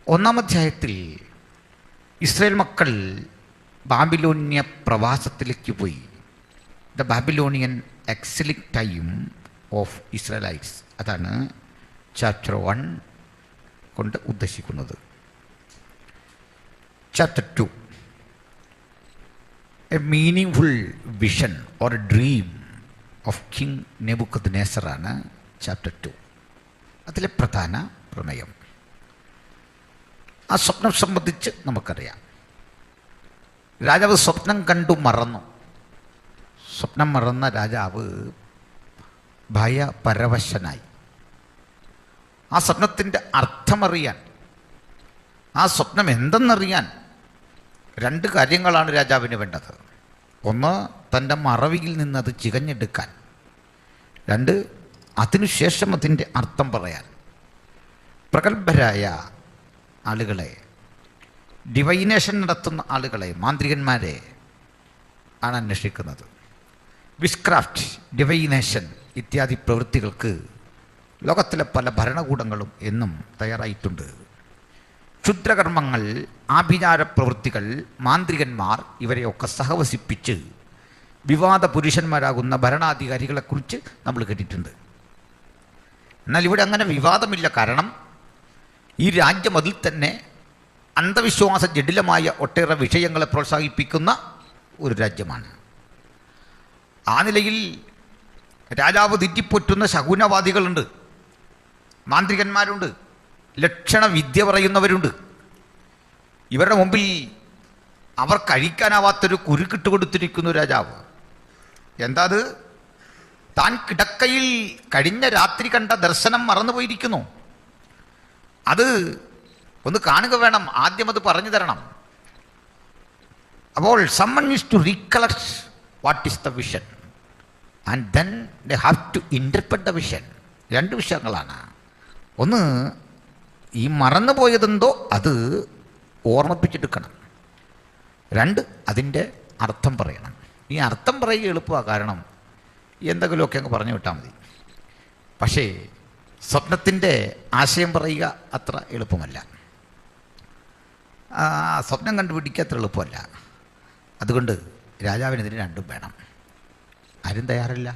ഒന്നാം അധ്യായത്തിൽ ഇസ്രായേൽ മക്കൾ ബാബിലോന്യ പ്രവാസത്തിലേക്ക് പോയി. The Babylonian exilic time of Israelites, അതാണ് ചാപ്റ്റർ 1 കൊണ്ട് ഉദ്ദേശിക്കുന്നത്. Chapter 2 a meaningful vision or a dream of king നെബൂഖദ്നേസറാണ് ചാപ്റ്റർ 2. അതിലെ പ്രധാന പ്രമേയം. ആ സ്വപ്നം സംബന്ധിച്ച് നമുക്കറിയാം. രാജാവ് സ്വപ്നം കണ്ടു മറന്നു. സ്വപ്നം മറന്ന രാജാവ് ഭയപരവശനായി. ആ സ്വപ്നത്തിൻ്റെ അർത്ഥമറിയാൻ, ആ സ്വപ്നം എന്തെന്നറിയാൻ 2 കാര്യങ്ങളാണ് രാജാവിന് വേണ്ടത്. ഒന്ന്, തൻ്റെ മറവിയിൽ നിന്നത് ചികഞ്ഞെടുക്കാൻ. 2, അതിനുശേഷം അതിൻ്റെ അർത്ഥം പറയാൻ. പ്രഗത്ഭരായ ആളുകളെ, ഡിവൈനേഷൻ നടത്തുന്ന ആളുകളെ, മാന്ത്രികന്മാരെ ആണ് അന്വേഷിക്കുന്നത്. വിഷ്ക്രാഫ്റ്റ്, ഡിവൈനേഷൻ ഇത്യാദി പ്രവൃത്തികൾക്ക് ലോകത്തിലെ പല ഭരണകൂടങ്ങളും എന്നും തയ്യാറായിട്ടുണ്ട്. ക്ഷുദ്രകർമ്മങ്ങൾ, ആഭിചാര പ്രവൃത്തികൾ, മാന്ത്രികന്മാർ ഇവരെയൊക്കെ സഹവസിപ്പിച്ച് വിവാദ പുരുഷന്മാരാകുന്ന ഭരണാധികാരികളെക്കുറിച്ച് നമ്മൾ കേട്ടിട്ടുണ്ട്. എന്നാൽ ഇവിടെ അങ്ങനെ വിവാദമില്ല. കാരണം ഈ രാജ്യം അതിൽ തന്നെ അന്ധവിശ്വാസ ജടിലമായ ഒട്ടേറെ വിഷയങ്ങളെ പ്രോത്സാഹിപ്പിക്കുന്ന ഒരു രാജ്യമാണ്. ആ നിലയിൽ രാജാവ് തെറ്റിപ്പൊറ്റുന്ന ശകുനവാദികളുണ്ട്, മാന്ത്രികന്മാരുണ്ട്, ലക്ഷണ വിദ്യ പറയുന്നവരുണ്ട്. ഇവരുടെ മുമ്പിൽ അവർ കഴിക്കാനാവാത്തൊരു കുരുക്കിട്ട് കൊടുത്തിരിക്കുന്നു രാജാവ്. എന്താ അത്? താൻ കിടക്കയിൽ കഴിഞ്ഞ രാത്രി കണ്ട ദർശനം മറന്നുപോയിരിക്കുന്നു. അത് ഒന്ന് കാണുക വേണം, ആദ്യം അത് പറഞ്ഞു തരണം. അപ്പോൾ someone is to recollect what is the vision and then they have to interpret the vision. 2 വിഷയങ്ങളാണ്. ഒന്ന്, ഈ മറന്നുപോയതെന്തോ അത് ഓർമ്മിപ്പിച്ചെടുക്കണം. 2, അതിൻ്റെ അർത്ഥം പറയണം. ഈ അർത്ഥം പറയുക എളുപ്പമാണ്, കാരണം എന്തെങ്കിലുമൊക്കെ അങ്ങ് പറഞ്ഞു വിട്ടാൽ മതി. പക്ഷേ സ്വപ്നത്തിൻ്റെ ആശയം പറയുക അത്ര എളുപ്പമല്ല. സ്വപ്നം കണ്ടുപിടിക്കുക അത്ര എളുപ്പമല്ല. അതുകൊണ്ട് രാജാവിനെതിരെ 2 വേണം. ആരും തയ്യാറില്ല.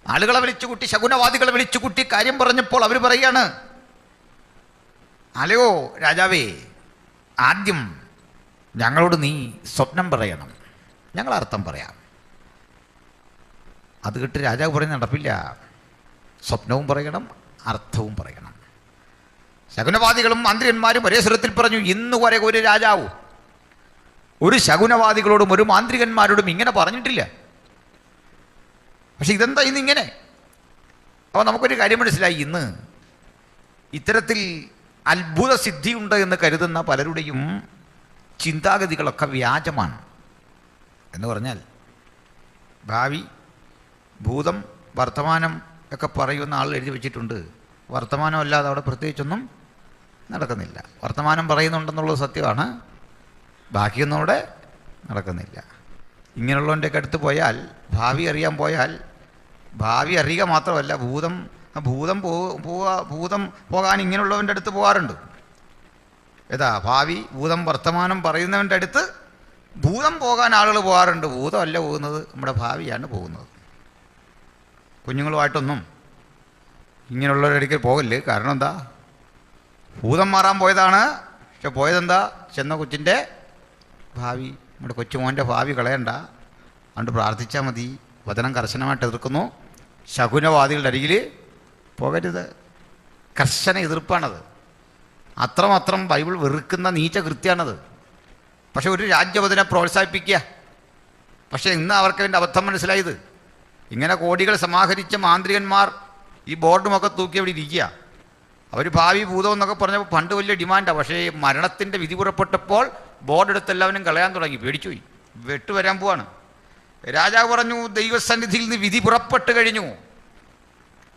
ആളുകളെ വിളിച്ചുകൂട്ടി, ശകുനവാദികളെ വിളിച്ചുകൂട്ടി കാര്യം പറഞ്ഞപ്പോൾ അവർ പറയാണ്, അല്ലയോ രാജാവേ, ആദ്യം ഞങ്ങളോട് നീ സ്വപ്നം പറയണം, ഞങ്ങൾ അർത്ഥം പറയാം. അത് കേട്ട് രാജാവ് പറഞ്ഞ് നടപ്പില്ല. സ്വപ്നവും പറയണം, അർത്ഥവും പറയണം. ശകുനവാദികളും മാന്ത്രികന്മാരും ഒരേ സ്വരത്തിൽ പറഞ്ഞു, ഇന്ന് വരെ ഒരു രാജാവും ഒരു ശകുനവാദികളോടും ഒരു മാന്ത്രികന്മാരോടും ഇങ്ങനെ പറഞ്ഞിട്ടില്ല. പക്ഷെ ഇതെന്താ ഇന്നിങ്ങനെ? അപ്പോൾ നമുക്കൊരു കാര്യം മനസ്സിലായി. ഇന്ന് ഇത്തരത്തിൽ അത്ഭുത സിദ്ധിയുണ്ട് എന്ന് കരുതുന്ന പലരുടെയും ചിന്താഗതികളൊക്കെ വ്യാജമാണ്. എന്ന് പറഞ്ഞാൽ ഭാവി, ഭൂതം, വർത്തമാനം ഒക്കെ പറയുന്ന ആൾ എഴുതി വെച്ചിട്ടുണ്ട്. വർത്തമാനം അല്ലാതെ അവിടെ പ്രത്യേകിച്ചൊന്നും നടക്കുന്നില്ല. വർത്തമാനം പറയുന്നുണ്ടെന്നുള്ളത് സത്യമാണ്, ബാക്കിയൊന്നും അവിടെ നടക്കുന്നില്ല. ഇങ്ങനെയുള്ളവൻ്റെയൊക്കെ അടുത്ത് പോയാൽ, ഭാവി അറിയാൻ പോയാൽ, ഭാവി അറിയുക മാത്രമല്ല, ഭൂതം പോകാൻ ഇങ്ങനെയുള്ളവൻ്റെ അടുത്ത് പോകാറുണ്ട്. ഏതാ? ഭാവി, ഭൂതം, വർത്തമാനം പറയുന്നവൻ്റെ അടുത്ത് ഭൂതം പോകാൻ ആളുകൾ പോകാറുണ്ട്. ഭൂതമല്ല പോകുന്നത്, നമ്മുടെ ഭാവിയാണ് പോകുന്നത്. കുഞ്ഞുങ്ങളുമായിട്ടൊന്നും ഇങ്ങനെയുള്ളവരുടെ അടുക്കൽ പോകല്ലേ. കാരണം എന്താ? ഭൂതം മാറാൻ പോയതാണ്. പക്ഷെ പോയതെന്താ? ചെന്ന കൊച്ചിൻ്റെ ഭാവി, നമ്മുടെ കൊച്ചുമോൻ്റെ ഭാവി കളയണ്ട, അതുകൊണ്ട് പ്രാർത്ഥിച്ചാൽ മതി. വചനം കർശനമായിട്ട് എതിർക്കുന്നു. ശകുനവാദികളുടെ അരികിൽ പോകരുത്. കർശന എതിർപ്പാണത്. അത്രമാത്രം ബൈബിൾ വെറുക്കുന്ന നീച്ച കൃത്യമാണത്. പക്ഷെ ഒരു രാജ്യം അതിനെ പ്രോത്സാഹിപ്പിക്കുക. പക്ഷേ ഇന്ന് അവർക്ക് അതിൻ്റെ അബദ്ധം മനസ്സിലായത്. ഇങ്ങനെ കോടികൾ സമാഹരിച്ച മാന്ത്രികന്മാർ ഈ ബോർഡുമൊക്കെ തൂക്കി അവിടെ ഇരിക്കുക. അവർ ഭാവി ഭൂതം എന്നൊക്കെ പറഞ്ഞപ്പോൾ പണ്ട് വലിയ ഡിമാൻഡാണ്. പക്ഷേ മരണത്തിൻ്റെ വിധി പുറപ്പെട്ടപ്പോൾ ബോർഡ് എടുത്ത് എല്ലാവരും കളയാൻ തുടങ്ങി. പേടിച്ചുപോയി, വെട്ടുവരാൻ പോവാണ്. രാജാവ് പറഞ്ഞു, ദൈവസന്നിധിയിൽ നിന്ന് വിധി പുറപ്പെട്ട് കഴിഞ്ഞു.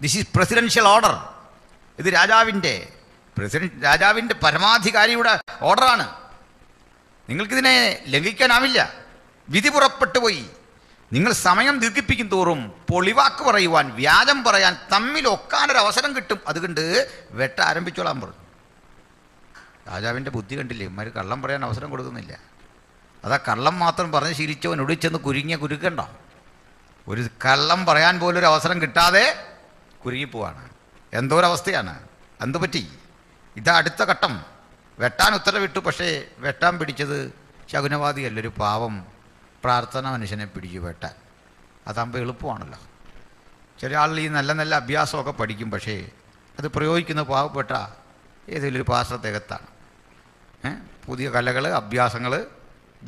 This is presidential order. ഇത് രാജാവിൻ്റെ പരമാധികാരിയുടെ ഓർഡറാണ്. നിങ്ങൾക്കിതിനെ ലംഘിക്കാനാവില്ല. വിധി പുറപ്പെട്ടു പോയി. നിങ്ങൾ സമയം ദീർഘിപ്പിക്കും തോറും പൊളിവാക്ക് പറയുവാൻ, വ്യാജം പറയാൻ, തമ്മിൽ ഒക്കാനൊരവസരം കിട്ടും. അതുകൊണ്ട് വെട്ട ആരംഭിച്ചോളാൻ പറഞ്ഞു. രാജാവിൻ്റെ ബുദ്ധി കണ്ടില്ലേ, ഇമാർ കള്ളം പറയാൻ അവസരം കൊടുക്കുന്നില്ല. അതാ കള്ളം മാത്രം പറഞ്ഞ് ശീലിച്ചവൻ ഒടുവിൽ ചെന്ന് കുരുക്കണ്ടോ? ഒരു കള്ളം പറയാൻ പോലും ഒരു അവസരം കിട്ടാതെ കുരുങ്ങിപ്പോവാണ്. എന്തോരവസ്ഥയാണ്! എന്തു പറ്റി? ഇതാ അടുത്ത ഘട്ടം. വെട്ടാൻ ഉത്തരവിട്ടു, പക്ഷേ വെട്ടാൻ പിടിച്ചത് ശകുനവാദിയല്ല, ഒരു പാവം പ്രാർത്ഥന മനുഷ്യനെ പിടിച്ചു വെട്ടാൻ. അതാകുമ്പോൾ എളുപ്പമാണല്ലോ. ചില ആളുകൾ ഈ നല്ല നല്ല അഭ്യാസമൊക്കെ പഠിക്കും, പക്ഷേ അത് പ്രയോഗിക്കുന്ന പാവപ്പെട്ട ഏതെങ്കിലും ഒരു പാശ്രത്തേകത്താണ്. പുതിയ കലകൾ, അഭ്യാസങ്ങൾ,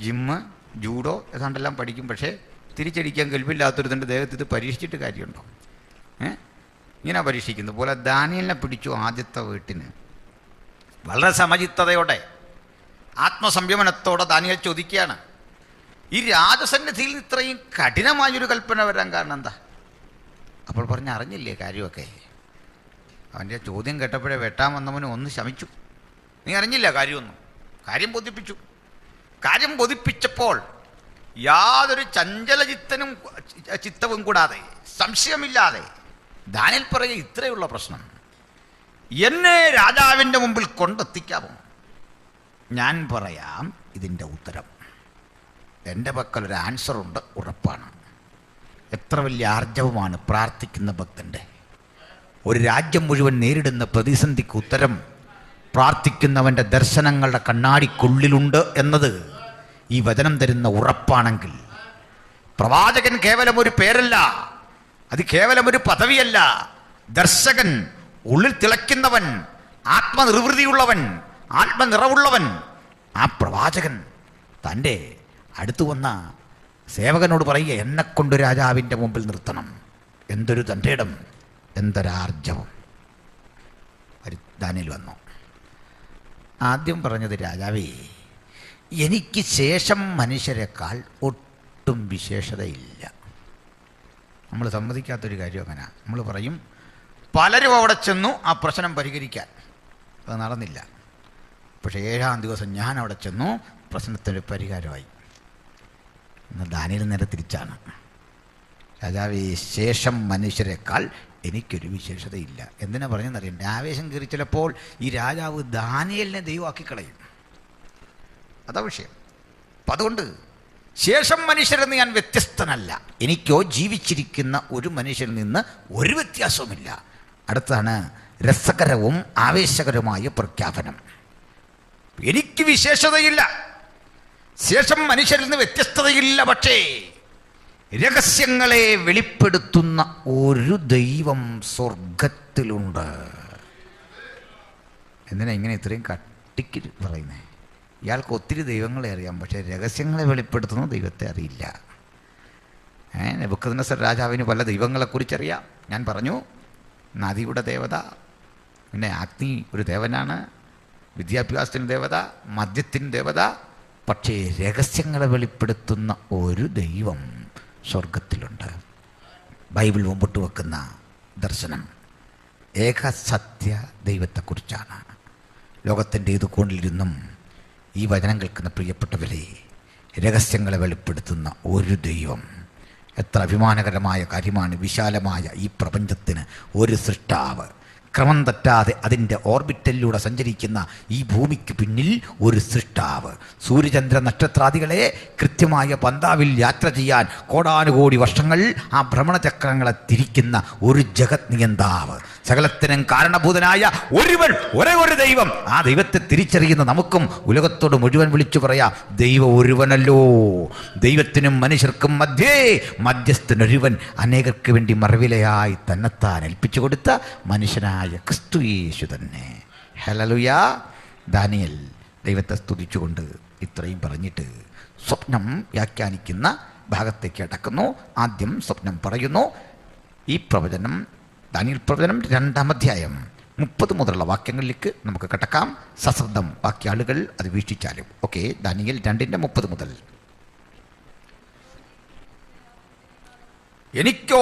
ജിമ്മ്, ജൂഡോ ഏതാണ്ടെല്ലാം പഠിക്കും, പക്ഷേ തിരിച്ചടിക്കാൻ കെൽപ്പില്ലാത്തൊരുത്തിൻ്റെ ദേഹത്ത് ഇത് പരീക്ഷിച്ചിട്ട് കാര്യമുണ്ടോ? ഇങ്ങനെ പരീക്ഷിക്കുന്നത് പോലെ ദാനിയേലിനെ പിടിച്ചു ആദ്യത്തെ വീട്ടിന്. വളരെ സമചിത്തതയോടെ ആത്മസംയമനത്തോടെ ദാനിയേൽ ചോദിക്കുകയാണ്, ഈ രാജസന്നിധിയിൽ ഇത്രയും കഠിനമായൊരു കൽപ്പന വരാൻ കാരണം എന്താ? അപ്പോൾ അറിഞ്ഞില്ലേ കാര്യമൊക്കെ? അവൻ്റെ ചോദ്യം കേട്ടപ്പോഴേ വെട്ടാൻ വന്നവന് ഒന്ന് ശമിച്ചു. നീ അറിഞ്ഞില്ല കാര്യമൊന്നും. കാര്യം ബോധിപ്പിച്ചു. കാര്യം ബോധിപ്പിച്ചപ്പോൾ യാതൊരു ചിത്തവും കൂടാതെ, സംശയമില്ലാതെ ദാനിയേൽ പറയുക, ഇത്രയുള്ള പ്രശ്നം, എന്നെ രാജാവിൻ്റെ മുമ്പിൽ കൊണ്ടെത്തിക്കാമോ? ഞാൻ പറയാം ഇതിൻ്റെ ഉത്തരം. എൻ്റെ പക്കലൊരു ആൻസറുണ്ട്, ഉറപ്പാണ്. എത്ര വലിയ ആർജവമാണ് പ്രാർത്ഥിക്കുന്ന ഭക്തൻ്റെ! ഒരു രാജ്യം മുഴുവൻ നേരിടുന്ന പ്രതിസന്ധിക്ക് ഉത്തരം പ്രാർത്ഥിക്കുന്നവൻ്റെ ദർശനങ്ങളുടെ കണ്ണാടിക്കുള്ളിലുണ്ട് എന്നത് ഈ വചനം തരുന്ന ഉറപ്പാണെങ്കിൽ, പ്രവാചകൻ കേവലം ഒരു പേരല്ല, അത് കേവലം ഒരു പദവിയല്ല. ദർശകൻ, ഉള്ളിൽ തിളയ്ക്കുന്നവൻ, ആത്മനിർവൃതിയുള്ളവൻ, ആത്മനിറവുള്ളവൻ. ആ പ്രവാചകൻ തൻ്റെ അടുത്തു വന്ന സേവകനോട് പറയുക, എന്നെക്കൊണ്ട് രാജാവിൻ്റെ മുമ്പിൽ നിർത്തണം. എന്തൊരു തൻ്റെ ഇടം, എന്തൊരാർജവം! ദാനിയേൽ വന്നു. ആദ്യം പറഞ്ഞത്, രാജാവേ, എനിക്ക് ശേഷം മനുഷ്യരെക്കാൾ ഒട്ടും വിശേഷതയില്ല. നമ്മൾ സമ്മതിക്കാത്തൊരു കാര്യം അങ്ങനെ. നമ്മൾ പറയും പലരും അവിടെ ചെന്നു ആ പ്രശ്നം പരിഹരിക്കാൻ, അത് നടന്നില്ല. പക്ഷേ 7-ാം ദിവസം ഞാൻ അവിടെ ചെന്നു, പ്രശ്നത്തിന് പരിഹാരമായി. എന്നാൽ ദാനിയേൽ നേരെ തിരിച്ചാണ്. രാജാവേ, ശേഷം മനുഷ്യരെക്കാൾ എനിക്കൊരു വിശേഷതയില്ല. എന്തിനാ പറഞ്ഞെന്നറിയണ്ടേ? ആവേശം കയറി ചിലപ്പോൾ ഈ രാജാവ് ദാനിയേലിനെ ദൈവമാക്കി കളയും. അതാ വിഷയം. അപ്പം അതുകൊണ്ട് ശേഷം മനുഷ്യരെന്ന് ഞാൻ വ്യത്യസ്തനല്ല. എനിക്കോ ജീവിച്ചിരിക്കുന്ന ഒരു മനുഷ്യരിൽ നിന്ന് ഒരു വ്യത്യാസവുമില്ല. അടുത്താണ് രസകരവും ആവേശകരമായ പ്രഖ്യാപനം. എനിക്ക് വിശേഷതയില്ല, ശേഷം മനുഷ്യരിൽ നിന്ന് വ്യത്യസ്തതയില്ല. പക്ഷേ രഹസ്യങ്ങളെ വെളിപ്പെടുത്തുന്ന ഒരു ദൈവം സ്വർഗത്തിലുണ്ട്. എന്തിനാ ഇങ്ങനെ ഇത്രയും കട്ടിക്ക് പറയുന്നേ? ഇയാൾക്ക് ഒത്തിരി ദൈവങ്ങളെ അറിയാം, പക്ഷേ രഹസ്യങ്ങളെ വെളിപ്പെടുത്തുന്ന ദൈവത്തെ അറിയില്ല. നെബൂഖദ്നേസർ രാജാവിന് പല ദൈവങ്ങളെക്കുറിച്ചറിയാം. ഞാൻ പറഞ്ഞു, നദിയുടെ ദേവത, പിന്നെ അഗ്നി ഒരു ദേവനാണ്, വിദ്യാഭ്യാസത്തിന് ദേവത, മദ്യത്തിന് ദേവത. പക്ഷേ രഹസ്യങ്ങളെ വെളിപ്പെടുത്തുന്ന ഒരു ദൈവം സ്വർഗത്തിലുണ്ട്. ബൈബിൾ മുമ്പോട്ട് വെക്കുന്ന ദർശനം ഏകസത്യ ദൈവത്തെക്കുറിച്ചാണ്. ലോകത്തിൻ്റെ ഏത് കോണിലിരുന്നും ഈ വചനം കേൾക്കുന്ന പ്രിയപ്പെട്ടവരെ, രഹസ്യങ്ങളെ വെളിപ്പെടുത്തുന്ന ഒരു ദൈവം. എത്ര അഭിമാനകരമായ കാര്യമാണ്! വിശാലമായ ഈ പ്രപഞ്ചത്തിന് ഒരു സൃഷ്ടാവ്, ക്രമം തെറ്റാതെ അതിൻ്റെ ഓർബിറ്റലിലൂടെ സഞ്ചരിക്കുന്ന ഈ ഭൂമിക്ക് പിന്നിൽ ഒരു സൃഷ്ടാവ്, സൂര്യചന്ദ്ര നക്ഷത്രാദികളെ കൃത്യമായ പന്താവിൽ യാത്ര ചെയ്യാൻ കോടാനുകോടി വർഷങ്ങൾ ആ ഭ്രമണചക്രങ്ങളെ തിരിക്കുന്ന ഒരു ജഗത് നിയന്താവ്, സകലത്തിനും കാരണഭൂതനായ ഒരുവൻ, ഒരേ ഒരു ദൈവം. ആ ദൈവത്തെ തിരിച്ചറിയുന്ന നമുക്കും ഉലകത്തോട് മുഴുവൻ വിളിച്ചു പറയാം, ദൈവം ഒരുവനല്ലോ. ദൈവത്തിനും മനുഷ്യർക്കും മധ്യസ്ഥനൊരുവൻ, അനേകർക്ക് വേണ്ടി മറവിലയായി തന്നെത്താൻ ഏൽപ്പിച്ചു കൊടുത്ത മനുഷ്യനായ ക്രിസ്തു യേശു തന്നെ. ഹല്ലേലൂയ. ദാനിയേൽ ദൈവത്തെ സ്തുതിച്ചുകൊണ്ട് ഇത്രയും പറഞ്ഞിട്ട് സ്വപ്നം വ്യാഖ്യാനിക്കുന്ന ഭാഗത്തേക്ക് അടക്കുന്നു. ആദ്യം സ്വപ്നം പറയുന്നു. ഈ പ്രവചനം, ദാനിയേൽ പ്രവചനം 2-ാം അധ്യായം 30 മുതലുള്ള വാക്യങ്ങളിലേക്ക് നമുക്ക് കടക്കാം. സശ്രദ്ധം ബാക്കി ആളുകൾ അത് വീക്ഷിച്ചാലും. ഓക്കെ, ദാനിയേൽ 2:30 മുതൽ. എനിക്കോ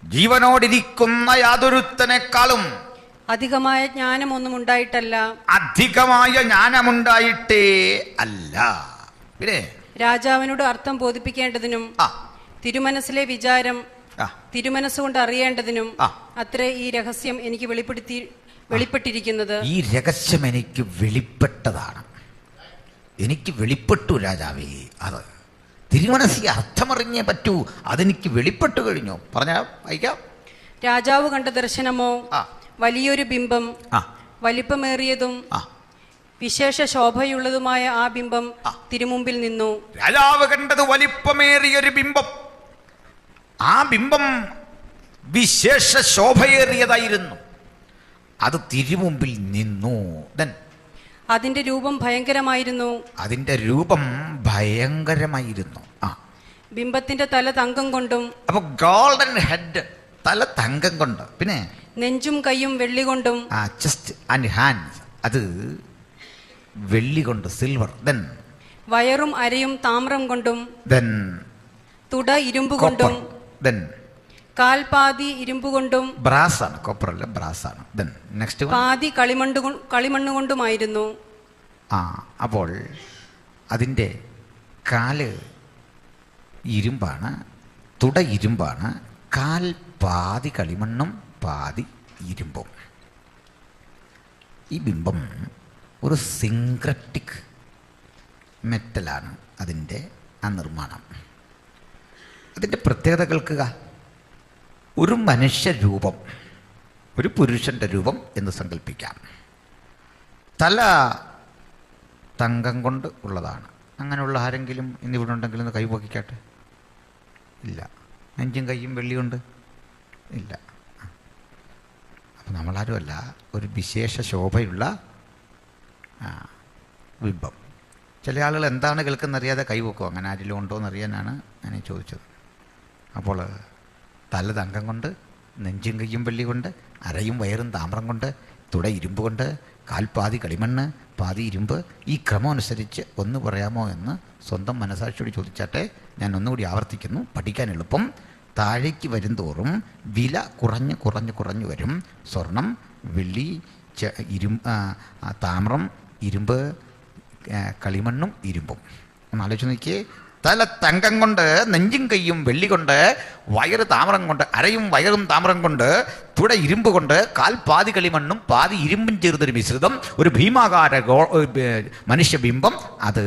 ജീവനോടിരിക്കുന്ന യാതൊരുത്തനേക്കാളും അധികമായ ജ്ഞാനമൊന്നും ഉണ്ടായിട്ടല്ല. അധികമായ ജ്ഞാനമുണ്ടായിട്ടേ അല്ല. പിന്നെ രാജാവിനോട് അർത്ഥം ബോധിപ്പിക്കേണ്ടതിനും തിരുമനസ്സിലെ വിചാരം തിരുമനസ്സുകൊണ്ട് അറിയേണ്ടതിനും അത്രേ ഈ രഹസ്യം എനിക്ക് വെളിപ്പെട്ടിരിക്കുന്നത്. ഈ രഹസ്യം എനിക്ക് വെളിപ്പെട്ടതാണ്, എനിക്ക് വെളിപ്പെട്ടു രാജാവേ. അത് തിരുമനസ്സി അർത്ഥമറിഞ്ഞേ പറ്റൂ, അതെനിക്ക് വെളിപ്പെട്ടു കഴിഞ്ഞു. പറഞ്ഞാൽ വായിക്കാം. രാജാവ് കണ്ട ദർശനമോ വലിയൊരു ബിംബം, വലിപ്പമേറിയതും വിശേഷ ശോഭയുള്ളതുമായ ആ ബിംബം തിരുമുമ്പിൽ നിന്നു. രാജാവ് കണ്ടത് വലിപ്പമേറിയൊരു ബിംബം. ആ ബിംബം വിശേഷ ശോഭയേറിയതായിരുന്നു. അത് തിരുമുമ്പിൽ നിന്നു. അതിന്റെ രൂപം ഭയങ്കരമായിരുന്നു. അതിന്റെ രൂപം ഭയങ്കരമായിരുന്നു. ബിംബത്തിന്റെ തല തങ്കം കൊണ്ടും. അപ്പൊ ഗോൾഡൻ ഹെഡ്, തല തങ്കം കൊണ്ട്. പിന്നെ നെഞ്ചും കൈയും വെള്ളി കൊണ്ടും. ചെസ്റ്റ് ആൻഡ് ഹാൻഡ്സ്, അത് വെള്ളി കൊണ്ട്, സിൽവർ. വയറും അരയും താമ്രം കൊണ്ടും. തുട ഇരുമ്പ് കൊണ്ടും. കാൽപാതി ഇരുമ്പ് കൊണ്ടും. ബ്രാസ് ആണ്, കോപ്പറല്ല, ബ്രാസ് ആണ്. നെക്സ്റ്റ് പാതി കളിമണ്ണ് കൊണ്ടുമായിരുന്നു. അപ്പോൾ അതിൻ്റെ കാല് ഇരുമ്പാണ്, തുട ഇരുമ്പാണ്, കാൽ പാതി കളിമണ്ണും പാതി ഇരുമ്പും. ഈ ബിംബം ഒരു സിങ്ക്രറ്റിക് മെറ്റലാണ് അതിൻ്റെ ആ നിർമ്മാണം. അതിൻ്റെ പ്രത്യേകത കേൾക്കുക. ഒരു മനുഷ്യരൂപം, ഒരു പുരുഷൻ്റെ രൂപം എന്ന് സങ്കല്പിക്കാം. തല തങ്കം കൊണ്ട് ഉള്ളതാണ്. അങ്ങനെയുള്ള ആരെങ്കിലും ഇന്നിവിടെ ഉണ്ടെങ്കിൽ ഒന്ന് കൈപോക്കിക്കാട്ടെ. ഇല്ല. നെഞ്ചും കൈയും വെള്ളിയുണ്ട്? ഇല്ല. അപ്പം നമ്മളാരുമല്ല, ഒരു വിശേഷ ശോഭയുള്ള ബിംബം. ചില ആളുകൾ എന്താണ് കേൾക്കുന്നറിയാതെ കൈവെക്കും. അങ്ങനെ ആരെങ്കിലും ഉണ്ടോ എന്നറിയാനാണ് ഞാൻ ചോദിച്ചത്. അപ്പോൾ തല തങ്കം കൊണ്ട്, നെഞ്ചും കയ്യും വെള്ളി കൊണ്ട്, അരയും വയറും താമ്രം കൊണ്ട്, തുട ഇരുമ്പ് കൊണ്ട്, കാൽപാതി കളിമണ്ണ് പാതി ഇരുമ്പ്. ഈ ക്രമം അനുസരിച്ച് ഒന്ന് പറയാമോ എന്ന് സ്വന്തം മനസാക്ഷിയോട് ചോദിച്ചാട്ടെ. ഞാൻ ഒന്നുകൂടി ആവർത്തിക്കുന്നു, പഠിക്കാൻ എളുപ്പം. താഴേക്ക് വരും തോറും വില കുറഞ്ഞു വരും. സ്വർണം, വെള്ളി, താമ്രം, ഇരുമ്പ്, കളിമണ്ണും ഇരുമ്പും. ഒന്ന് ആലോചിച്ച് നോക്കിയേ. തല തങ്കം കൊണ്ട്, നെഞ്ചും കയ്യും വെള്ളി കൊണ്ട്, വയറ് താമ്രം കൊണ്ട്, അരയും വയറും താമ്രം കൊണ്ട്, തുട ഇരുമ്പ് കൊണ്ട്, കാൽ പാതി കളിമണ്ണും പാതി ഇരുമ്പും ചേർന്നൊരു മിശ്രിതം, ഒരു ഭീമാകാര മനുഷ്യബിംബം. അത്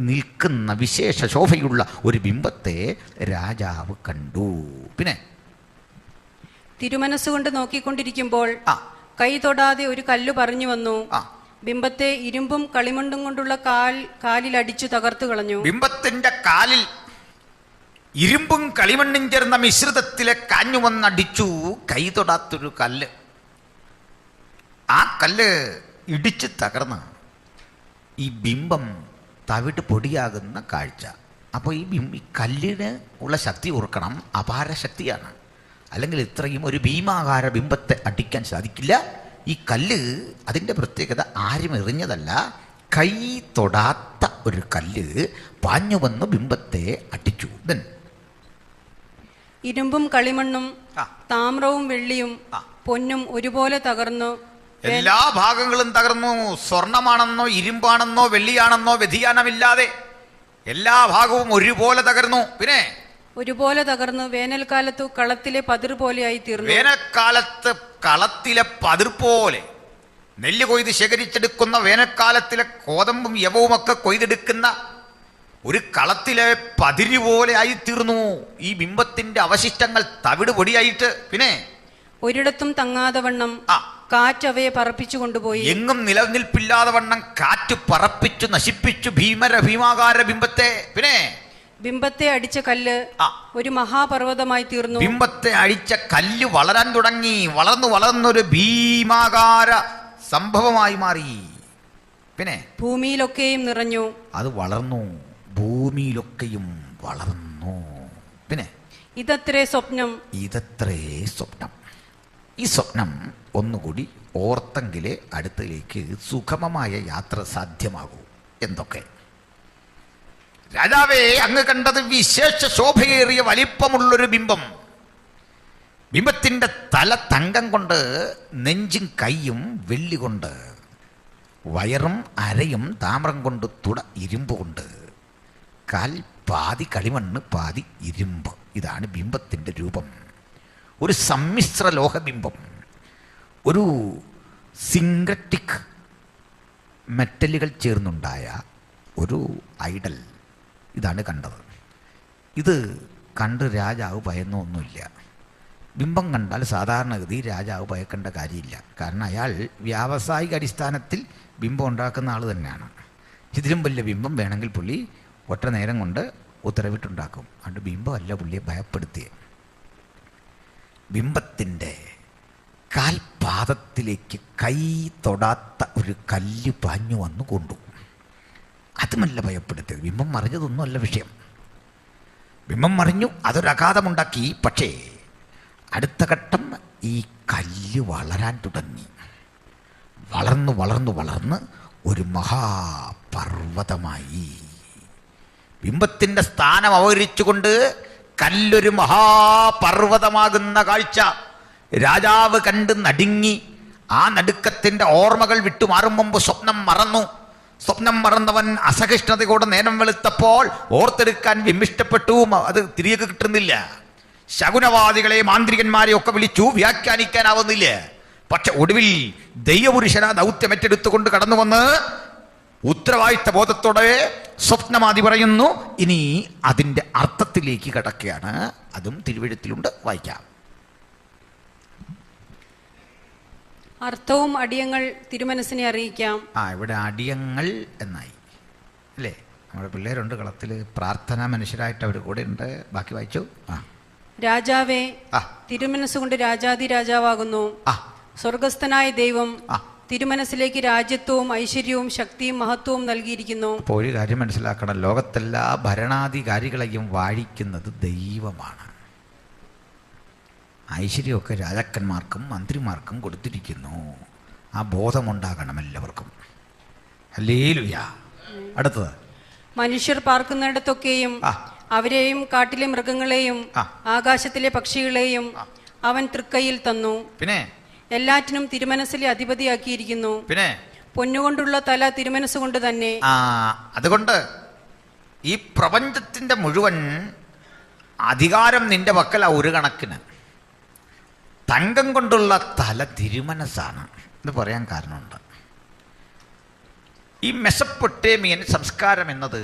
നിൽക്കുന്ന വിശേഷ ശോഭയുള്ള ഒരു ബിംബത്തെ രാജാവ് കണ്ടു. പിന്നെ തിരുമനസ്സുകൊണ്ട് നോക്കിക്കൊണ്ടിരിക്കുമ്പോൾ കൈ തൊടാതെ ഒരു കല്ല് പറഞ്ഞു വന്നു. ബിംബത്തെ ഇരുമ്പും കളിമണ്ണും കൊണ്ടുള്ള കാലിൽ അടിച്ചു തകർത്തു കളഞ്ഞു. ബിംബത്തിന്റെ കാലിൽ ഇരുമ്പും കളിമണ്ണും ചേർന്ന മിശ്രിതത്തിലെ കാഞ്ഞു വന്നടിച്ചു. കൈ തൊടാത്തൊരു കല്ല്. ആ കല്ല് ഇടിച്ച് തകർന്ന് ഈ ബിംബം തവിട്ട് പൊടിയാകുന്ന കാഴ്ച. അപ്പോൾ ഈ കല്ലിന് ഉള്ള ശക്തി ഓർക്കണം, അപാര ശക്തിയാണ്. അല്ലെങ്കിൽ ഇത്രയും ഒരു ഭീമാകാര ബിംബത്തെ അടിക്കാൻ സാധിക്കില്ല. ഈ കല്ല്, അതിൻ്റെ പ്രത്യേകത, ആരും എറിഞ്ഞതല്ല, കൈ തൊടാത്ത ഒരു കല്ല് പാഞ്ഞു വന്ന് ബിംബത്തെ അടിച്ചു. ഇരുമ്പും കളിമണ്ണും താമ്രവും വെള്ളിയും പൊന്നും ഒരുപോലെ തകർന്നു. എല്ലാ ഭാഗങ്ങളും തകർന്നു. സ്വർണമാണെന്നോ ഇരുമ്പാണെന്നോ വെള്ളിയാണെന്നോ വ്യതിയാനമില്ലാതെ എല്ലാ ഭാഗവും ഒരുപോലെ തകർന്നു. പിന്നെ ഒരുപോലെ തകർന്നു വേനൽക്കാലത്തു കളത്തിലെ പതിർ പോലെയായി തീർന്നു. വേനൽക്കാലത്ത് കളത്തിലെ പതിർ പോലെ, നെല്ല് കൊയ്ത് ശേഖരിച്ചെടുക്കുന്ന വേനൽക്കാലത്തിലെ കോതമ്പും യവവും ഒക്കെ കൊയ്തെടുക്കുന്ന ഒരു കളത്തിലെ പതിര് പോലെ ആയിത്തീർന്നു ഈ ബിംബത്തിന്റെ അവശിഷ്ടങ്ങൾ, തവിട് പൊടിയായിട്ട്. പിന്നെ ഒരിടത്തും തങ്ങാതെ വണ്ണം കാറ്റവയെ പറപ്പിച്ചു കൊണ്ടുപോയി. എങ്ങും നിലനിൽപ്പില്ലാതെ വണ്ണം കാറ്റ് പറപ്പിച്ചു നശിപ്പിച്ചു ഭീമാകാര ബിംബത്തെ. പിന്നെ ബിംബത്തെ അടിച്ച കല്ല് ഒരു മഹാപർവ്വതമായി തീർന്നു. ബിംബത്തെ അടിച്ച കല്ല് വളരാൻ തുടങ്ങി. വളർന്നൊരു ഭീമാകാര സംഭവമായി മാറി. പിന്നെ ഭൂമിയിലൊക്കെയും നിറഞ്ഞു. അത് വളർന്നു, ഭൂമിയിലൊക്കെയും വളർന്നു. പിന്നെ ഇതത്രേ സ്വപ്നം. ഈ സ്വപ്നം ഒന്നുകൂടി ഓർത്തെങ്കിലേ അടുത്തിലേക്ക് സുഗമമായ യാത്ര സാധ്യമാകൂ. എന്തൊക്കെ? രാജാവേ, അങ്ങ് കണ്ടത് വിശേഷ ശോഭയേറിയ വലിപ്പമുള്ളൊരു ബിംബം. ബിംബത്തിൻ്റെ തല തങ്കം കൊണ്ട്, നെഞ്ചും കൈയും വെള്ളി കൊണ്ട്, വയറും അരയും താമ്രം കൊണ്ട്, തുട ഇരുമ്പ് കൊണ്ട്, കാൽ പാതി കളിമണ്ണ് പാതി ഇരുമ്പ്. ഇതാണ് ബിംബത്തിൻ്റെ രൂപം. ഒരു സമ്മിശ്ര ലോഹബിംബം, ഒരു സിങ്ക്രറ്റിക് മെറ്റലുകൾ ചേർന്നുണ്ടായ ഒരു ഐഡൽ ഇതാണ് കണ്ടത്. ഇത് കണ്ട് രാജാവ് ഭയന്നൊന്നുമില്ല. ബിംബം കണ്ടാൽ സാധാരണഗതി രാജാവ് ഭയക്കേണ്ട കാര്യമില്ല. കാരണം അയാൾ വ്യാവസായിക അടിസ്ഥാനത്തിൽ ബിംബം ഉണ്ടാക്കുന്ന ആൾ തന്നെയാണ്. ഇതിലും വലിയ ബിംബം വേണമെങ്കിൽ പുള്ളി ഒറ്റ നേരം കൊണ്ട് ഉത്തരവിട്ടുണ്ടാക്കും. അതുകൊണ്ട് ബിംബമല്ല പുള്ളിയെ ഭയപ്പെടുത്തിയത്. ബിംബത്തിൻ്റെ കാൽപാദത്തിലേക്ക് കൈ തൊടാത്ത ഒരു കല്ല് പാഞ്ഞു വന്നു കൊണ്ടു. അതുമല്ല ഭയപ്പെടുത്തിയത്. ബിംബം മറിഞ്ഞതൊന്നുമല്ല വിഷയം. ബിംബം മറിഞ്ഞു, അതൊരഘാതമുണ്ടാക്കി. പക്ഷേ അടുത്ത ഘട്ടം ഈ കല്ല് വളരാൻ തുടങ്ങി. വളർന്ന് വളർന്ന് വളർന്ന് ഒരു മഹാപർവ്വതമായി. ബിംബത്തിൻ്റെ സ്ഥാനം അപഹരിച്ചുകൊണ്ട് കല്ലൊരു മഹാപർവ്വതമാകുന്ന കാഴ്ച രാജാവ് കണ്ട് നടുങ്ങി. ആ നടുക്കത്തിൻ്റെ ഓർമ്മകൾ വിട്ടുമാറും മുമ്പ് സ്വപ്നം മറന്നു. സ്വപ്നം മറന്നവൻ അസഹിഷ്ണുതയോടെ നേരം വെളുത്തപ്പോൾ ഓർത്തെടുക്കാൻ വിമിഷ്ടപ്പെട്ടു. അത് തിരികെ കിട്ടുന്നില്ല. ശകുനവാദികളെ മാന്ത്രികന്മാരെ ഒക്കെ വിളിച്ചു, വ്യാഖ്യാനിക്കാനാവുന്നില്ല. പക്ഷെ ഒടുവിൽ ദൈവപുരുഷന ദൗത്യമേറ്റെടുത്തുകൊണ്ട് കടന്നു വന്ന് ഉത്തരവാദിത്ത ബോധത്തോടെ സ്വപ്നമാതി പറയുന്നു. ഇനി അതിൻ്റെ അർത്ഥത്തിലേക്ക് കടക്കുകയാണ്. അതും തിരുവെഴുത്തിലുണ്ട്, വായിക്കാം. അർത്ഥവും അടിയങ്ങൾ തിരുമനസ്സിനെ അറിയിക്കാം. ഇവിടെ അടിയങ്ങൾ എന്നായി അല്ലേ? നമ്മുടെ പിള്ളേരുണ്ട് കളത്തിൽ, പ്രാർത്ഥന മനുഷ്യരായിട്ട് അവർ കൂടെ ഉണ്ട്. ബാക്കി വായിച്ചു. രാജാവേ, തിരുമനസ്സുകൊണ്ട് രാജാതി രാജാവാകുന്നു. സ്വർഗസ്ഥനായ ദൈവം തിരുമനസ്സിലേക്ക് രാജ്യത്വവും ഐശ്വര്യവും ശക്തിയും മഹത്വവും നൽകിയിരിക്കുന്നു. അപ്പോൾ ഒരു കാര്യം മനസ്സിലാക്കണം, ലോകത്തെല്ലാ ഭരണാധികാരികളെയും വാഴിക്കുന്നത് ദൈവമാണ്. ഐശ്വര്യമൊക്കെ രാജാക്കന്മാർക്കും മന്ത്രിമാർക്കും കൊടുത്തിരിക്കുന്നു. ആ ബോധമുണ്ടാകണം എല്ലാവർക്കും. ഹല്ലേലൂയ. അടുത്തത്, മനുഷ്യർ പാർക്കുന്നിടത്തൊക്കെയും അവരെയും കാട്ടിലെ മൃഗങ്ങളെയും ആകാശത്തിലെ പക്ഷികളെയും അവൻ തൃക്കൈയിൽ തന്നു. പിന്നെ എല്ലാറ്റിനും തിരുമനസ്സിലെ അധിപതിയാക്കിയിരിക്കുന്നു. പിന്നെ പൊന്നുകൊണ്ടുള്ള തല തിരുമനസ്സുകൊണ്ട് തന്നെ. അതുകൊണ്ട് ഈ പ്രപഞ്ചത്തിന്റെ മുഴുവൻ അധികാരം നിന്റെ പക്കല. ഒരു കണക്കിന് തങ്കം കൊണ്ടുള്ള തല തിരുമനസ്സാണ്. ഇത് പറയാൻ കാരണമുണ്ട്. ഈ മെസപ്പൊട്ടേമിയൻ സംസ്കാരം എന്നത്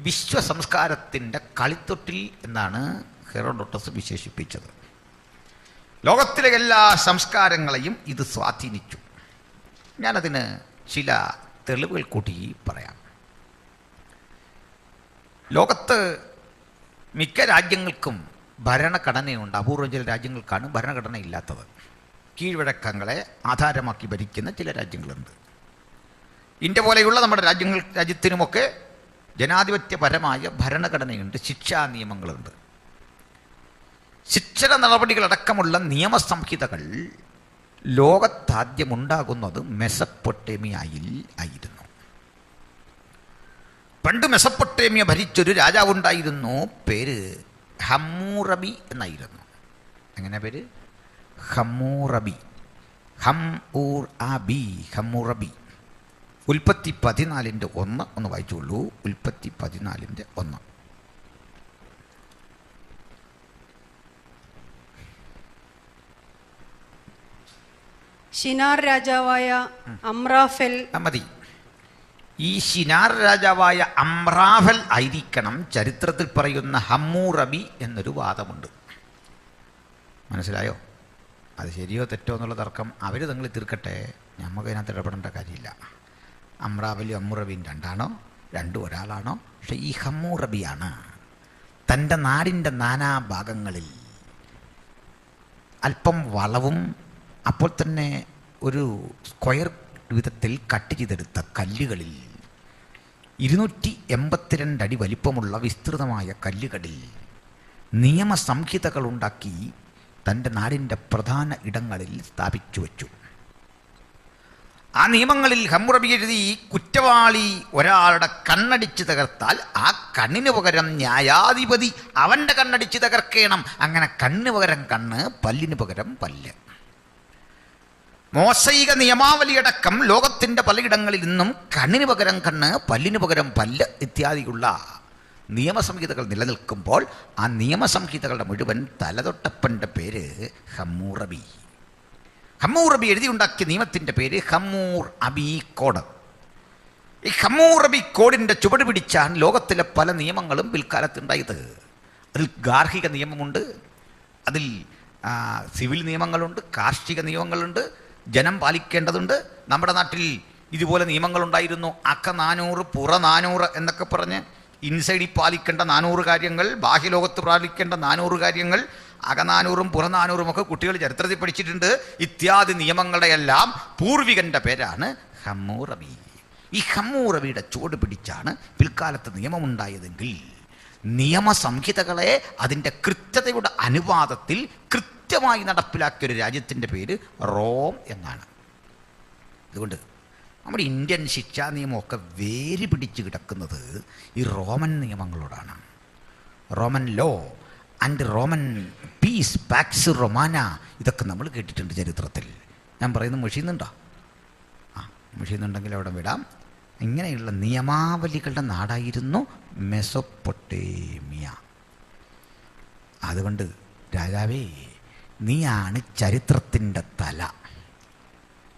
വിശ്വ സംസ്കാരത്തിൻ്റെ കളിത്തൊട്ടിൽ എന്നാണ് ഹെറോഡോട്ടസ് വിശേഷിപ്പിച്ചത്. ലോകത്തിലെ എല്ലാ സംസ്കാരങ്ങളെയും ഇത് സ്വാധീനിച്ചു. ഞാനതിന് ചില തെളിവുകൾ കൂടി പറയാം. ലോകത്ത് മിക്ക രാജ്യങ്ങൾക്കും ഭരണഘടനയുണ്ട്. അപൂർവം ചില രാജ്യങ്ങൾക്കാണ് ഭരണഘടന ഇല്ലാത്തത്. കീഴ്വഴക്കങ്ങളെ ആധാരമാക്കി ഭരിക്കുന്ന ചില രാജ്യങ്ങളുണ്ട്. ഇന്ത്യ പോലെയുള്ള നമ്മുടെ രാജ്യത്തിനുമൊക്കെ ജനാധിപത്യപരമായ ഭരണഘടനയുണ്ട്, ശിക്ഷാ നിയമങ്ങളുണ്ട്. ശിക്ഷണ നടപടികളടക്കമുള്ള നിയമസംഹിതകൾ ലോകത്താദ്യമുണ്ടാകുന്നത് മെസപ്പൊട്ടേമിയയിൽ ആയിരുന്നു. പണ്ട് മെസപ്പൊട്ടേമിയ ഭരിച്ചൊരു രാജാവുണ്ടായിരുന്നു. പേര് ഹമ്മൂറബി എന്നായിരുന്നു. എങ്ങനെ പേര്? ഹമ്മൂറബി. ഹമ്മൂറബി. ഉൽപ്പത്തി 14:1 ഒന്ന് വായിച്ചുള്ളൂ. ഉൽപ്പത്തി 14:1. ശിനാർ രാജാവായ അമ്രാഫെൽ. മതി. ഈ ശിനാർ രാജാവായ അമ്രാഫെൽ ആയിരിക്കണം ചരിത്രത്തിൽ പറയുന്ന ഹമ്മൂറബി എന്നൊരു വാദമുണ്ട്. മനസ്സിലായോ? അത് ശരിയോ തെറ്റോ എന്നുള്ള തർക്കം അവർ തങ്ങൾ തീർക്കട്ടെ. നമുക്കതിനകത്ത് ഇടപെടേണ്ട കാര്യമില്ല. അമ്രാഫലും ഹമ്മൂറബിയും രണ്ടാണോ? രണ്ടും ഒരാളാണോ? പക്ഷെ ഈ ഹമ്മൂറബിയാണ് തൻ്റെ നാടിൻ്റെ നാനാഭാഗങ്ങളിൽ അല്പം വളവും അപ്പോൾ തന്നെ ഒരു സ്ക്വയർ വിധത്തിൽ കട്ട് ചെയ്തെടുത്ത കല്ലുകളിൽ 282 അടി വലിപ്പമുള്ള വിസ്തൃതമായ കല്ലുകളിൽ നിയമസംഹിതകളുണ്ടാക്കി തൻ്റെ നാടിൻ്റെ പ്രധാന ഇടങ്ങളിൽ സ്ഥാപിച്ചു വച്ചു. ആ നിയമങ്ങളിൽ ഹമ്മൂറബി എഴുതി, കുറ്റവാളി ഒരാളുടെ കണ്ണടിച്ച് തകർത്താൽ ആ കണ്ണിന് പകരം ന്യായാധിപതി അവൻ്റെ കണ്ണടിച്ച് തകർക്കണം. അങ്ങനെ കണ്ണിന് പകരം കണ്ണ്, പല്ലിന് പകരം പല്ല്. മോശയിക നിയമാവലിയടക്കം ലോകത്തിൻ്റെ പലയിടങ്ങളിൽ നിന്നും കണ്ണിന് പകരം കണ്ണ്, പല്ലിന് പകരം പല്ല് ഇത്യാദിയുള്ള നിയമസംഹിതകൾ നിലനിൽക്കുമ്പോൾ ആ നിയമസംഹിതകളുടെ മുഴുവൻ തലതൊട്ടപ്പൻ്റെ പേര് ഹമ്മൂറബി. ഹമ്മൂറബി എഴുതിയുണ്ടാക്കിയ നിയമത്തിൻ്റെ പേര് ഹമ്മൂറബി കോഡ്. ഈ ഹമ്മൂറബി കോഡിൻ്റെ ചുവട് പിടിച്ചാണ് ലോകത്തിലെ പല നിയമങ്ങളും പിൽക്കാലത്തുണ്ടായത്. അതിൽ ഗാർഹിക നിയമമുണ്ട്, അതിൽ സിവിൽ നിയമങ്ങളുണ്ട്, കാർഷിക നിയമങ്ങളുണ്ട്, ജനം പാലിക്കേണ്ടതുണ്ട്. നമ്മുടെ നാട്ടിൽ ഇതുപോലെ നിയമങ്ങളുണ്ടായിരുന്നു. അക്ക 400 പുറ 400 എന്നൊക്കെ പറഞ്ഞ് ഇൻസൈഡിൽ പാലിക്കേണ്ട 400 കാര്യങ്ങൾ, ബാഹ്യലോകത്ത് പാലിക്കേണ്ട 400 കാര്യങ്ങൾ, അക 400 പുറ 400 ഒക്കെ കുട്ടികൾ ചരിത്രത്തിൽ പഠിച്ചിട്ടുണ്ട്. ഇത്യാദി നിയമങ്ങളുടെ എല്ലാം പൂർവികൻ്റെ പേരാണ് ഹമ്മൂറബി. ഈ ഹമ്മൂറബിയുടെ ചുവട് പിടിച്ചാണ് പിൽക്കാലത്ത് നിയമമുണ്ടായതെങ്കിൽ നിയമസംഹിതകളെ അതിൻ്റെ കൃത്യതയുടെ അനുപാതത്തിൽ കൃത്യമായി നടപ്പിലാക്കിയൊരു രാജ്യത്തിൻ്റെ പേര് റോം എന്നാണ്. അതുകൊണ്ട് നമ്മുടെ ഇന്ത്യൻ ശിക്ഷാ നിയമമൊക്കെ വേര് പിടിച്ച് കിടക്കുന്നത് ഈ റോമൻ നിയമങ്ങളോടാണ്. Roman law and Roman peace, pax Romana, ഇതൊക്കെ നമ്മൾ കേട്ടിട്ടുണ്ട് ചരിത്രത്തിൽ. ഞാൻ പറയുന്നത് മുഷിയുന്നുണ്ടോ? മുഷിയുന്നുണ്ടെങ്കിൽ അവിടെ വിടാം. ഇങ്ങനെയുള്ള നിയമാവലികളുടെ നാടായിരുന്നു മെസൊപ്പൊട്ടേമിയ. അതുകൊണ്ട് രാജാവേ, നീയാണ് ചരിത്രത്തിൻ്റെ തല.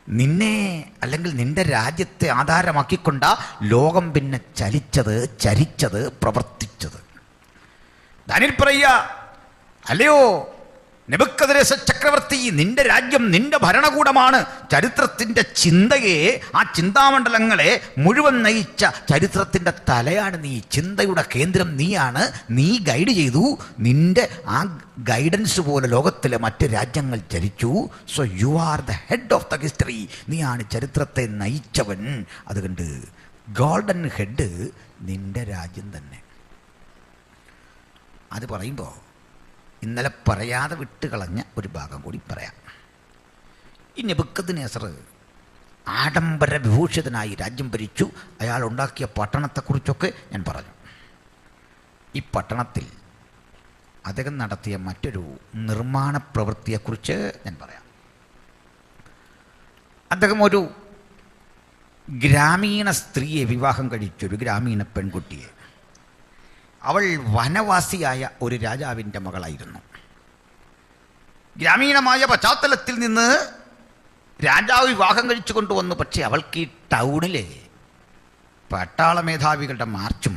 നിന്നെ അല്ലെങ്കിൽ നിന്റെ രാജ്യത്തെ ആധാരമാക്കിക്കൊണ്ട ലോകം പിന്നെ ചരിച്ചത് പ്രവർത്തിച്ചത്. ദാനിയേൽ പറയുക, അല്ലയോ നെബൂഖദ്നേസർ ചക്രവർത്തി, നിന്റെ രാജ്യം, നിന്റെ ഭരണകൂടമാണ് ചരിത്രത്തിൻ്റെ ചിന്തയെ, ആ ചിന്താമണ്ഡലങ്ങളെ മുഴുവൻ നയിച്ച ചരിത്രത്തിൻ്റെ തലയാണ് നീ. ചിന്തയുടെ കേന്ദ്രം നീയാണ്. നീ ഗൈഡ് ചെയ്തു. നിന്റെ ആ ഗൈഡൻസ് പോലെ ലോകത്തിലെ മറ്റ് രാജ്യങ്ങൾ ചരിച്ചു. So you are the head of the history. നീയാണ് ചരിത്രത്തെ നയിച്ചവൻ. അതുകൊണ്ട് ഗോൾഡൻ ഹെഡ് നിന്റെ രാജ്യം തന്നെ. അത് പറയുമ്പോൾ ഇന്നലെ പറയാതെ വിട്ടുകളഞ്ഞ ഒരു ഭാഗം കൂടി പറയാം. ഈ നെബൂഖദ്നേസർ ആഡംബര വിഭൂഷിതനായി രാജ്യം ഭരിച്ചു. അയാൾ ഉണ്ടാക്കിയ പട്ടണത്തെക്കുറിച്ചൊക്കെ ഞാൻ പറഞ്ഞു. ഈ പട്ടണത്തിൽ അദ്ദേഹം നടത്തിയ മറ്റൊരു നിർമ്മാണ പ്രവൃത്തിയെക്കുറിച്ച് ഞാൻ പറയാം. അദ്ദേഹം ഒരു ഗ്രാമീണ സ്ത്രീയെ വിവാഹം കഴിച്ചൊരു ഗ്രാമീണ പെൺകുട്ടിയെ. അവൾ വനവാസിയായ ഒരു രാജാവിൻ്റെ മകളായിരുന്നു. ഗ്രാമീണമായ പശ്ചാത്തലത്തിൽ നിന്ന് രാജാവ് വിവാഹം കഴിച്ചു കൊണ്ടുവന്നു. പക്ഷേ അവൾക്ക് ഈ ടൗണിലെ പട്ടാള മേധാവികളുടെ മാർച്ചും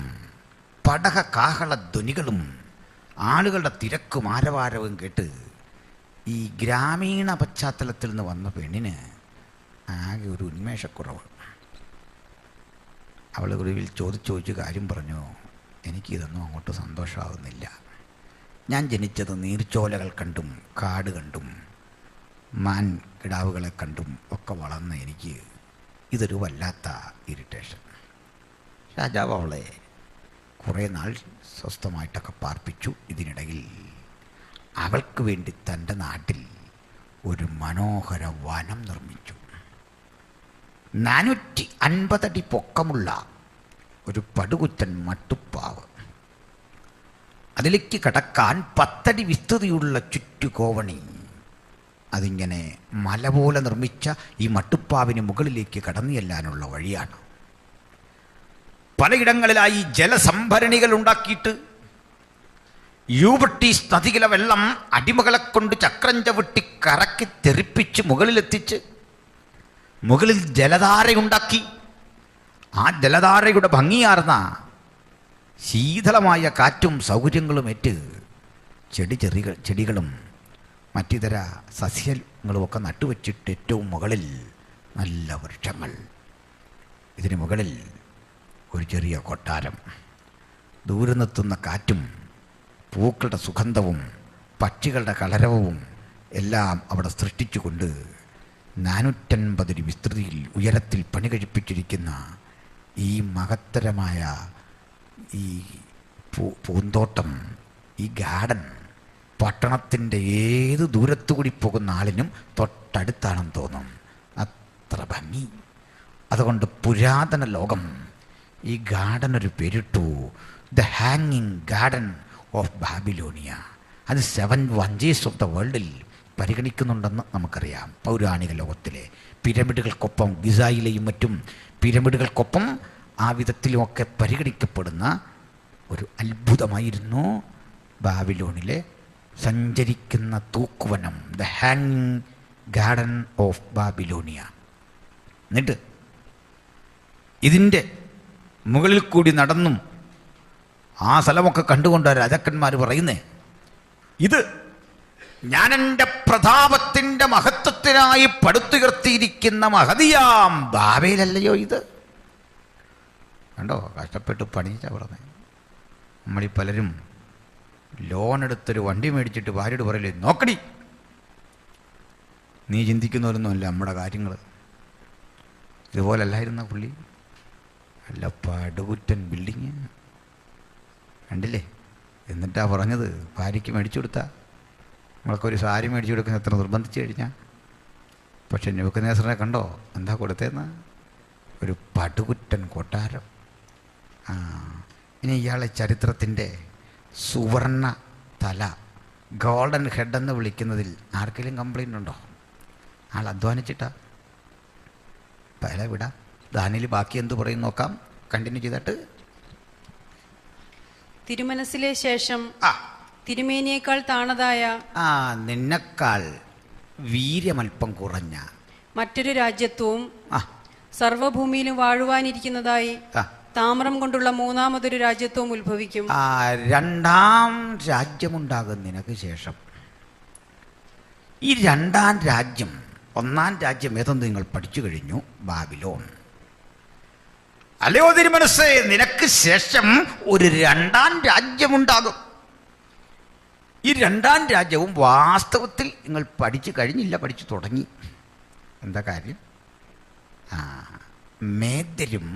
പടക കാഹള ധ്വനികളും ആളുകളുടെ തിരക്കും ആരവാരവും കേട്ട് ഈ ഗ്രാമീണ പശ്ചാത്തലത്തിൽ നിന്ന് വന്ന പെണ്ണിന് ആകെ ഒരു ഉന്മേഷക്കുറവ്. അവൾ ഒടുവിൽ ചോദിച്ചു കാര്യം പറഞ്ഞു, എനിക്കിതൊന്നും അങ്ങോട്ട് സന്തോഷമാകുന്നില്ല. ഞാൻ ജനിച്ചത് നീർച്ചോലകൾ കണ്ടും കാട് കണ്ടും മാൻ കിടാവുകളെ കണ്ടും ഒക്കെ വളർന്ന എനിക്ക് ഇതൊരു വല്ലാത്ത ഇറിറ്റേഷൻ. രാജാവ് അവളെ കുറേ നാൾ സ്വസ്ഥമായിട്ടൊക്കെ പാർപ്പിച്ചു. ഇതിനിടയിൽ അവൾക്ക് വേണ്ടി തൻ്റെ നാട്ടിൽ ഒരു മനോഹര വനം നിർമ്മിച്ചു. 450 അടി പൊക്കമുള്ള ഒരു പടുകുറ്റൻ മട്ടുപ്പാവ്, അതിലേക്ക് കടക്കാൻ 10 അടി വിസ്തൃതിയുള്ള ചുറ്റുകോവണി. അതിങ്ങനെ മല പോലെ നിർമ്മിച്ച ഈ മട്ടുപ്പാവിന് മുകളിലേക്ക് കടന്നു ചെല്ലാനുള്ള വഴിയാണ്. പലയിടങ്ങളിലായി ജലസംഭരണികൾ ഉണ്ടാക്കിയിട്ട് യൂഫ്രട്ടീസ് നദിയിലെ വെള്ളം അടിമകളെ കൊണ്ട് ചക്രം ചവിട്ടി കറക്കി തെറിപ്പിച്ച് മുകളിലെത്തിച്ച് മുകളിൽ ജലധാരയുണ്ടാക്കി. ആ ജലധാരയുടെ ഭംഗിയാർന്ന ശീതളമായ കാറ്റും സൗകര്യങ്ങളും ഏറ്റ് ചെടികളും മറ്റിതര സസ്യങ്ങളുമൊക്കെ നട്ടുവച്ചിട്ട് ഏറ്റവും മുകളിൽ നല്ല വൃക്ഷങ്ങൾ. ഇതിന് മുകളിൽ ഒരു ചെറിയ കൊട്ടാരം. ദൂരെ നിന്നെത്തുന്ന കാറ്റും പൂക്കളുടെ സുഗന്ധവും പക്ഷികളുടെ കളരവും എല്ലാം അവിടെ സൃഷ്ടിച്ചുകൊണ്ട് 450 അടി വിസ്തൃതിയിൽ ഉയരത്തിൽ പണി കഴിപ്പിച്ചിരിക്കുന്ന ഈ മഹത്തരമായ ഈ പൂന്തോട്ടം, ഈ ഗാർഡൻ പട്ടണത്തിൻ്റെ ഏത് ദൂരത്തു കൂടി പോകുന്ന ആളിനും തൊട്ടടുത്താണെന്ന് തോന്നും. അത്ര ഭംഗി. അതുകൊണ്ട് പുരാതന ലോകം ഈ ഗാർഡൻ ഒരു പേരിട്ടു, ദ ഹാങ്ങിങ് ഗാർഡൻ ഓഫ് ബാബിലോണിയ. അത് 7 വണ്ടേഴ്സ് ഓഫ് ദ വേൾഡിൽ പരിഗണിക്കുന്നുണ്ടെന്ന് നമുക്കറിയാം. പൗരാണിക ലോകത്തിലെ പിരമിഡുകൾക്കൊപ്പം, ഗിസയിലെയും മറ്റും പിരമിഡുകൾക്കൊപ്പം ആ വിധത്തിലുമൊക്കെ പരിഗണിക്കപ്പെടുന്ന ഒരു അത്ഭുതമായിരുന്നു ബാബിലോണിലെ സഞ്ചരിക്കുന്ന തൂക്കുവനം, ദ ഹാങ്ങിങ് ഗാർഡൻ ഓഫ് ബാബിലോണിയ. എന്നിട്ട് ഇതിൻ്റെ മുകളിൽ കൂടി നടന്നും ആ സ്ഥലമൊക്കെ കണ്ടുകൊണ്ട് രാജാക്കന്മാർ പറയുന്നേ, ഇത് ഞാൻ എൻ്റെ പ്രതാപത്തിൻ്റെ മഹത്വത്തിനായി പടുത്തുയർത്തിയിരിക്കുന്ന മഹതിയാം ബാബേലല്ലയോ ഇത്. കണ്ടോ, കഷ്ടപ്പെട്ട് പണിയിച്ചാ പറഞ്ഞത്. നമ്മളീ പലരും ലോൺ എടുത്തൊരു വണ്ടി മേടിച്ചിട്ട് ഭാര്യയോട് പറയില്ലേ, നോക്കടി, നീ ചിന്തിക്കുന്നവരൊന്നുമല്ല നമ്മുടെ കാര്യങ്ങൾ. ഇതുപോലല്ലായിരുന്ന പുള്ളി, അല്ല പടുകുറ്റൻ ബിൽഡിങ് കണ്ടില്ലേ. എന്നിട്ടാ പറഞ്ഞത്, ഭാര്യയ്ക്ക് മേടിച്ചു കൊടുത്താ നമ്മൾക്കൊരു സാരി മേടിച്ചു കൊടുക്കുന്ന എത്ര നിർബന്ധിച്ച് കഴിഞ്ഞാൽ. പക്ഷെ നെബൂഖദ്നേസറിനെ കണ്ടോ, എന്താ കൊടുത്തേന്ന്? ഒരു പടുകുറ്റൻ കൊട്ടാരം. ഇനി ഇയാളെ ചരിത്രത്തിൻ്റെ സുവർണ തല, ഗോൾഡൻ ഹെഡ് എന്ന് വിളിക്കുന്നതിൽ ആർക്കെങ്കിലും കംപ്ലൈൻ്റ് ഉണ്ടോ? ആൾ അധ്വാനിച്ചിട്ടാ. പല വിടാം. ദാനിയേൽ ബാക്കി എന്തു പറയും നോക്കാം. കണ്ടിന്യൂ ചെയ്തിട്ട്. തിരുമനസ്സിലെ ശേഷം തിരുമേനിയേക്കാൾ താണതായ, നിന്നെക്കാൾ വീര്യമൽപ്പം കുറഞ്ഞ മറ്റൊരു രാജ്യത്വവും സർവഭൂമിയിലും വാഴുവാനിരിക്കുന്നതായി താമ്രം കൊണ്ടുള്ള മൂന്നാമതൊരു രാജ്യത്വവും ഉത്ഭവിക്കും. രണ്ടാം രാജ്യമുണ്ടാകും നിനക്ക് ശേഷം. ഈ രണ്ടാം രാജ്യം, ഒന്നാം രാജ്യം ഏതെന്ന് നിങ്ങൾ പഠിച്ചു കഴിഞ്ഞു, ബാബിലോൺ. അല്ലയോ തിരുമനസ്സേ, നിനക്ക് ശേഷം ഒരു രണ്ടാം രാജ്യമുണ്ടാകും. ഈ രണ്ടാം രാജ്യവും വാസ്തവത്തിൽ നിങ്ങൾ പഠിച്ചു കഴിഞ്ഞില്ല, പഠിച്ചു തുടങ്ങി. എന്താ കാര്യം? മേദ്യരും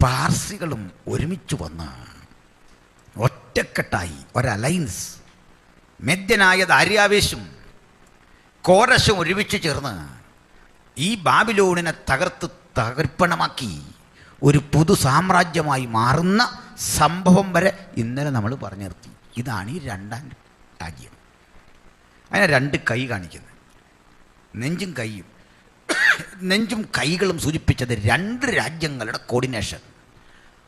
പാർസികളും ഒരുമിച്ച് വന്ന് ഒറ്റക്കെട്ടായി ഒരലയൻസ്. മേദ്യനായ ദാര്യാവേശും കോരശും ഒരുമിച്ച് ചേർന്ന് ഈ ബാബിലോണിനെ തകർപ്പണമാക്കി ഒരു പുതു സാമ്രാജ്യമായി മാറുന്ന സംഭവം വരെ ഇന്നലെ നമ്മൾ പറഞ്ഞു നിർത്തി. ഇതാണ് ഈ രണ്ടാം രാജ്യം. അതിനെ രണ്ട് കൈ കാണിക്കുന്നത്, നെഞ്ചും കൈകളും സൂചിപ്പിച്ചത് രണ്ട് രാജ്യങ്ങളുടെ കോർഡിനേഷൻ.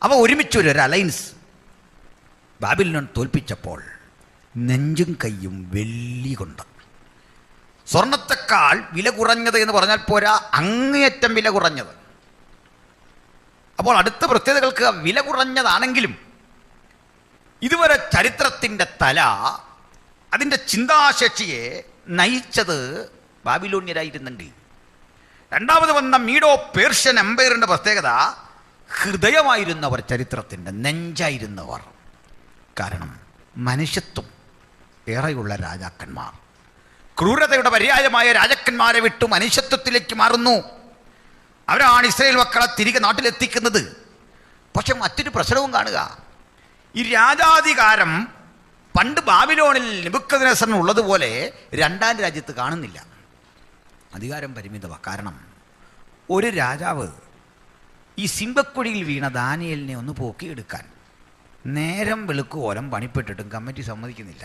അവ ഒരുമിച്ചൊരു അലയൻസ്. ബാബിലോൺ തോൽപ്പിച്ചപ്പോൾ നെഞ്ചും കൈയും വെള്ളി കൊണ്ട്, സ്വർണത്തെക്കാൾ വില കുറഞ്ഞത് എന്ന് പറഞ്ഞാൽ പോരാ, അങ്ങേയറ്റം വില കുറഞ്ഞത്. അപ്പോൾ അടുത്ത പ്രത്യേകതകൾക്ക് വില കുറഞ്ഞതാണെങ്കിലും ഇതുവരെ ചരിത്രത്തിൻ്റെ തല, അതിൻ്റെ ചിന്താശേഷിയെ നയിച്ചത് ബാബിലോണ്യരായിരുന്നെങ്കിൽ, രണ്ടാമത് വന്ന മീഡോ പേർഷ്യൻ എംപയറിൻ്റെ പ്രത്യേകത ഹൃദയമായിരുന്നവർ, ചരിത്രത്തിൻ്റെ നെഞ്ചായിരുന്നവർ. കാരണം മനുഷ്യത്വം ഏറെയുള്ള രാജാക്കന്മാർ, ക്രൂരതയുടെ പര്യായമായ രാജാക്കന്മാരെ വിട്ടു മനുഷ്യത്വത്തിലേക്ക് മാറുന്നു. അവരാണ് ഇസ്രായേൽ മക്കളെ തിരികെ നാട്ടിലെത്തിക്കുന്നത്. പക്ഷെ മറ്റൊരു പ്രശ്നവും കാണുക, ഈ രാജാധികാരം പണ്ട് ബാബിലോണിൽ നെബൂഖദ്നേസറിന് ഉള്ളതുപോലെ രണ്ടാം രാജ്യത്ത് കാണുന്നില്ല. അധികാരം പരിമിതമാണ്. കാരണം ഒരു രാജാവ് ഈ സിംഹക്കുഴിയിൽ വീണ ദാനിയേലിനെ ഒന്ന് പോക്കിയെടുക്കാൻ നേരം വെളുക്കുവോരം പണിപ്പെട്ടിട്ടും കമ്മിറ്റി സമ്മതിക്കുന്നില്ല.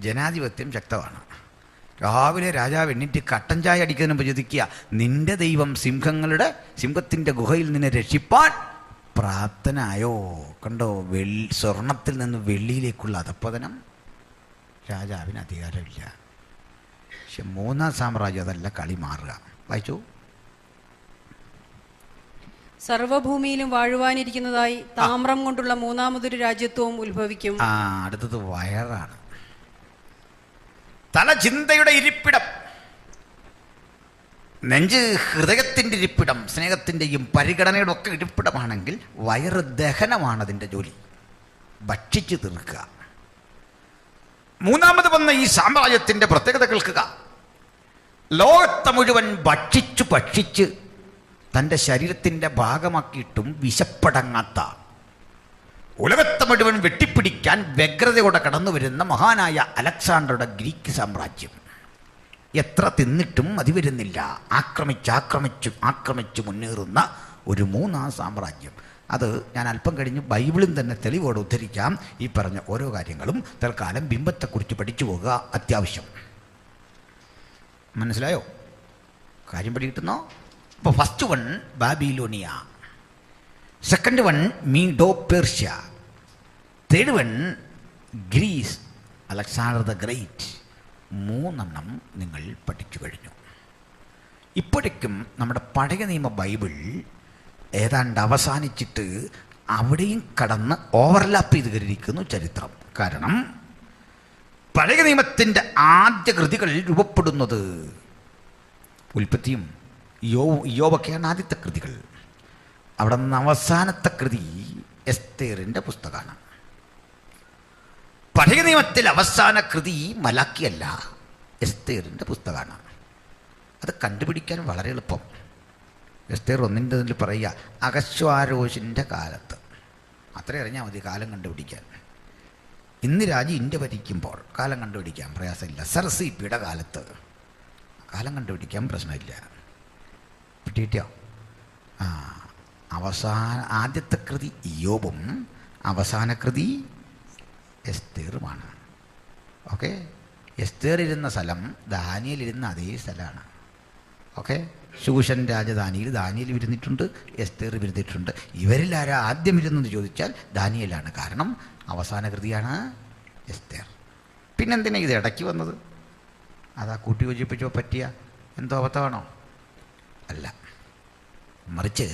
ജനാധിപത്യം ശക്തമാണ്. രാവിലെ രാജാവ് എണ്ണീറ്റ് കട്ടൻ ചായ അടിക്കുന്നതിന് മുമ്പ് ചോദിക്കുക, നിന്റെ ദൈവം സിംഹത്തിൻ്റെ ഗുഹയിൽ നിന്നെ രക്ഷിപ്പാൻ പ്രാപ്തനായോ? കണ്ടോ, സ്വർണത്തിൽ നിന്ന് വെള്ളിയിലേക്കുള്ള അധപ്പതനം. രാജാവിന് അധികാരമില്ല. പക്ഷെ മൂന്നാം സാമ്രാജ്യം അതല്ല, കളി മാറുക. വായിച്ചു. സർവഭൂമിയിലും വാഴുവാനിരിക്കുന്നതായി താമ്രം കൊണ്ടുള്ള മൂന്നാമതൊരു രാജ്യത്വവും ഉത്ഭവിക്കും. അടുത്തത് വയറാണ്. തല ചിന്തയുടെ ഇരിപ്പിടം, നെഞ്ച് ഹൃദയത്തിൻ്റെ ഇരിപ്പിടം, സ്നേഹത്തിൻ്റെയും പരിഗണനയുടെ ഒക്കെ ഇരിപ്പിടമാണെങ്കിൽ വയറ് ദഹനമാണ് അതിൻ്റെ ജോലി, ഭക്ഷിച്ചു തീർക്കുക. മൂന്നാമത് വന്ന ഈ സാമ്രാജ്യത്തിൻ്റെ പ്രത്യേകത കേൾക്കുക. ലോകത്തെ മുഴുവൻ ഭക്ഷിച്ച് തൻ്റെ ശരീരത്തിൻ്റെ ഭാഗമാക്കിയിട്ടും വിശപ്പടങ്ങാത്ത, ഉലകത്തെ മുഴുവൻ വെട്ടിപ്പിടിക്കാൻ വ്യഗ്രതയോടെ കടന്നു വരുന്ന മഹാനായ അലക്സാണ്ടറുടെ ഗ്രീക്ക് സാമ്രാജ്യം. എത്ര തിന്നിട്ടും മതി വരുന്നില്ല. ആക്രമിച്ചു മുന്നേറുന്ന ഒരു മൂന്നാം സാമ്രാജ്യം. അത് ഞാൻ അല്പം കഴിഞ്ഞ് ബൈബിളിൽ തന്നെ തെളിവോടെ ഉദ്ധരിക്കാം. ഈ പറഞ്ഞ ഓരോ കാര്യങ്ങളും തൽക്കാലം ബിംബത്തെക്കുറിച്ച് പഠിച്ചു പോകുക അത്യാവശ്യം. മനസ്സിലായോ? കാര്യം പഠിക്കുന്നോ? അപ്പോൾ first one Babylonia, second one Medo Persia, third one Greece, Alexander the great, 3 നിങ്ങൾ പഠിച്ചു കഴിഞ്ഞു. ഇപ്പോഴേക്കും നമ്മുടെ പഴയ നിയമ ബൈബിൾ ഏതാണ്ട് അവസാനിച്ചിട്ട് അവിടെയും കടന്ന് ഓവർലാപ്പ് ചെയ്ത് കയറിയിരിക്കുന്നു ചരിത്രം. കാരണം പഴയ നിയമത്തിൻ്റെ ആദ്യ കൃതികൾ രൂപപ്പെടുന്നത് ഉൽപ്പത്തിയും യോബൊക്കെയാണ് ആദ്യത്തെ കൃതികൾ. അവിടെ നിന്ന് അവസാനത്തെ കൃതി എസ്തേറിൻ്റെ പുസ്തകമാണ്. പഴയ നിയമത്തിൽ അവസാന കൃതി മലാക്കിയല്ല, എസ്തേറിൻ്റെ പുസ്തകമാണ്. അത് കണ്ടുപിടിക്കാൻ വളരെ എളുപ്പം. എസ്തേർ 1 പറയുക അഹശ്വേരോശിൻ്റെ കാലത്ത്, അത്ര അറിഞ്ഞാൽ മതി കാലം കണ്ടുപിടിക്കാൻ. ഇന്ന് രാജ്യം ഇന്ത്യ ഭരിക്കുമ്പോൾ കാലം കണ്ടുപിടിക്കാൻ പ്രയാസമില്ല. സർസിപ്പിയുടെ കാലത്ത് കാലം കണ്ടുപിടിക്കാൻ പ്രശ്നമില്ല. കിട്ടിയോ? ആദ്യത്തെ കൃതി ഇയ്യോബും അവസാന കൃതി എസ്തേറുമാണ്. ഓക്കെ, എസ്തേർ ഇരുന്ന സ്ഥലം ദാനിയേൽ ഇരുന്ന അതേ സ്ഥലമാണ്. ഓക്കെ, ശൂഷൻ രാജധാനിയിൽ ദാനിയേൽ ഇരുന്നിട്ടുണ്ട്, എസ്തേർ ഇരുന്നിട്ടുണ്ട്. ഇവരിൽ ആരാ ആദ്യം ഇരുന്നെന്ന് ചോദിച്ചാൽ ദാനിയേലാണ്. കാരണം അവസാന കൃതിയാണ് എസ്തേർ. പിന്നെന്തിനാ ഇത് ഇടയ്ക്ക് വന്നത്? അതാ കൂട്ടി യോജിപ്പിച്ചോ പറ്റിയ എന്തോ അബദ്ധമാണോ? അല്ല, മറിച്ച്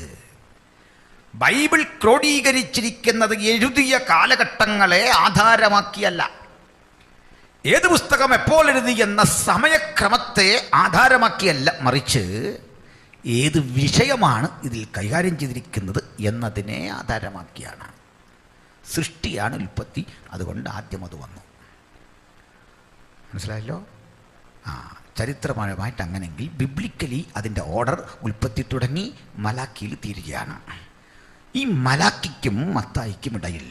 ബൈബിൾ ക്രോഡീകരിച്ചിരിക്കുന്നത് എഴുതിയ കാലഘട്ടങ്ങളെ ആധാരമാക്കിയല്ല. ഏത് പുസ്തകം എപ്പോൾ എഴുതി എന്ന സമയക്രമത്തെ ആധാരമാക്കിയല്ല, മറിച്ച് ഏത് വിഷയമാണ് ഇതിൽ കൈകാര്യം ചെയ്തിരിക്കുന്നത് എന്നതിനെ ആധാരമാക്കിയാണ്. സൃഷ്ടിയാണ് ഉൽപ്പത്തി, അതുകൊണ്ട് ആദ്യം അത് വന്നു. മനസ്സിലായല്ലോ? ചരിത്രപരമായിട്ട് അങ്ങനെയെങ്കിൽ ബിബ്ലിക്കലി അതിൻ്റെ ഓർഡർ ഉൽപ്പത്തി തുടങ്ങി മലാക്കിയിൽ തീരുകയാണ്. ഈ മലാക്കിക്കും മത്തായിക്കും ഇടയിൽ,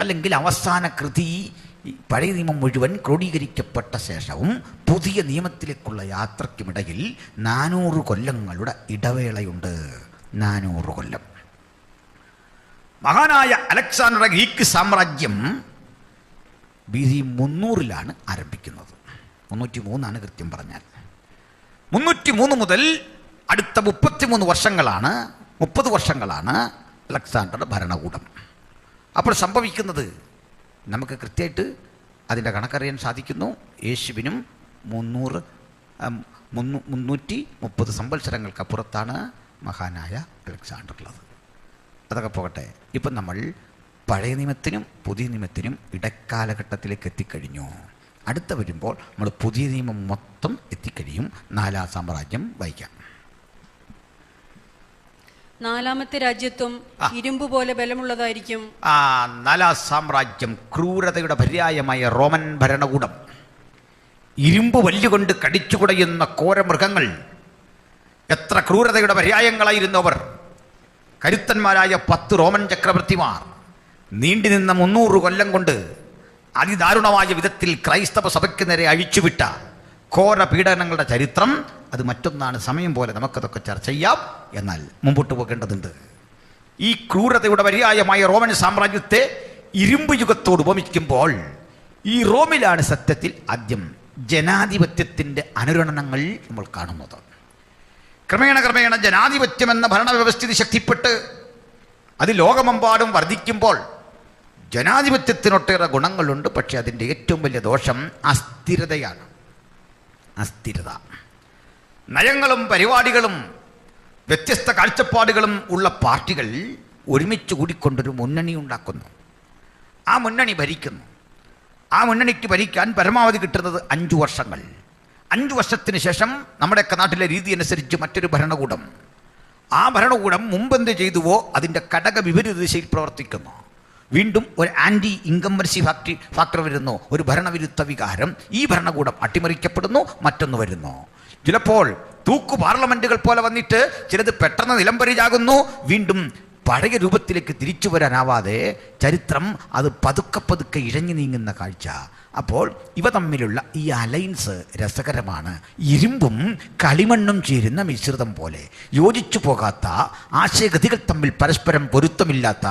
അല്ലെങ്കിൽ അവസാന കൃതി പഴയ നിയമം മുഴുവൻ ക്രോഡീകരിക്കപ്പെട്ട ശേഷവും പുതിയ നിയമത്തിലേക്കുള്ള യാത്രയ്ക്കുമിടയിൽ 400 കൊല്ലങ്ങളുടെ ഇടവേളയുണ്ട്. 400 കൊല്ലം. മഹാനായ അലക്സാണ്ടർ ഗ്രീക്ക് സാമ്രാജ്യം BC 300 ആരംഭിക്കുന്നത്. 303 കൃത്യം പറഞ്ഞാൽ. 303 മുതൽ അടുത്ത 33 വർഷങ്ങളാണ്, 30 വർഷങ്ങളാണ് അലക്സാണ്ടറുടെ ഭരണകൂടം. അപ്പോൾ സംഭവിക്കുന്നത് നമുക്ക് കൃത്യമായിട്ട് അതിൻ്റെ കണക്കറിയാൻ സാധിക്കുന്നു. യേശുവിനും 330 സംവത്സരങ്ങൾക്കപ്പുറത്താണ് മഹാനായ അലക്സാണ്ടർ ഉള്ളത്. അതൊക്കെ പോകട്ടെ. ഇപ്പം നമ്മൾ പഴയ നിയമത്തിനും പുതിയ നിയമത്തിനും ഇടക്കാലഘട്ടത്തിലേക്ക് എത്തിക്കഴിഞ്ഞു. അടുത്ത വരുമ്പോൾ നമ്മൾ പുതിയ നിയമം മൊത്തം എത്തിക്കഴിയും. 4-ാം സാമ്രാജ്യം വായിക്കാം. 4-ാമത്തെ രാജ്യത്വം ഇരുമ്പ് പോലെ ബലമുള്ളതായിരിക്കും. 4-ാം സാമ്രാജ്യം ക്രൂരതയുടെ പര്യായമായ റോമൻ ഭരണകൂടം. ഇരുമ്പ് വല്ലുകൊണ്ട് കടിച്ചുകുടയുന്ന ഘോരമൃഗങ്ങൾ. എത്ര ക്രൂരതയുടെ പര്യായങ്ങളായിരുന്നു അവർ. കരുത്തന്മാരായ 10 റോമൻ ചക്രവർത്തിമാർ നീണ്ടുനിന്ന 300 കൊല്ലം കൊണ്ട് അതിദാരുണമായ വിധത്തിൽ ക്രൈസ്തവ സഭയ്ക്ക് നേരെ അഴിച്ചുവിട്ട ഘോര പീഡനങ്ങളുടെ ചരിത്രം അത് മറ്റൊന്നാണ്. സമയം പോലെ നമുക്കതൊക്കെ ചർച്ച ചെയ്യാം. എന്നാൽ മുമ്പോട്ട് പോകേണ്ടതുണ്ട്. ഈ ക്രൂരതയുടെ പര്യായമായ റോമൻ സാമ്രാജ്യത്തെ ഇരുമ്പ് യുഗത്തോട് ഉപമിക്കുമ്പോൾ ഈ റോമിലാണ് സത്യത്തിൽ ആദ്യം ജനാധിപത്യത്തിൻ്റെ അനുരണനങ്ങൾ നമ്മൾ കാണുന്നത്. ക്രമേണ ജനാധിപത്യം എന്ന ഭരണവ്യവസ്ഥിതി ശക്തിപ്പെട്ട് അത് ലോകമെമ്പാടും വർദ്ധിക്കുമ്പോൾ ജനാധിപത്യത്തിനൊട്ടേറെ ഗുണങ്ങളുണ്ട്. പക്ഷെ അതിൻ്റെ ഏറ്റവും വലിയ ദോഷം അസ്ഥിരതയാണ്. അസ്ഥിരത. നയങ്ങളും പരിപാടികളും വ്യത്യസ്ത കാഴ്ചപ്പാടുകളും ഉള്ള പാർട്ടികൾ ഒരുമിച്ച് കൂടിക്കൊണ്ടൊരു മുന്നണി ഉണ്ടാക്കുന്നു. ആ മുന്നണി ഭരിക്കുന്നു. ആ മുന്നണിക്ക് ഭരിക്കാൻ പരമാവധി കിട്ടുന്നത് 5 വർഷങ്ങൾ. 5 വർഷത്തിന് ശേഷം നമ്മുടെയൊക്കെ നാട്ടിലെ രീതി അനുസരിച്ച് മറ്റൊരു ഭരണകൂടം. ആ ഭരണകൂടം മുമ്പെന്ത് ചെയ്തുവോ അതിൻ്റെ ഘടക വിപരീത ദിശയിൽ പ്രവർത്തിക്കുന്നു. വീണ്ടും ഒരു ആൻറ്റി ഇൻകംബൻസി ഫാക്ടർ വരുന്നു, ഒരു ഭരണവിരുദ്ധ വികാരം. ഈ ഭരണകൂടം അട്ടിമറിക്കപ്പെടുന്നു, മറ്റൊന്ന് വരുന്നു. ചിലപ്പോൾ തൂക്കു പാർലമെൻറ്റുകൾ പോലെ വന്നിട്ട് ചിലത് പെട്ടെന്ന് നിലംപരിചാകുന്നു. വീണ്ടും പഴയ രൂപത്തിലേക്ക് തിരിച്ചു വരാനാവാതെ ചരിത്രം അത് പതുക്കെ ഇഴഞ്ഞു നീങ്ങുന്ന കാഴ്ച. അപ്പോൾ ഇവ തമ്മിലുള്ള ഈ അലയൻസ് രസകരമാണ്. ഇരുമ്പും കളിമണ്ണും ചേരുന്ന മിശ്രിതം പോലെ. യോജിച്ചു പോകാത്ത, ആശയഗതികൾ തമ്മിൽ പരസ്പരം പൊരുത്തമില്ലാത്ത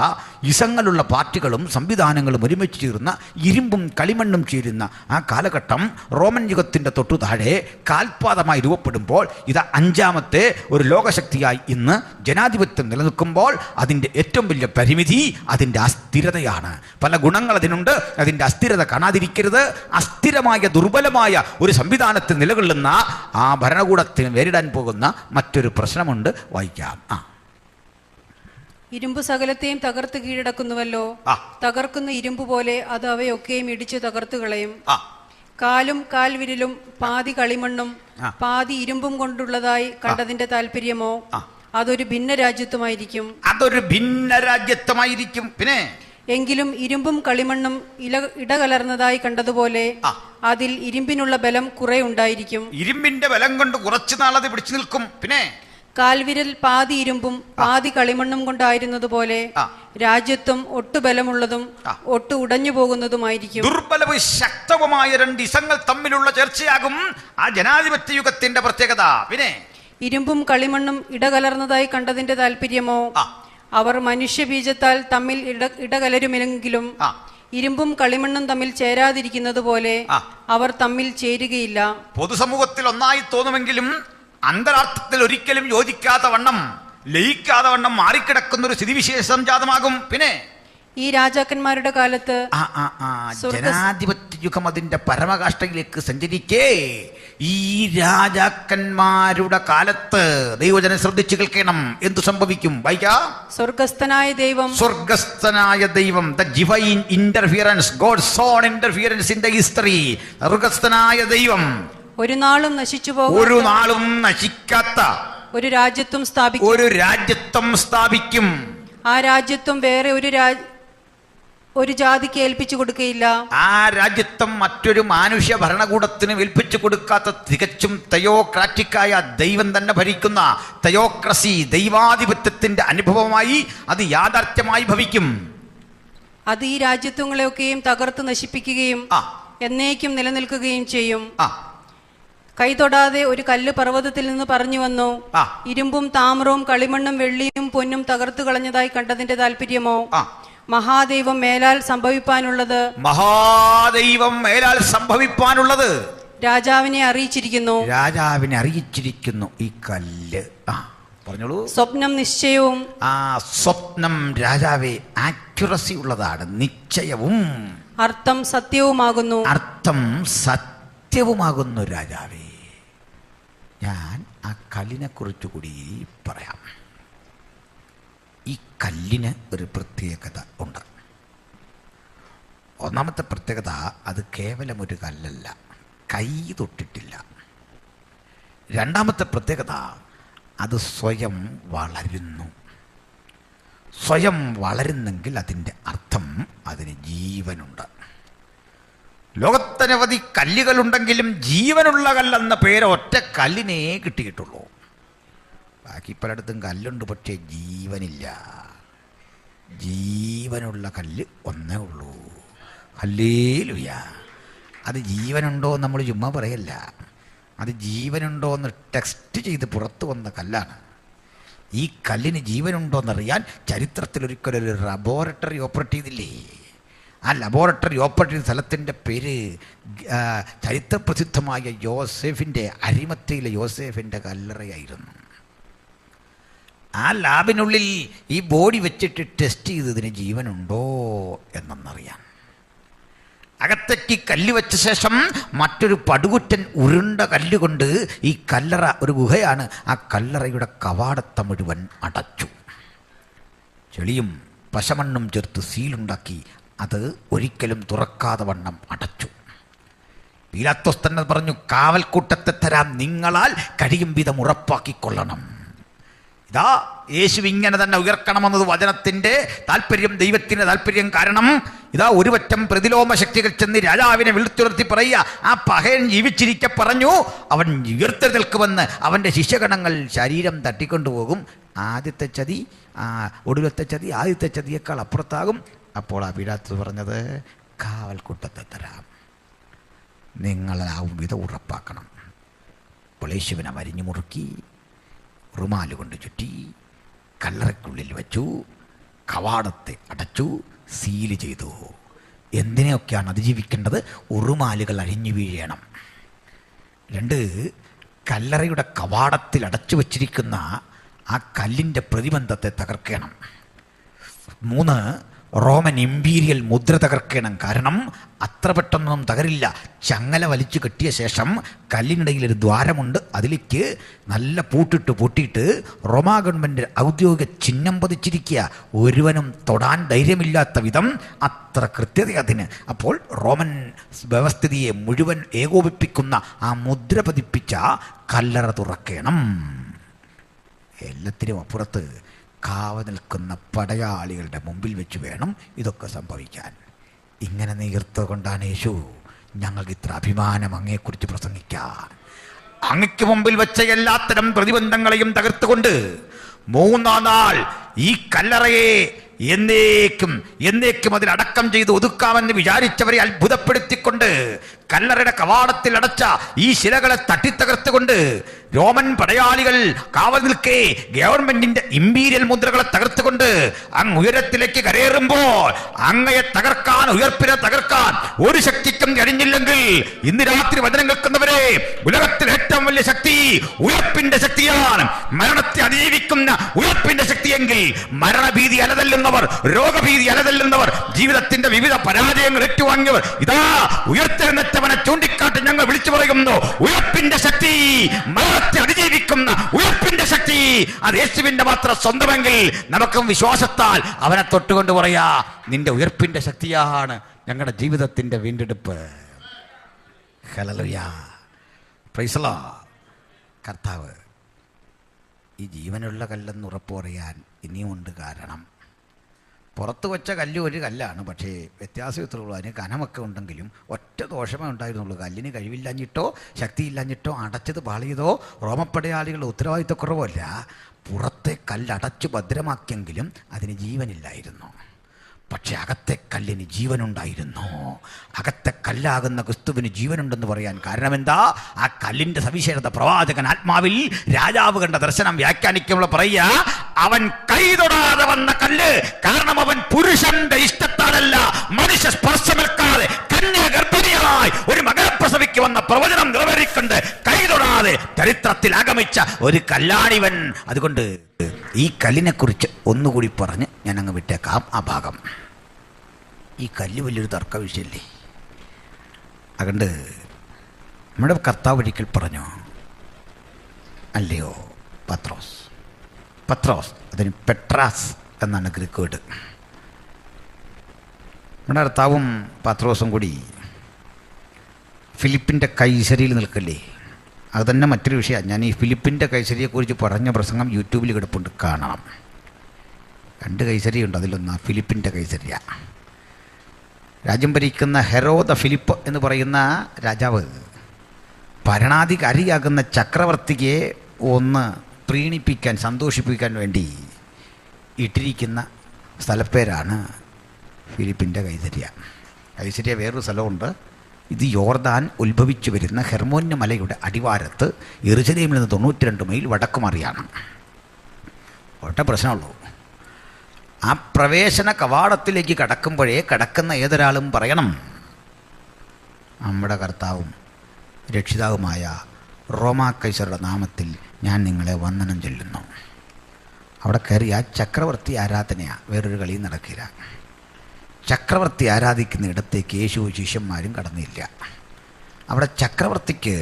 ഇസങ്ങളുള്ള പാർട്ടികളും സംവിധാനങ്ങളും ഒരുമിച്ച് ചേർന്ന ഇരുമ്പും കളിമണ്ണും ചേരുന്ന ആ കാലഘട്ടം റോമൻ യുഗത്തിൻ്റെ തൊട്ടു താഴെ കാൽപാദമായി രൂപപ്പെടുമ്പോൾ ഇത് 5ാമത്തെ ഒരു ലോകശക്തിയായി ഇന്ന് ജനാധിപത്യം നിലനിൽക്കുമ്പോൾ അതിൻ്റെ ഏറ്റവും വലിയ പരിമിതി അതിൻ്റെ അസ്ഥിരതയാണ്. പല ഗുണങ്ങൾ അതിനുണ്ട്, അതിൻ്റെ അസ്ഥിരത കാണാതിരിക്കരുത്. ചെയ്തത് അസ്ഥിരമായ ദുർബലമായ ഒരു സംവിധാനത്തിൽ നിലകൊള്ളുന്ന ആ ഭരണകൂടത്തിന് നേരിടാൻ പോകുന്ന മറ്റൊരു പ്രശ്നമുണ്ട്. വായിക്കാം. ഇരുമ്പ് സകലത്തെയും തകർത്ത് കീഴടക്കുന്നുവല്ലോ. തകർക്കുന്ന ഇരുമ്പ് പോലെ അത് അവയൊക്കെയും ഇടിച്ചു തകർത്തു കളയും. കാലും കാൽവിരലും പാതി കളിമണ്ണും പാതി ഇരുമ്പും കൊണ്ടുള്ളതായി കണ്ടതിന്റെ താല്പര്യമോ അതൊരു ഭിന്ന രാജ്യത്വമായിരിക്കും. അതൊരു ഭിന്ന രാജ്യത്വമായിരിക്കും. പിന്നെ എങ്കിലും ഇരുമ്പും കളിമണ്ണും ഇടകലർന്നതായി കണ്ടതുപോലെ അതിൽ ഇരുമ്പിനുള്ള ബലം കുറെ ഉണ്ടായിരിക്കും. ഇരുമ്പിന്റെ ബലം കൊണ്ട് കുറച്ചു നാളത് പിടിച്ചു നിൽക്കും. പിന്നെ കാൽവിരൽ പാതി ഇരുമ്പും പാതി കളിമണ്ണും കൊണ്ടായിരുന്നതുപോലെ രാജ്യത്വം ഒട്ടു ബലമുള്ളതും ഒട്ടു ഉടഞ്ഞു പോകുന്നതുമായിരിക്കും. ദുർബലവും ശക്തവുമായ രണ്ട് ഇസങ്ങൾ തമ്മിലുള്ള ചർച്ചയാകും ആ ജനാധിപത്യ യുഗത്തിന്റെ പ്രത്യേകത. പിന്നെ ഇരുമ്പും കളിമണ്ണും ഇടകലർന്നതായി കണ്ടതിന്റെ താല്പര്യമോ അവർ മനുഷ്യബീജത്താൽ തമ്മിൽ ഇടകലരുമെങ്കിലും ഇരുമ്പും കളിമണ്ണും തമ്മിൽ ചേരാതിരിക്കുന്നത് പോലെ അവർ തമ്മിൽ ചേരുകയില്ല. പൊതുസമൂഹത്തിൽ ഒന്നായി തോന്നുമെങ്കിലും അന്തരാർത്ഥത്തിൽ ഒരിക്കലും യോജിക്കാത്ത വണ്ണം ലയിക്കാതെ വണ്ണം മാറിക്കിടക്കുന്ന ഒരു സ്ഥിതിവിശേഷം ജാതമാകും. പിന്നെ ഈ രാജാക്കന്മാരുടെ കാലത്ത് ജനാധിപത്യ യുഗം അതിന്റെ പരമകാഷ്ഠയിലേക്ക് സഞ്ചരിക്കേ ഈ രാജാക്കന്മാരുടെ കാലത്ത് ദൈവജനം ശ്രദ്ധിച്ചു കേൾക്കണം. എന്തു സംഭവിക്കും? സ്വർഗസ്ഥനായ ദൈവം the divine interference, God's own interference in the history. സ്വർഗസ്ഥനായ ദൈവം ഒരു നാളും നശിക്കാത്ത ഒരു രാജ്യത്വം സ്ഥാപിക്കും. ആ രാജ്യത്വം വേറെ ഒരു ജാതിക്ക് ഏൽപ്പിച്ചു കൊടുക്കുകയില്ല. ആ രാജ്യത്വം മറ്റൊരു മാനുഷ്യ ഭരണകൂടത്തിന് ഏൽപ്പിച്ചു കൊടുക്കാത്ത തികച്ചും തയോക്രാറ്റിക്കായ ദൈവം തന്നെ ഭരിക്കുന്ന തയോക്രസി, ദൈവാധിപത്യത്തിന്റെ അനുഭവമായി അത് യാഥാർത്ഥ്യമായി ഭവിക്കും. അത് ഈ രാജ്യത്വങ്ങളെയൊക്കെയും തകർത്ത് നശിപ്പിക്കുകയും എന്നേക്കും നിലനിൽക്കുകയും ചെയ്യും. കൈതൊടാതെ ഒരു കല്ല് പർവ്വതത്തിൽ നിന്ന് പറഞ്ഞു വന്നു. ഇരുമ്പും താമ്രവും കളിമണ്ണും വെള്ളിയും പൊന്നും തകർത്തു കളഞ്ഞതായി കണ്ടതിന്റെ താല്പര്യമോ മഹാദൈവം മേലാൽ സംഭവിപ്പാനുള്ളത് രാജാവിനെ അറിയിച്ചിരിക്കുന്നു. ഈ കല്ല് പറഞ്ഞോളൂ. സ്വപ്നം നിശ്ചയവും സ്വപ്നം രാജാവേ ആക്യുറസി ഉള്ളതാണ്, നിശ്ചയവും അർത്ഥം സത്യവുമാകുന്നു രാജാവേ. ഞാൻ ആ കല്ലിനെ കുറിച്ച് കൂടി പറയാം. ഈ കല്ലിന് ഒരു പ്രത്യേകത ഉണ്ട്. ഒന്നാമത്തെ പ്രത്യേകത, അത് കേവലം ഒരു കല്ലല്ല, കൈ തൊട്ടിട്ടില്ല. രണ്ടാമത്തെ പ്രത്യേകത, അത് സ്വയം വളരുന്നു. സ്വയം വളരുന്നെങ്കിൽ അതിൻ്റെ അർത്ഥം അതിന് ജീവനുണ്ട്. ലോകത്തനവധി കല്ലുകളുണ്ടെങ്കിലും ജീവനുള്ള കല്ലെന്ന പേര് ഒറ്റ കല്ലിനേ കിട്ടിയിട്ടുള്ളൂ. ബാക്കി പലയിടത്തും കല്ലുണ്ട്, പക്ഷേ ജീവനില്ല. ജീവനുള്ള കല്ല് ഒന്നേ ഉള്ളൂ. ഹല്ലേലൂയ. അത് ജീവനുണ്ടോ നമ്മൾ ചുമ്മാ പറയല്ല, അത് ജീവനുണ്ടോ എന്ന് ടെസ്റ്റ് ചെയ്ത് പുറത്തു വന്ന കല്ലാണ്. ഈ കല്ലിന് ജീവനുണ്ടോ എന്നറിയാൻ ചരിത്രത്തിൽ ഒരിക്കലൊരു ലബോറട്ടറി ഓപ്പറേറ്റ് ചെയ്തില്ലേ? ആ ലബോറട്ടറി ഓപ്പറേറ്റ് ചെയ്ത സ്ഥലത്തിൻ്റെ പേര് ചരിത്രപ്രസിദ്ധമായ അരിമത്തയിലെ യോസേഫിൻ്റെ കല്ലറയായിരുന്നു. ആ ലാബിനുള്ളിൽ ഈ ബോഡി വെച്ചിട്ട് ടെസ്റ്റ് ചെയ്തതിന് ജീവനുണ്ടോ എന്നറിയാൻ. അകത്തേക്ക് കല്ല് വെച്ച ശേഷം മറ്റൊരു പടുകുറ്റൻ ഉരുണ്ട കല്ലുകൊണ്ട് ഈ കല്ലറ, ഒരു ഗുഹയാണ്, ആ കല്ലറയുടെ കവാടത്ത മുഴുവൻ അടച്ചു. ചെളിയും പശമണ്ണും ചേർത്ത് സീലുണ്ടാക്കി അത് ഒരിക്കലും തുറക്കാതെ വണ്ണം അടച്ചു. പീലാത്തോസ് തന്നെ പറഞ്ഞു, കാവൽക്കൂട്ടത്തെ തരാം, നിങ്ങളാൽ കഴിയും വിധം ഉറപ്പാക്കിക്കൊള്ളണം. ഇതാ യേശു ഇങ്ങനെ തന്നെ ഉയർക്കണമെന്നത് വചനത്തിൻ്റെ താല്പര്യം, ദൈവത്തിൻ്റെ താല്പര്യം. കാരണം ഇതാ ഒരു പറ്റം പ്രതിലോമ ശക്തികൾ ചെന്ന് രാജാവിനെ വിളിച്ചുണർത്തി പറയുക, ആ പഹയൻ ജീവിച്ചിരിക്കെ പറഞ്ഞു അവൻ ഉയർത്തെഴുന്നേൽക്കുമെന്ന്. അവൻ്റെ ശിഷ്യഗണങ്ങൾ ശരീരം തട്ടിക്കൊണ്ടുപോകും. ആദ്യത്തെ ചതി ഒടുവിലത്തെ ചതി ആദ്യത്തെ ചതിയേക്കാൾ അപ്പുറത്താകും. അപ്പോൾ ആ പീലാത്തോസ് പറഞ്ഞത്, കാവൽക്കൂട്ടത്തെ തരാം, നിങ്ങളാവും വിധം ഉറപ്പാക്കണം. അപ്പോൾ യേശുവിനെ വരിഞ്ഞു മുറുക്കി റുമാല് കൊണ്ട് ചുറ്റി കല്ലറയ്ക്കുള്ളിൽ വച്ചു, കവാടത്തെ അടച്ചു, സീല് ചെയ്തു. എന്തിനെയൊക്കെയാണ് അതിജീവിക്കേണ്ടത്? ഉറുമാലുകൾ അഴിഞ്ഞു വീഴണം. 2, കല്ലറയുടെ കവാടത്തിൽ അടച്ചു വച്ചിരിക്കുന്ന ആ കല്ലിൻ്റെ പ്രതിബന്ധത്തെ തകർക്കണം. 3, റോമൻ ഇമ്പീരിയൽ മുദ്ര തകർക്കണം. കാരണം അത്ര പെട്ടെന്നൊന്നും തകരില്ല. ചങ്ങല വലിച്ചു കെട്ടിയ ശേഷം കല്ലിനിടയിൽ ഒരു ദ്വാരമുണ്ട്, അതിലേക്ക് നല്ല പൂട്ടിയിട്ട് റോമാ ഗവൺമെൻറ് ഔദ്യോഗിക ചിഹ്നം പതിച്ചിരിക്കുക. ഒരുവനും തൊടാൻ ധൈര്യമില്ലാത്ത വിധം അത്ര കൃത്യത അതിന്. അപ്പോൾ റോമൻ വ്യവസ്ഥിതിയെ മുഴുവൻ ഏകോപിപ്പിക്കുന്ന ആ മുദ്ര പതിപ്പിച്ച കല്ലറ തുറക്കണം. എല്ലാത്തിനും അപ്പുറത്ത് കാവ നിൽക്കുന്ന പടയാളികളുടെ മുമ്പിൽ വെച്ച് വേണം ഇതൊക്കെ സംഭവിക്കാൻ. ഇങ്ങനെ നീർത്തുകൊണ്ടാണ് യേശു ഞങ്ങൾക്ക് ഇത്ര അഭിമാനം അങ്ങയെക്കുറിച്ച് പ്രസംഗിക്കാൻ. അങ്ങയ്ക്ക് മുമ്പിൽ വെച്ച എല്ലാത്തരം പ്രതിബന്ധങ്ങളെയും തകർത്തുകൊണ്ട് 3-ാം നാൾ ഈ കല്ലറയെ എന്നേക്കും അതിലടക്കം ചെയ്ത് ഒതുക്കാമെന്ന് വിചാരിച്ചവരെ അത്ഭുതപ്പെടുത്തിക്കൊണ്ട് കല്ലറയുടെ കവാടത്തിൽ അടച്ച ഈ ശിലകളെ തട്ടിത്തകർത്തുകൊണ്ട് റോമൻ പടയാളികൾ കാവൽ നിൽക്കെ ഗവൺമെന്റിന്റെ ഇമ്പീരിയൽ മുദ്രകളെ തകർത്തുകൊണ്ട് അങ്ങ് ഉയരത്തിലേക്ക് കരയേറുമ്പോൾ അങ്ങയെ തകർക്കാൻ, ഉയർപ്പിനെ തകർക്കാൻ ഒരു ശക്തിക്കും കഴിഞ്ഞില്ലെങ്കിൽ ഇന്ന് രാത്രി വചനം കേൾക്കുന്നവരെ, ഉലകത്തിൽ ഏറ്റവും വലിയ ശക്തി ഉയർപ്പിന്റെ ശക്തിയാണ്. മരണത്തെ അതിജീവിക്കുന്ന ഉയർപ്പിന്റെ ശക്തിയെങ്കിൽ മരണഭീതി അലതല്ലുന്നവർ, രോഗഭീതി അലതല്ലുന്നവർ, ജീവിതത്തിന്റെ വിവിധ പരാജയങ്ങൾ ഏറ്റുവാങ്ങിയവർ ഇതാ ഉയർത്തെഴുന്നേറ്റവനെ ചൂണ്ടിക്കാട്ടി ഞങ്ങൾ വിളിച്ചു പറയുന്നു. ഉയർപ്പിന്റെ ശക്തി, മരണത്തെ അതിജീവിക്കുന്ന ഉയർപ്പിന്റെ ശക്തി, അത് യേശുവിന്റെ മാത്രം സ്വന്തമെങ്കിൽ നമുക്കും വിശ്വാസത്താൽ അവനെ തൊട്ടുകൊണ്ട് പറയാ, നിന്റെ ഉയർപ്പിന്റെ ശക്തിയാണ് ഞങ്ങളുടെ ജീവിതത്തിന്റെ വീണ്ടെടുപ്പ്. Hallelujah, praise the Lord. കർത്താവ് ഈ ജീവനുള്ള കല്ലെന്ന് ഉറപ്പ് പറയാൻ ഇനിയുമുണ്ട്. കാരണം പുറത്ത് വെച്ച കല്ല് ഒരു കല്ലാണ്, പക്ഷേ വ്യത്യാസം ഇത്രേ ഉള്ളൂ. അതിന് കനമൊക്കെ ഉണ്ടെങ്കിലും ഒറ്റ ദോഷമേ ഉണ്ടായിരുന്നുള്ളൂ. കല്ലിന് കഴിവില്ലാഞ്ഞിട്ടോ ശക്തിയില്ലാഞ്ഞിട്ടോ അടച്ചത് പാളിയതോ റോമപ്പടയാളികളുടെ ഉത്തരവാദിത്തക്കുറവല്ല. പുറത്തെ കല്ലടച്ചു ഭദ്രമാക്കിയെങ്കിലും അതിന് ജീവനില്ലായിരുന്നു. പക്ഷെ അകത്തെ കല്ലിന് ജീവനുണ്ടായിരുന്നു. അകത്തെ കല്ലാകുന്ന ക്രിസ്തുവിന് ജീവനുണ്ടെന്ന് പറയാൻ കാരണം എന്താ? ആ കല്ലിന്റെ സവിശേഷത പ്രവാചകൻ ആത്മാവിൽ രാജാവ് കണ്ട ദർശനം വ്യാഖ്യാനിക്കുമ്പോൾ പറയുക, അവൻ കൈതൊടാതെ വന്ന കല്ല്. കാരണം അവൻ പുരുഷന്റെ ഇഷ്ടത്താലല്ല, മനുഷ്യ സ്പർശമേൽക്കാതെ കന്യ ഗർഭിണിയായി ഒരു മകനെ പ്രസവിക്ക് വന്ന പ്രവചനം നിറവേറിക്കൊണ്ട് കൈതൊടാതെ ചരിത്രത്തിൽ ആഗമിച്ച ഒരു കല്ലാണിവൻ. അതുകൊണ്ട് ഈ കല്ലിനെ കുറിച്ച് ഒന്നുകൂടി പറഞ്ഞ് ഞാൻ അങ്ങ് വിട്ടേക്കാം ആ ഭാഗം. ഈ കല്ല് വലിയൊരു തർക്ക വിഷയല്ലേ. അതുകൊണ്ട് നമ്മുടെ കർത്താവ് ഒരിക്കൽ പറഞ്ഞു, അല്ലയോ പത്രോസ്, അതിന് പെട്രാസ് എന്നാണ് ഗ്രീക്ക് വേർഡ്. നമ്മുടെ കർത്താവും പത്രോസും കൂടി ഫിലിപ്പിൻ്റെ കൈസരിയിൽ നിൽക്കല്ലേ. അത് തന്നെ മറ്റൊരു വിഷയമാണ്. ഞാൻ ഈ ഫിലിപ്പിൻ്റെ കൈസരിയെക്കുറിച്ച് പറഞ്ഞ പ്രസംഗം യൂട്യൂബിൽ കിടപ്പുണ്ട്, കാണണം. 2 കൈസരിയുണ്ട്, അതിലൊന്ന് ഫിലിപ്പിൻ്റെ കൈസരിയ. രാജ്യം ഭരിക്കുന്ന ഹെറോദ ഫിലിപ്പ് എന്ന് പറയുന്ന രാജാവ് ഭരണാധികാരിയാകുന്ന ചക്രവർത്തിയെ ഒന്ന് പ്രീണിപ്പിക്കാൻ, സന്തോഷിപ്പിക്കാൻ വേണ്ടി ഇട്ടിരിക്കുന്ന സ്ഥലപ്പേരാണ് ഫിലിപ്പിൻ്റെ കൈസരിയ. കൈസരിയ വേറൊരു സ്ഥലമുണ്ട്. ഇത് യോർദാൻ ഉത്ഭവിച്ചു വരുന്ന ഹെർമോന്യ മലയുടെ അടിവാരത്ത് യെരുശലേമിൽ നിന്ന് 92 മൈൽ വടക്കുമാറിയാണ്. ഒറ്റ പ്രശ്നമുള്ളൂ, ആ പ്രവേശന കവാടത്തിലേക്ക് കടക്കുന്ന ഏതൊരാളും പറയണം, നമ്മുടെ കർത്താവും രക്ഷിതാവുമായ റോമാ കൈസറുടെ നാമത്തിൽ ഞാൻ നിങ്ങളെ വന്ദനം ചൊല്ലുന്നു. അവിടെ കയറിയ ചക്രവർത്തി ആരാധനയാണ്, വേറൊരു കളിയും നടക്കില്ല. ചക്രവർത്തി ആരാധിക്കുന്ന ഇടത്തേക്ക് യേശുവും ശിഷ്യന്മാരും കടന്നില്ല. അവിടെ ചക്രവർത്തിക്ക്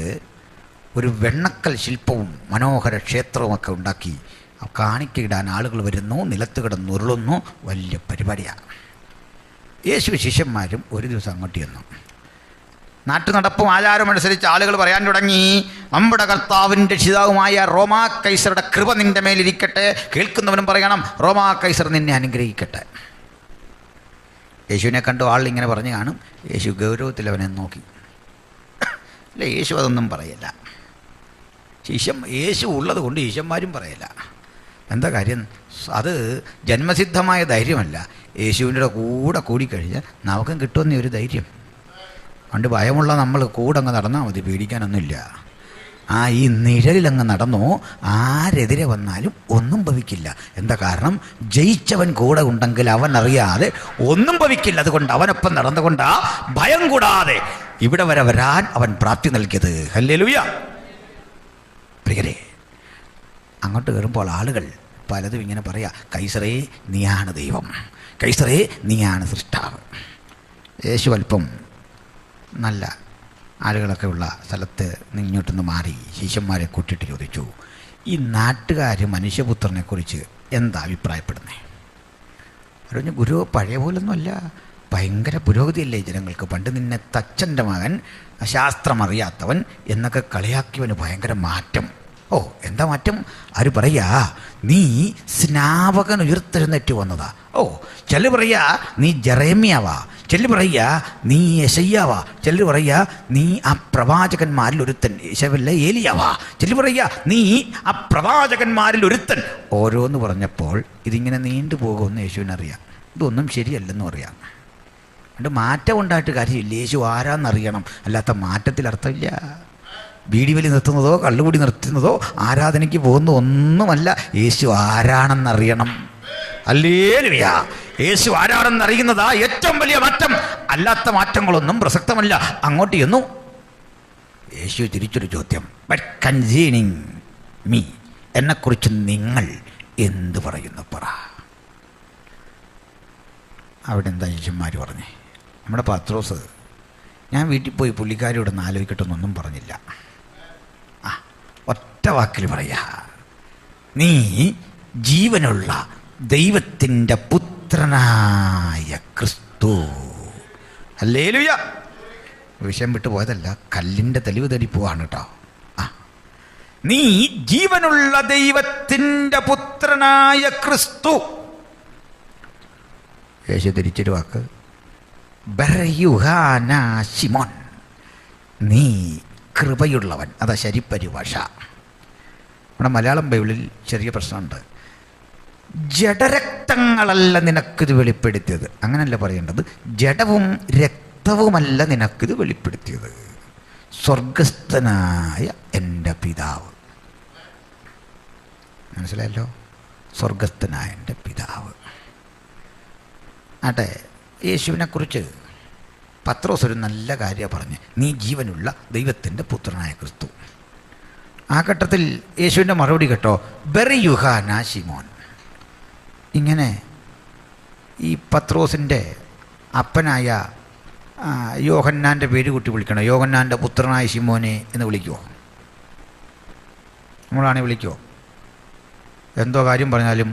ഒരു വെണ്ണക്കൽ ശില്പവും മനോഹര ക്ഷേത്രവുമൊക്കെ ഉണ്ടാക്കി കാണിക്കയിടാൻ ആളുകൾ വരുന്നു, നിലത്ത് കിടന്ന് ഉരുളുന്നു, വലിയ പരിപാടിയാണ്. യേശു ശിഷ്യന്മാരും ഒരു ദിവസം അങ്ങോട്ട് ചെന്നു. നാട്ടുനടപ്പും ആചാരമനുസരിച്ച് ആളുകൾ പറയാൻ തുടങ്ങി, നമ്മുടെ കർത്താവിൻ്റെ രക്ഷിതാവുമായ റോമാ കൈസറുടെ കൃപ നിൻ്റെ മേലിരിക്കട്ടെ. കേൾക്കുന്നവനും പറയണം, റോമാ കൈസർ നിന്നെ അനുഗ്രഹിക്കട്ടെ. യേശുവിനെ കണ്ടു ആളിങ്ങനെ പറഞ്ഞു കാണും. യേശു ഗൗരവത്തിൽ അവനെ നോക്കി. അല്ല, യേശു അതൊന്നും പറയല്ല. യേശു ഉള്ളത് കൊണ്ട് ശിഷ്യന്മാരും പറയല്ല. എന്താ കാര്യം? അത് ജന്മസിദ്ധമായ ധൈര്യമല്ല. യേശുവിൻ്റെ കൂടെ കൂടിക്കഴിഞ്ഞാൽ നമുക്കും കിട്ടുമെന്നേ ഒരു ധൈര്യം. പണ്ട് ഭയമുള്ള നമ്മൾ കൂടെ അങ്ങ് നടന്നാൽ മതി, പേടിക്കാനൊന്നുമില്ല. ഈ നിഴലിലങ്ങ് നടന്നോ, ആരെതിരെ വന്നാലും ഒന്നും ഭവിക്കില്ല. എന്താ കാരണം? ജയിച്ചവൻ കൂടെ ഉണ്ടെങ്കിൽ അവൻ അറിയാതെ ഒന്നും ഭവിക്കില്ല. അതുകൊണ്ട് അവനൊപ്പം നടന്നുകൊണ്ടാ ഭയം കൂടാതെ ഇവിടെ വരെ വരാൻ അവൻ പ്രാപ്തി നൽകിയത്. ഹല്ലേലൂയ. പ്രിയരെ, അങ്ങോട്ട് കയറുമ്പോൾ ആളുകൾ പലതും ഇങ്ങനെ പറയാ, കൈസറേ നീയാണ് ദൈവം, കൈസറേ നീയാണ് സൃഷ്ടാവ്. യേശു അല്പം നല്ല ആളുകളൊക്കെ ഉള്ള സ്ഥലത്ത് ഇങ്ങോട്ടൊന്ന് മാറി ശിഷ്യന്മാരെ കൂട്ടിയിട്ട് ചോദിച്ചു, ഈ നാട്ടുകാർ മനുഷ്യപുത്രനെക്കുറിച്ച് എന്താ അഭിപ്രായപ്പെടുന്നത്? പറഞ്ഞു, ഗുരു പഴയ പോലൊന്നുമല്ല, ഭയങ്കര പുരോഗതിയല്ലേ ജനങ്ങൾക്ക്. പണ്ട് നിന്നെ തച്ചൻ്റെ മകൻ, ശാസ്ത്രമറിയാത്തവൻ എന്നൊക്കെ കളിയാക്കിയവന് ഭയങ്കര മാറ്റം. ഓ എന്താ മാറ്റം? അവർ പറയാ നീ സ്നാപകൻ ഉയർത്തെഴുന്നേറ്റ് വന്നതാ. ഓ ചിലർ പറയാ നീ ജെറേമ്യാവാ, ചിലർ പറയാ നീ യെശയ്യാവാ, ചിലർ പറയാ നീ ആ പ്രവാചകന്മാരിൽ ഒരുത്തൻ, യേശവല്ല ഏലിയാവാ, ചിലർ പറയാ നീ ആ പ്രവാചകന്മാരിൽ ഒരുത്തൻ. ഓരോന്ന് പറഞ്ഞപ്പോൾ ഇതിങ്ങനെ നീണ്ടുപോകുമെന്ന് യേശുവിനറിയാം. ഇതൊന്നും ശരിയല്ലെന്ന് പറയാം. അതുകൊണ്ട് മാറ്റം ഉണ്ടായിട്ട് കാര്യമില്ല. യേശു ആരാന്നറിയണം, അല്ലാത്ത മാറ്റത്തിൽ അർത്ഥമില്ല. ബീഡി വലി നിർത്തുന്നതോ കള്ളുകൂടി നിർത്തുന്നതോ ആരാധനയ്ക്ക് പോകുന്ന ഒന്നുമല്ല. യേശു ആരാണെന്നറിയണം. ഹല്ലേലൂയ. യേശു ആരാണെന്നറിയുന്നതാ ഏറ്റവും വലിയ മാറ്റം. അല്ലാത്ത മാറ്റങ്ങളൊന്നും പ്രസക്തമല്ല. അങ്ങോട്ട് ചെന്നു യേശു തിരിച്ചൊരു ചോദ്യം, ബട്ട് കൺസേണിങ് മീ, എന്നെക്കുറിച്ച് നിങ്ങൾ എന്ത് പറയുന്നു പറ. അവിടെ എന്താ ശിഷ്യന്മാർ പറഞ്ഞേ? നമ്മുടെ പത്രോസ്, ഞാൻ വീട്ടിൽ പോയി പുള്ളിക്കാരോട് ഒന്ന് ആലോചിക്കട്ടെന്നൊന്നും പറഞ്ഞില്ല. ഒറ്റ വാക്കിൽ പറയാ, നീ ജീവനുള്ള ദൈവത്തിൻ്റെ പുത്രനായ ക്രിസ്തു. ഹല്ലേലൂയ. വിഷയം വിട്ടു പോയതല്ല, കല്ലിൻ്റെ തെളിവ് തേടി പോവാണ് കേട്ടോ. നീ ജീവനുള്ള ദൈവത്തിൻ്റെ പുത്രനായ ക്രിസ്തു. യേശു തിരിച്ചൊരു വാക്ക്, ബർയുഹാനാ ശിമോൻ, നീ കൃപയുള്ളവൻ. അതാ ശരിപ്പരിഭാഷ. നമ്മുടെ മലയാളം ബൈബിളിൽ ചെറിയ പ്രശ്നമുണ്ട്. ജഡരക്തങ്ങളല്ല നിനക്കിത് വെളിപ്പെടുത്തിയത്, അങ്ങനല്ല പറയേണ്ടത്. ജഡവും രക്തവുമല്ല നിനക്കിത് വെളിപ്പെടുത്തിയത്, സ്വർഗസ്ഥനായ എൻ്റെ പിതാവ്. മനസ്സിലായല്ലോ? സ്വർഗസ്ഥനായ എൻ്റെ പിതാവ്. ആട്ടെ, യേശുവിനെക്കുറിച്ച് പത്രോസ് ഒരു നല്ല കാര്യമാണ് പറഞ്ഞ്, നീ ജീവനുള്ള ദൈവത്തിൻ്റെ പുത്രനായ ക്രിസ്തു. ആ ഘട്ടത്തിൽ യേശുവിൻ്റെ മറുപടി കേട്ടോ, ബർയുഹാനാ ശിമോൻ. ഇങ്ങനെ ഈ പത്രോസിൻ്റെ അപ്പനായ യോഹന്നാൻ്റെ പേര് കൂട്ടി വിളിക്കണോ? യോഹന്നാൻ്റെ പുത്രനായ ശിമോനെ എന്ന് വിളിക്കുമോ? നമ്മളാണെ വിളിക്കുമോ? എന്തോ കാര്യം പറഞ്ഞാലും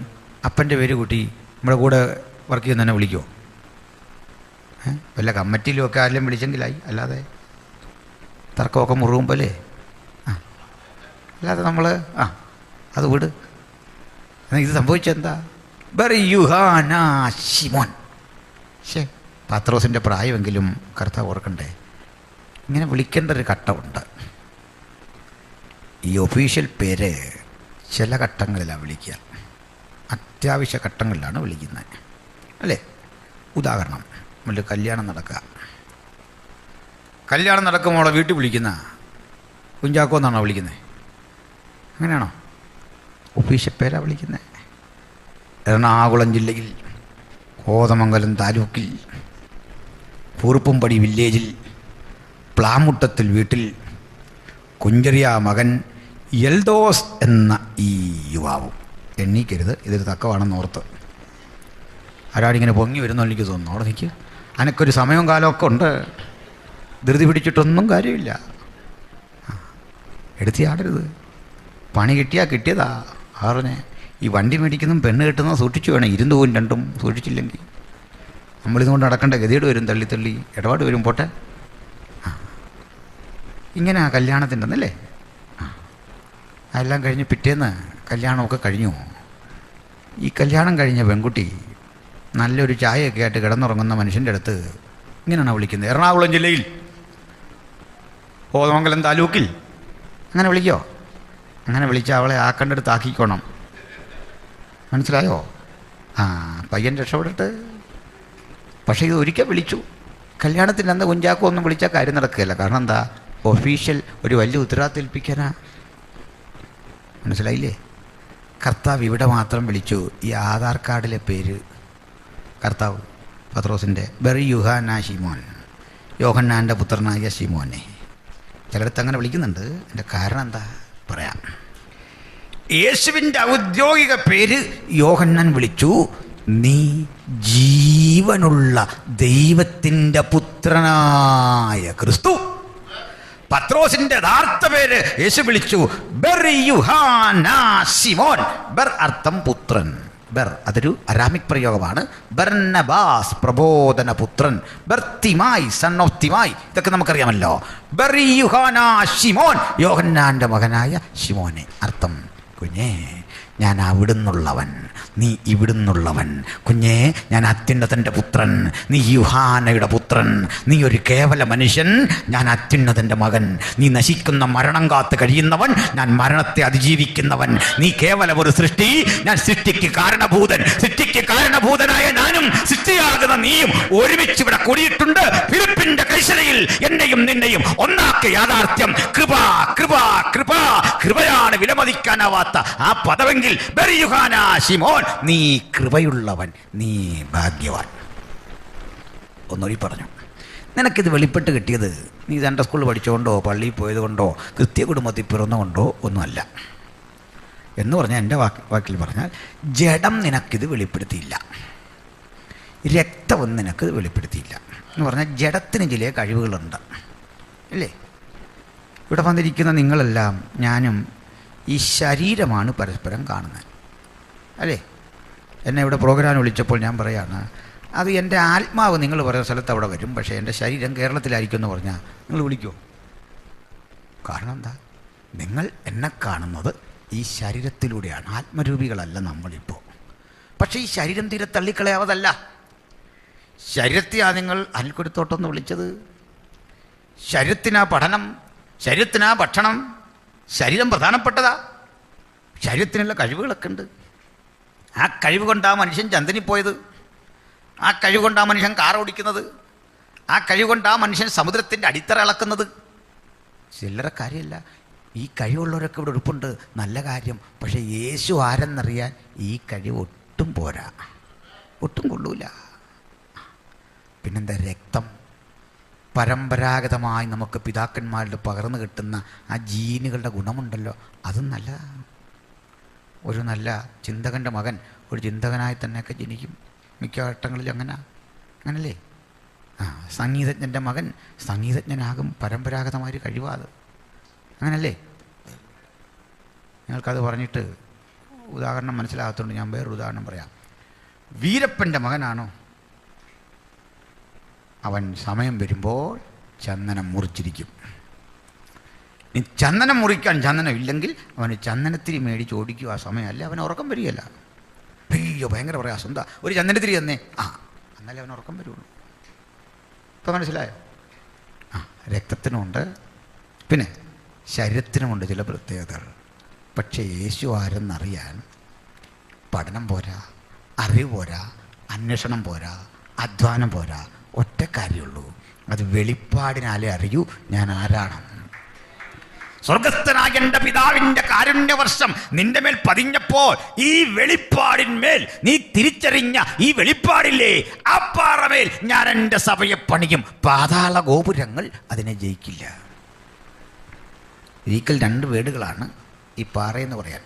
അപ്പൻ്റെ പേര് കൂട്ടി നമ്മുടെ കൂടെ വർക്ക് ചെയ്യുന്ന തന്നെ വിളിക്കുമോ? വല്ല കമ്മിറ്റിയിലും ഒക്കെ ആരെങ്കിലും വിളിച്ചെങ്കിലായി, അല്ലാതെ തർക്കമൊക്കെ മുറുകുമ്പോലേ അല്ലാതെ നമ്മൾ അത് വിട്. ഇത് സംഭവിച്ചെന്താ? ബർയുഹാനാ ശിമോൻ. പത്രോസിൻ്റെ പ്രായമെങ്കിലും കർത്താവ് ഓർക്കണ്ടേ? ഇങ്ങനെ വിളിക്കേണ്ട ഒരു ഘട്ടമുണ്ട്. ഈ ഒഫീഷ്യൽ പേര് ചില ഘട്ടങ്ങളിലാണ് വിളിക്കുക, അത്യാവശ്യ ഘട്ടങ്ങളിലാണ് വിളിക്കുന്നത്, അല്ലേ? ഉദാഹരണം, നമ്മൾ കല്യാണം നടക്കുക. കല്യാണം നടക്കുമ്പോൾ വീട്ടിൽ വിളിക്കുന്ന കുഞ്ചാക്കോ എന്നാണോ വിളിക്കുന്നത്? അങ്ങനെയാണോ? ഒഫീഷ്യൽ പേരാണ് വിളിക്കുന്നത്. എറണാകുളം ജില്ലയിൽ കോതമംഗലം താലൂക്കിൽ പൂർപ്പുംപടി വില്ലേജിൽ പ്ലാമുട്ടത്തിൽ വീട്ടിൽ കുഞ്ചറിയ മകൻ എൽദോസ് എന്ന ഈ യുവാവും. എണ്ണീക്കരുത്, ഇതൊരു തക്കമാണെന്ന് ഓർത്ത്. ആരാടിങ്ങനെ പൊങ്ങി വരുന്നോ എനിക്ക് തോന്നുന്നു. അവിടെ നിൽക്കുക, അനക്കൊരു സമയവും കാലമൊക്കെ ഉണ്ട്. ധൃതി പിടിച്ചിട്ടൊന്നും കാര്യമില്ല. എടുത്തി ആടരുത്. പണി കിട്ടിയാൽ കിട്ടിയതാ. ആറിനെ ഈ വണ്ടി മേടിക്കുന്നതും പെണ്ണ് കെട്ടുന്നതും സൂക്ഷിച്ചു വേണം. 2 പോവും 2 സൂക്ഷിച്ചില്ലെങ്കിൽ നമ്മളിതുകൊണ്ട് നടക്കേണ്ട ഗതിയോട് വരും, തള്ളി തള്ളി ഇടപാട് വരും. പോട്ടെ. ഇങ്ങനെ ആ കല്യാണത്തിൻ്റെ അല്ലേ? അതെല്ലാം കഴിഞ്ഞ് പിറ്റേന്ന് കല്യാണമൊക്കെ കഴിഞ്ഞു. ഈ കല്യാണം കഴിഞ്ഞ പെൺകുട്ടി നല്ലൊരു ചായയൊക്കെ ആയിട്ട് കിടന്നുറങ്ങുന്ന മനുഷ്യൻ്റെ അടുത്ത് ഇങ്ങനെയാണ് വിളിക്കുന്നത്. എറണാകുളം ജില്ലയിൽ കോതമംഗലം താലൂക്കിൽ അങ്ങനെ വിളിക്കോ? അങ്ങനെ വിളിച്ചാൽ അവളെ ആക്കേണ്ടടുത്ത് ആക്കിക്കോണം. മനസ്സിലായോ? പയ്യൻ രക്ഷപ്പെടട്ടെ. പക്ഷേ ഇത് ഒരിക്കൽ വിളിച്ചു. കല്യാണത്തിൻ്റെ അന്ന് കുഞ്ചാക്കോ ഒന്നും വിളിച്ചാൽ കാര്യം നടക്കുകയില്ല. കാരണം എന്താ? ഒഫീഷ്യൽ ഒരു വലിയ ഉത്തരവാദിത്തം ഏൽപ്പിക്കാനാ. മനസ്സിലായില്ലേ? കർത്താവ് ഇവിടെ മാത്രം വിളിച്ചു. ഈ ആധാർ കാർഡിലെ പേര് കർത്താവ് പത്രോസിൻ്റെ ബർയുഹാനാ ശിമോൻ, യോഹന്നാൻ്റെ പുത്രനായ ശിമോനെ. ചിലയിടത്ത് അങ്ങനെ വിളിക്കുന്നുണ്ട്. എൻ്റെ കാരണം എന്താ പറയാം. യേശുവിൻ്റെ ഔദ്യോഗിക പേര് യോഹന്നാൻ വിളിച്ചു, നീ ജീവനുള്ള ദൈവത്തിൻ്റെ പുത്രനായ ക്രിസ്തു. പത്രോസിന്റെ യഥാർത്ഥ പേര് യേശു വിളിച്ചു ബർ യുഹാനാ ശിമോൻ. ബർ അർത്ഥം പുത്രൻ. ബർ അതൊരു അരാമിക് പ്രയോഗമാണ്. ബർനബാസ് പ്രബോധന പുത്രൻ. ബർത്തിമായി സൺ ഓഫ് തിമായി, ഇതൊക്കെ നമുക്കറിയാമല്ലോ. ബർ യുഹാനാ ശിമോൻ, യോഹന്നാന്റെ മകനായ ശിമോനെ. അർത്ഥം കുഞ്ഞേ, ഞാൻ അവിടുന്നുള്ളവൻ, നീ ഇവിടുന്നുള്ളവൻ. കുഞ്ഞേ, ഞാൻ അത്യുന്നതൻ്റെ പുത്രൻ, നീ യുഹാനയുടെ പുത്രൻ. നീ ഒരു കേവല മനുഷ്യൻ, ഞാൻ അത്യുന്നതൻ്റെ മകൻ. നീ നശിക്കുന്ന മരണം കാത്ത് കഴിയുന്നവൻ, ഞാൻ മരണത്തെ അതിജീവിക്കുന്നവൻ. നീ കേവലം ഒരു സൃഷ്ടി, ഞാൻ സൃഷ്ടിക്ക് കാരണഭൂതൻ. സൃഷ്ടിക്ക് കാരണഭൂതനായ ഞാനും സൃഷ്ടിയാകുന്ന നീയും ഒരുമിച്ച് ഇവിടെ കൂടിയിട്ടുണ്ട്. ഫിലിപ്പിന്റെ കൈശലയിൽ എന്നെയും നിന്നെയും ഒന്നാക്കിയ യാഥാർത്ഥ്യം കൃപ, കൃപ, കൃപ. കൃപയാണ് വിലമതിക്കാനാവാത്ത ആ പദമെങ്കിൽ ബർയുഹാനാ ശിമോൻ, നീ കൃപയുള്ളവൻ, നീ ഭാഗ്യവാൻ. ഒന്നുകൂടി പറഞ്ഞു, നിനക്കിത് വെളിപ്പെട്ട് കിട്ടിയത് നീ സൺഡേ സ്കൂളിൽ പഠിച്ചുകൊണ്ടോ പള്ളിയിൽ പോയത് കൊണ്ടോ ക്രിസ്ത്യ കുടുംബത്തിൽ പിറന്നുകൊണ്ടോ ഒന്നുമല്ല. എന്ന് പറഞ്ഞാൽ എൻ്റെ വാക്കിൽ പറഞ്ഞാൽ ജഡം നിനക്കിത് വെളിപ്പെടുത്തിയില്ല, രക്തവും നിനക്ക് വെളിപ്പെടുത്തിയില്ല. എന്ന് പറഞ്ഞാൽ ജഡത്തിന് ചില കഴിവുകളുണ്ട് അല്ലേ? ഇവിടെ വന്നിരിക്കുന്ന നിങ്ങളെല്ലാം ഞാനും ഈ ശരീരമാണ് പരസ്പരം കാണുന്നത് അല്ലേ? എന്നെ ഇവിടെ പ്രോഗ്രാം വിളിച്ചപ്പോൾ ഞാൻ പറയാണ്, അത് എൻ്റെ ആത്മാവ് നിങ്ങൾ പറയുന്ന സ്ഥലത്ത് അവിടെ വരും, പക്ഷേ എൻ്റെ ശരീരം കേരളത്തിലായിരിക്കും എന്ന് പറഞ്ഞാൽ നിങ്ങൾ വിളിക്കുമോ? കാരണം എന്താ? നിങ്ങൾ എന്നെ കാണുന്നത് ഈ ശരീരത്തിലൂടെയാണ്, ആത്മരൂപികളല്ല നമ്മളിപ്പോൾ. പക്ഷേ ഈ ശരീരം തീരെ തള്ളിക്കളയാവതല്ല. ശരീരത്തെയാ നിങ്ങൾ അൽക്കുരുത്തോട്ടെന്ന് വിളിച്ചത്. ശരീരത്തിനാ പഠനം, ശരീരത്തിനാ ഭക്ഷണം. ശരീരം പ്രധാനപ്പെട്ടതാ. ശരീരത്തിനുള്ള കഴിവുകളൊക്കെ ഉണ്ട്. ആ കഴിവ് കൊണ്ടാ മനുഷ്യൻ ചന്ദ്രനിൽ പോയത്, ആ കഴിവ് കൊണ്ടാ മനുഷ്യൻ കാർ ഓടിക്കുന്നത്, ആ കഴിവ് കൊണ്ടാ മനുഷ്യൻ സമുദ്രത്തിൻ്റെ അടിത്തറ ഇളക്കുന്നത്. ചില്ലറ കാര്യമല്ല. ഈ കഴിവുള്ളവരൊക്കെ ഇവിടെ ഉറപ്പുണ്ട്, നല്ല കാര്യം. പക്ഷേ യേശു ആരെന്നറിയാൻ ഈ കഴിവ് ഒട്ടും പോരാ, ഒട്ടും കൊള്ളൂല. പിന്നെന്താ? രക്തം. പരമ്പരാഗതമായി നമുക്ക് പിതാക്കന്മാരിൽ പകർന്നു കിട്ടുന്ന ആ ജീനുകളുടെ ഗുണമുണ്ടല്ലോ, അതും നല്ലതാണ്. ഒരു നല്ല ചിന്തകൻ്റെ മകൻ ഒരു ചിന്തകനായി തന്നെയൊക്കെ ജനിക്കും. മിക്ക ഘട്ടങ്ങളിൽ അങ്ങനല്ലേ? സംഗീതജ്ഞൻ്റെ മകൻ സംഗീതജ്ഞനാകും. പരമ്പരാഗതമായൊരു കഴിവാത്. അങ്ങനല്ലേ? ഞങ്ങൾക്കത് പറഞ്ഞിട്ട് ഉദാഹരണം മനസ്സിലാകത്തുകൊണ്ട് ഞാൻ വേറൊരു ഉദാഹരണം പറയാം. വീരപ്പൻ്റെ മകനാണോ അവൻ സമയം വരുമ്പോൾ ചന്ദനം മുറിച്ചിരിക്കും. ഇനി ചന്ദനം മുറിക്കാൻ ചന്ദനം ഇല്ലെങ്കിൽ അവന് ചന്ദനത്തിരി മേടിച്ച് ഓടിക്കുക. ആ സമയമല്ല അവന് ഉറക്കം വരികയല്ല. അയ്യോ ഭയങ്കര പ്രയാസം, എന്താ ഒരു ചന്ദനത്തിരി തന്നേ, എന്നാലേ അവന് ഉറക്കം വരുള്ളൂ. ഇപ്പം മനസ്സിലായോ? രക്തത്തിനുമുണ്ട്, പിന്നെ ശരീരത്തിനുമുണ്ട് ചില പ്രത്യേകതകൾ. പക്ഷേ യേശു ആരെന്നറിയാൻ പഠനം പോരാ, അറിവ് പോരാ, അന്വേഷണം പോരാ, അധ്വാനം പോരാ. ഒറ്റ കാര്യമുള്ളൂ, അത് വെളിപ്പാടിനാലേ അറിയൂ ഞാൻ ആരാണ്. സ്വർഗസ്ഥനായ എൻ്റെ പിതാവിൻ്റെ കാരുണ്യവർഷം നിന്റെ മേൽ പതിഞ്ഞപ്പോൾ ഈ വെളിപ്പാടിന്മേൽ നീ തിരിച്ചറിഞ്ഞ ഈ വെളിപ്പാടില്ലേ, ആ പാറമേൽ ഞാൻ എൻ്റെ സഭയെ പണിയും. പാതാള ഗോപുരങ്ങൾ അതിനെ ജയിക്കില്ല. ഒരിക്കൽ രണ്ട് വേടുകളാണ് ഈ പാറയെന്ന് പറയാൻ,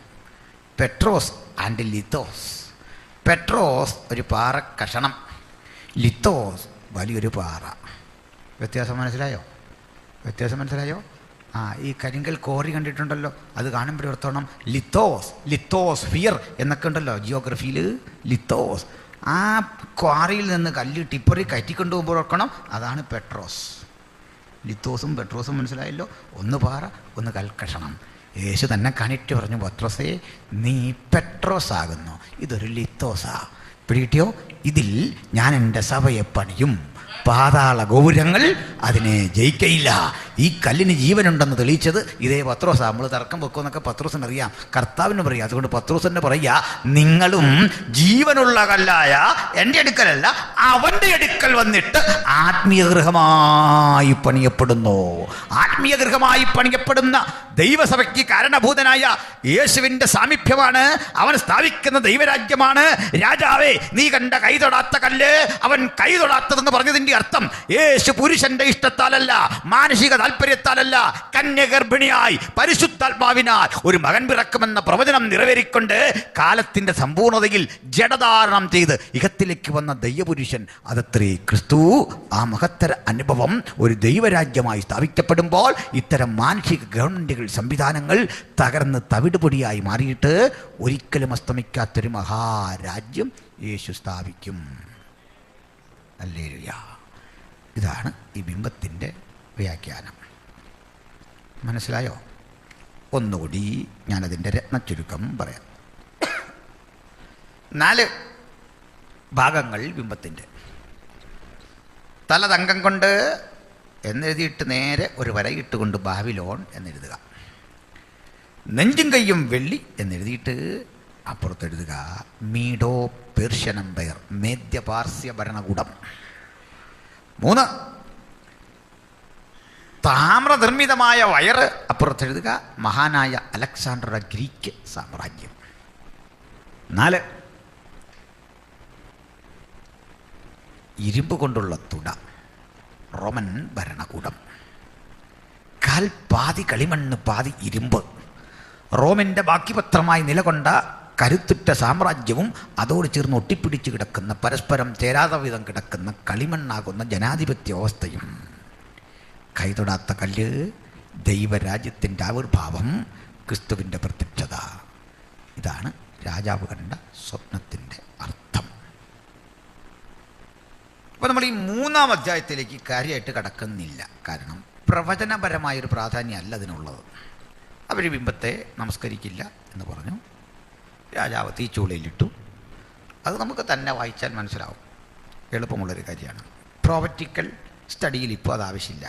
പെട്രോസ് ആൻഡ് ലിത്തോസ്. പെട്രോസ് ഒരു പാറ കഷണം, ലിത്തോസ് വലിയൊരു പാറ. വ്യത്യാസം മനസ്സിലായോ? ഈ കരിങ്കൽ കോറി കണ്ടിട്ടുണ്ടല്ലോ, അത് കാണുമ്പോൾ ഓർത്തോണം ലിത്തോസ് ഫിയർ എന്നൊക്കെ ഉണ്ടല്ലോ ജിയോഗ്രഫിയിൽ. ലിത്തോസ് ആ ക്വാറിയിൽ നിന്ന് കല്ല് ടിപ്പറി കയറ്റിക്കൊണ്ടു പോകുമ്പോൾ ഓർക്കണം, അതാണ് പെട്രോസ്. ലിത്തോസും പെട്രോസും മനസ്സിലായല്ലോ, ഒന്ന് പാറ ഒന്ന് കൽക്കഷണം. യേശു തന്നെ കാണിട്ട് പറഞ്ഞു, പത്രോസേ നീ പെട്രോസ് ആകുന്നു, ഇതൊരു ലിത്തോസാ. പിടികിട്ടിയോ? ഇതിൽ ഞാൻ എൻ്റെ സഭയെ പണിയും, പാതാള ഗോപുരങ്ങൾ അതിനെ ജയിക്കയില്ല. ഈ കല്ലിന് ജീവനുണ്ടെന്ന് തെളിയിച്ചത് ഇതേ പത്രോസാ. നമ്മൾ തർക്കം വെക്കുമെന്നൊക്കെ പത്രോസിന് അറിയാം, കർത്താവിന് പറയാം. അതുകൊണ്ട് പത്രോസിന് പറയുക, നിങ്ങളും ജീവനുള്ള കല്ലായ എൻ്റെ അടുക്കലല്ല അവൻ്റെ അടുക്കൽ വന്നിട്ട് ആത്മീയ ഗൃഹമായി പണിയപ്പെടുന്നു. ആത്മീയ ഗൃഹമായി പണിയപ്പെടുന്ന ദൈവസഭയ്ക്ക് കാരണഭൂതനായ യേശുവിൻ്റെ സാമീപ്യമാണ് അവൻ സ്ഥാപിക്കുന്ന ദൈവരാജ്യമാണ്. രാജാവേ നീ കണ്ട കൈ തൊടാത്ത കല്ല് അവൻ കൈ തൊടാത്തതെന്ന് പറഞ്ഞതിൻ്റെ അർത്ഥം യേശു പുരുഷന്റെ ഇഷ്ടത്താലല്ല, മാനുഷിക താല്പര്യത്താലല്ല, കന്യഗർഭിണിയായി പരിശുദ്ധാത്മാവിനാൽ ഒരു മകൻ പിറക്കുമെന്ന പ്രവചനം നിറവേറിക്കൊണ്ട് കാലത്തിന്റെ സമ്പൂർണതയിൽ ജഡധാരണം ചെയ്ത് ഇഹത്തിലേക്ക് വന്ന ദൈവപുരുഷൻ, അതത്രേ ക്രിസ്തു. ആ മഹത്തര അനുഭവം ഒരു ദൈവരാജ്യമായി സ്ഥാപിക്കപ്പെടുമ്പോൾ ഇത്തരം മാനുഷിക ഗവൺമെന്റുകൾ, സംവിധാനങ്ങൾ തകർന്ന് തവിടുപൊടിയായി മാറിയിട്ട് ഒരിക്കലും അസ്തമിക്കാത്തൊരു മഹാരാജ്യം യേശു സ്ഥാപിക്കും. ഹല്ലേലൂയ. ഇതാണ് ഈ ബിംബത്തിൻ്റെ വ്യാഖ്യാനം. മനസ്സിലായോ? ഒന്നുകൂടി ഞാനതിൻ്റെ രത്നച്ചുരുക്കം പറയാം. 4 ഭാഗങ്ങൾ ബിംബത്തിൻ്റെ. തല തങ്കം കൊണ്ട് എന്നെഴുതിയിട്ട് നേരെ ഒരു വരയിട്ടുകൊണ്ട് ബാബിലോൺ എന്നെഴുതുക. നെഞ്ചും കയ്യും വെള്ളി എന്നെഴുതിയിട്ട് അപ്പുറത്തെഴുതുക മീഡോ പേർഷ്യൻ എംപയർ, മേദ്യപാർസ്യ ഭരണകൂടം. 3 താമ്രനിർമ്മിതമായ വയറ്, അപ്പുറത്തെഴുതുക മഹാനായ അലക്സാണ്ടറുടെ ഗ്രീക്ക് സാമ്രാജ്യം. 4 ഇരുമ്പ് കൊണ്ടുള്ള തുട, റോമൻ ഭരണകൂടം. കാൽ പാതി കളിമണ്ണ് പാതി ഇരുമ്പ്, റോമിൻ്റെ ബാക്കിപത്രമായി നിലകൊണ്ട കരുത്തുറ്റ സാമ്രാജ്യവും അതോട് ചേർന്ന് ഒട്ടിപ്പിടിച്ച് കിടക്കുന്ന, പരസ്പരം ചേരാത വിധം കിടക്കുന്ന കളിമണ്ണാകുന്ന ജനാധിപത്യ വ്യവസ്ഥയും. കൈതൊടാത്ത കല്ല്, ദൈവരാജ്യത്തിൻ്റെ ആവിർഭാവം, ക്രിസ്തുവിൻ്റെ പ്രത്യക്ഷത. ഇതാണ് രാജാവ് കണ്ട സ്വപ്നത്തിൻ്റെ അർത്ഥം. അപ്പോൾ നമ്മൾ ഈ 3-ാം അധ്യായത്തിലേക്ക് കാര്യമായിട്ട് കടക്കുന്നില്ല. കാരണം പ്രവചനപരമായൊരു പ്രാധാന്യം അല്ല അതിനുള്ളത്. അവർ ബിംബത്തെ നമസ്കരിക്കില്ല എന്ന് പറഞ്ഞു. രാജാവ് തീച്ചൂളയിലിട്ടു. അത് നമുക്ക് തന്നെ വായിച്ചാൽ മനസ്സിലാവും. എളുപ്പമുള്ളൊരു കാര്യമാണ്. പ്രോവറ്റിക്കൽ സ്റ്റഡിയിൽ ഇപ്പോൾ അത് ആവശ്യമില്ല.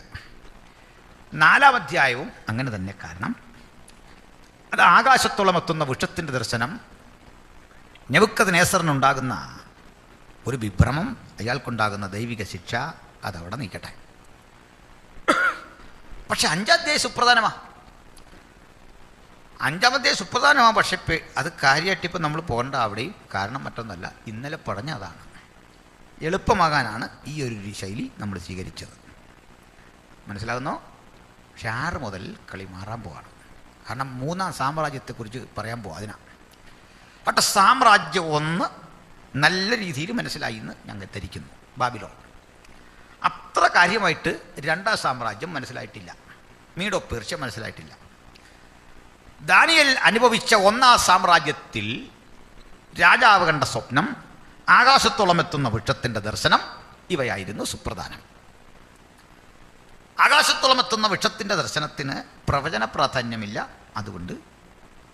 4-ാം അധ്യായവും അങ്ങനെ തന്നെ. കാരണം അത് ആകാശത്തോളം എത്തുന്ന വൃക്ഷത്തിൻ്റെ ദർശനം, നെബൂഖദ്നേസറിനുണ്ടാകുന്ന ഒരു വിഭ്രമം, അയാൾക്കുണ്ടാകുന്ന ദൈവിക ശിക്ഷ, അതവിടെ നിൽക്കട്ടെ. പക്ഷെ 5-ാം അധ്യായം സുപ്രധാനമാണ്. 5-ാം അധ്യായം സുപ്രധാനമാണ്. പക്ഷെ അത് കാര്യമായിട്ടിപ്പോൾ നമ്മൾ പോകേണ്ട അവിടെയും. കാരണം മറ്റൊന്നല്ല, ഇന്നലെ പറഞ്ഞ അതാണ്. എളുപ്പമാകാനാണ് ഈ ഒരു ശൈലി നമ്മൾ സ്വീകരിച്ചത്. മനസ്സിലാകുന്നോ? പക്ഷെ 6 മുതൽ കളി മാറാൻ പോവാണ്. കാരണം 3-ാം സാമ്രാജ്യത്തെക്കുറിച്ച് പറയാൻ പോവാം. അതിനാണ്. പക്ഷെ സാമ്രാജ്യം 1 നല്ല രീതിയിൽ മനസ്സിലായി എന്ന് ഞങ്ങൾ ധരിക്കുന്നു. ബാബിലോൺ അത്ര കാര്യമായിട്ട് 2-ാം സാമ്രാജ്യം മനസ്സിലായിട്ടില്ല. മീഡോ പേർഷ്യ മനസ്സിലായിട്ടില്ല. ദാനിയേൽ അനുഭവിച്ച 1-ാം സാമ്രാജ്യത്തിൽ രാജാവ് കണ്ട സ്വപ്നം, ആകാശത്തോളം എത്തുന്ന വൃക്ഷത്തിൻ്റെ ദർശനം, ഇവയായിരുന്നു സുപ്രധാനം. ആകാശത്തോളം എത്തുന്ന വൃക്ഷത്തിൻ്റെ ദർശനത്തിന് പ്രവചന പ്രാധാന്യമില്ല. അതുകൊണ്ട്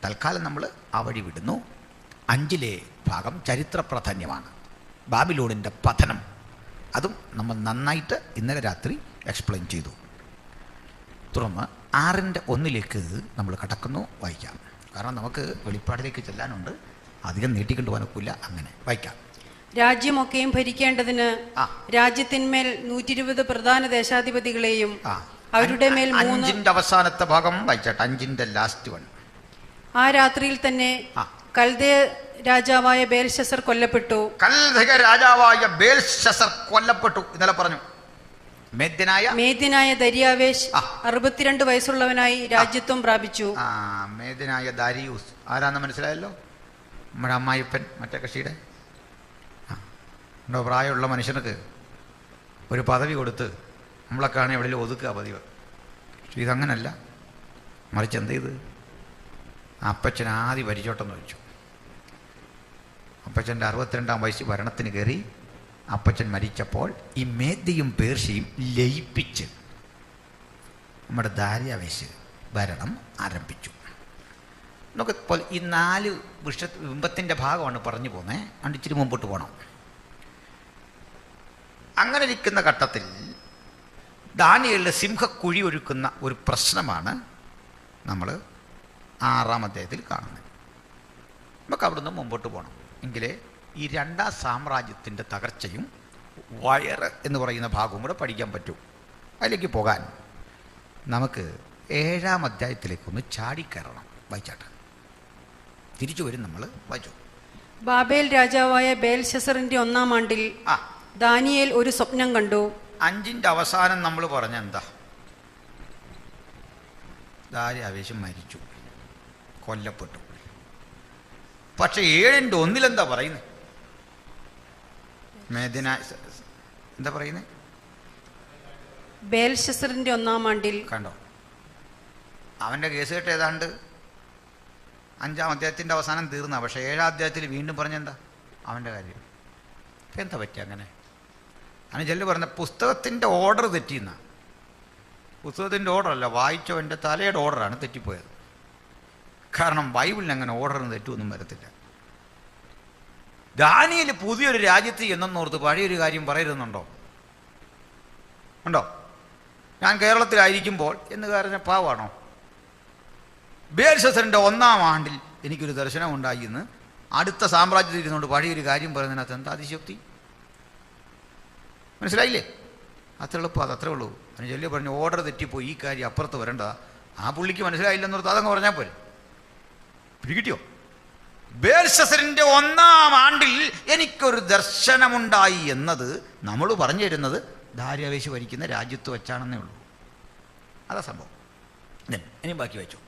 തൽക്കാലം നമ്മൾ ആ വഴി വിടുന്നു. 5-ലെ ഭാഗം ചരിത്ര പ്രാധാന്യമാണ്. ബാബിലോണിൻ്റെ പതനം, അതും നമ്മൾ നന്നായിട്ട് ഇന്നലെ രാത്രി എക്സ്പ്ലെയിൻ ചെയ്തു. തുടർന്ന് 6-ന്റെ 1-ലേക്ക് നമ്മൾ കടക്കുന്നു. വായിക്കാം. കാരണം നമുക്ക് വെളിപ്പാടിലേക്ക് ചെല്ലാനുണ്ട്. അധികം നീട്ടിക്കൊണ്ടു പോകാനൊക്കില്ല. അങ്ങനെ വായിക്കാം. രാജ്യമൊക്കെയും ഭരിക്കേണ്ടതിന് രാജ്യത്തിന്മേൽ 120 പ്രധാന ദേശാധിപതികളെയും അവരുടെ മേൽ 5-ന്റെ അവസാനത്തെ ഭാഗം വായിച്ചാട്ടെ. 5-ന്റെ ലാസ്റ്റ് വൺ. ആ രാത്രിയിൽ തന്നെ കൽദയ രാജാവായ ബേൽശസ്സർ കൊല്ലപ്പെട്ടു. കൽദയ രാജാവായ ബേൽശസ്സർ കൊല്ലപ്പെട്ടു. ഇന്നലെ പറഞ്ഞു. മേദ്യനായ ദരിയാവേശ് 62 വയസ്സുള്ളവനായി രാജ്യത്വം പ്രാപിച്ചു. മേദ്യനായ ദാരിയൂസ് ആരാന്ന് മനസ്സിലായല്ലോ? നമ്മുടെ അമ്മായിപ്പൻ, മറ്റേ കക്ഷിയുടെ. ഉണ്ടോ? പ്രായമുള്ള മനുഷ്യർക്ക് ഒരു പദവി കൊടുത്ത് നമ്മളൊക്കെ ആണെങ്കിൽ എവിടെയും ഒതുക്കുക പതിവ്. പക്ഷെ ഇതങ്ങനല്ല. മറിച്ച് എന്ത് ചെയ്ത് അപ്പച്ചൻ ആദ്യം ഭരിച്ചോട്ടെന്ന് വെച്ചു. അപ്പച്ചൻ്റെ 62-ാം വയസ്സിൽ ഭരണത്തിന് കയറി. അപ്പച്ചൻ മരിച്ചപ്പോൾ ഈ മേദ്യയും പേർഷ്യയും ലയിപ്പിച്ച് നമ്മുടെ ദാരിയാവേശ് ഭരണം ആരംഭിച്ചു. നമുക്ക് ഇപ്പോൾ ഈ 4 ബിംബത്തിൻ്റെ ഭാഗമാണ് പറഞ്ഞു പോകുന്നത്. അതുകൊണ്ട് ഇച്ചിരി മുമ്പോട്ട് പോകണം. അങ്ങനെ ഇരിക്കുന്ന ഘട്ടത്തിൽ ദാനിയേലിന് സിംഹക്കുഴി ഒരുക്കുന്ന ഒരു പ്രശ്നമാണ് നമ്മൾ 6-ാം അധ്യായത്തിൽ കാണുന്നത്. നമുക്ക് അവിടുന്ന് മുമ്പോട്ട് പോകണം. എങ്കിലേ ഈ 2-ാം സാമ്രാജ്യത്തിൻ്റെ തകർച്ചയും വയറ് എന്ന് പറയുന്ന ഭാഗവും കൂടെ പഠിക്കാൻ പറ്റൂ. അതിലേക്ക് പോകാൻ നമുക്ക് 7-ാം അധ്യായത്തിലേക്കൊന്ന് ചാടിക്കയറണം. വായിച്ചാട്ടെ. തിരിച്ചു വരും. നമ്മൾ വായിച്ചു. ബാബേൽ രാജാവായ ബേൽശസ്സറിന്റെ 1-ാം ആണ്ടിൽ ദാനിയേൽ ഒരു സ്വപ്നം കണ്ടു. 5-ന്റെ അവസാനം നമ്മൾ പറഞ്ഞ എന്താ? ദാര്യാവേശം മരിച്ചു, കൊല്ലപ്പെട്ടു. പക്ഷെ 7:1 എന്താ പറയുന്നത്? എന്താ പറയുന്നത്? ബേൽശസ്സറിന്റെ 1-ാം ആണ്ടിൽ. കണ്ടോ, അവൻ്റെ കേസ് കേട്ട് ഏതാണ്ട് 5-ാം അധ്യായത്തിൻ്റെ അവസാനം തീർന്ന, പക്ഷേ 7-ാം അധ്യായത്തിൽ വീണ്ടും പറഞ്ഞെന്താ അവൻ്റെ കാര്യം. ഇപ്പം എന്താ പറ്റുക അങ്ങനെ? അതിന് ചെല്ലു പറഞ്ഞ പുസ്തകത്തിൻ്റെ ഓർഡർ തെറ്റിയെന്ന. പുസ്തകത്തിൻ്റെ ഓർഡറല്ല, വായിച്ചവൻ്റെ തലയുടെ ഓർഡറാണ് തെറ്റിപ്പോയത്. കാരണം ബൈബിളിന് അങ്ങനെ ഓർഡറിന് തെറ്റുമൊന്നും വരത്തില്ല. ദാനിയേൽ പുതിയൊരു രാജ്യത്ത് എന്നോർത്ത് പഴയൊരു കാര്യം പറയരുന്നുണ്ടോ? ഉണ്ടോ? ഞാൻ കേരളത്തിലായിരിക്കുമ്പോൾ എന്ന് പറഞ്ഞ പാവാണോ? ബേൽശസ്സറിൻ്റെ 1-ാം ആണ്ടിൽ എനിക്കൊരു ദർശനം ഉണ്ടായി എന്ന് അടുത്ത സാമ്രാജ്യത്തിൽ ഇരുന്നുകൊണ്ട് പഴയൊരു കാര്യം പറയുന്നതിനകത്ത് എന്താ അതിശക്തി? മനസ്സിലായില്ലേ? അത്ര എളുപ്പം, അതത്രേ ഉള്ളൂ. അതിന് ചൊല്ലി പറഞ്ഞു ഓർഡർ തെറ്റിപ്പോയി, ഈ കാര്യം അപ്പുറത്ത് വരേണ്ടതാ. ആ പുള്ളിക്ക് മനസ്സിലായില്ലെന്നോർത്ത് അതങ്ങ് പറഞ്ഞാൽ പോലെ. പിടികിട്ടിയോ? ബേൽശസ്സറിൻ്റെ 1-ാം ആണ്ടിൽ എനിക്കൊരു ദർശനമുണ്ടായി എന്നത് നമ്മൾ പറഞ്ഞു തരുന്നത് ദാര്യാവേശ് ഭരിക്കുന്ന രാജ്യത്ത് വെച്ചാണെന്നേ ഉള്ളൂ. അതാ സംഭവം. ഇനി ബാക്കി വെച്ചു.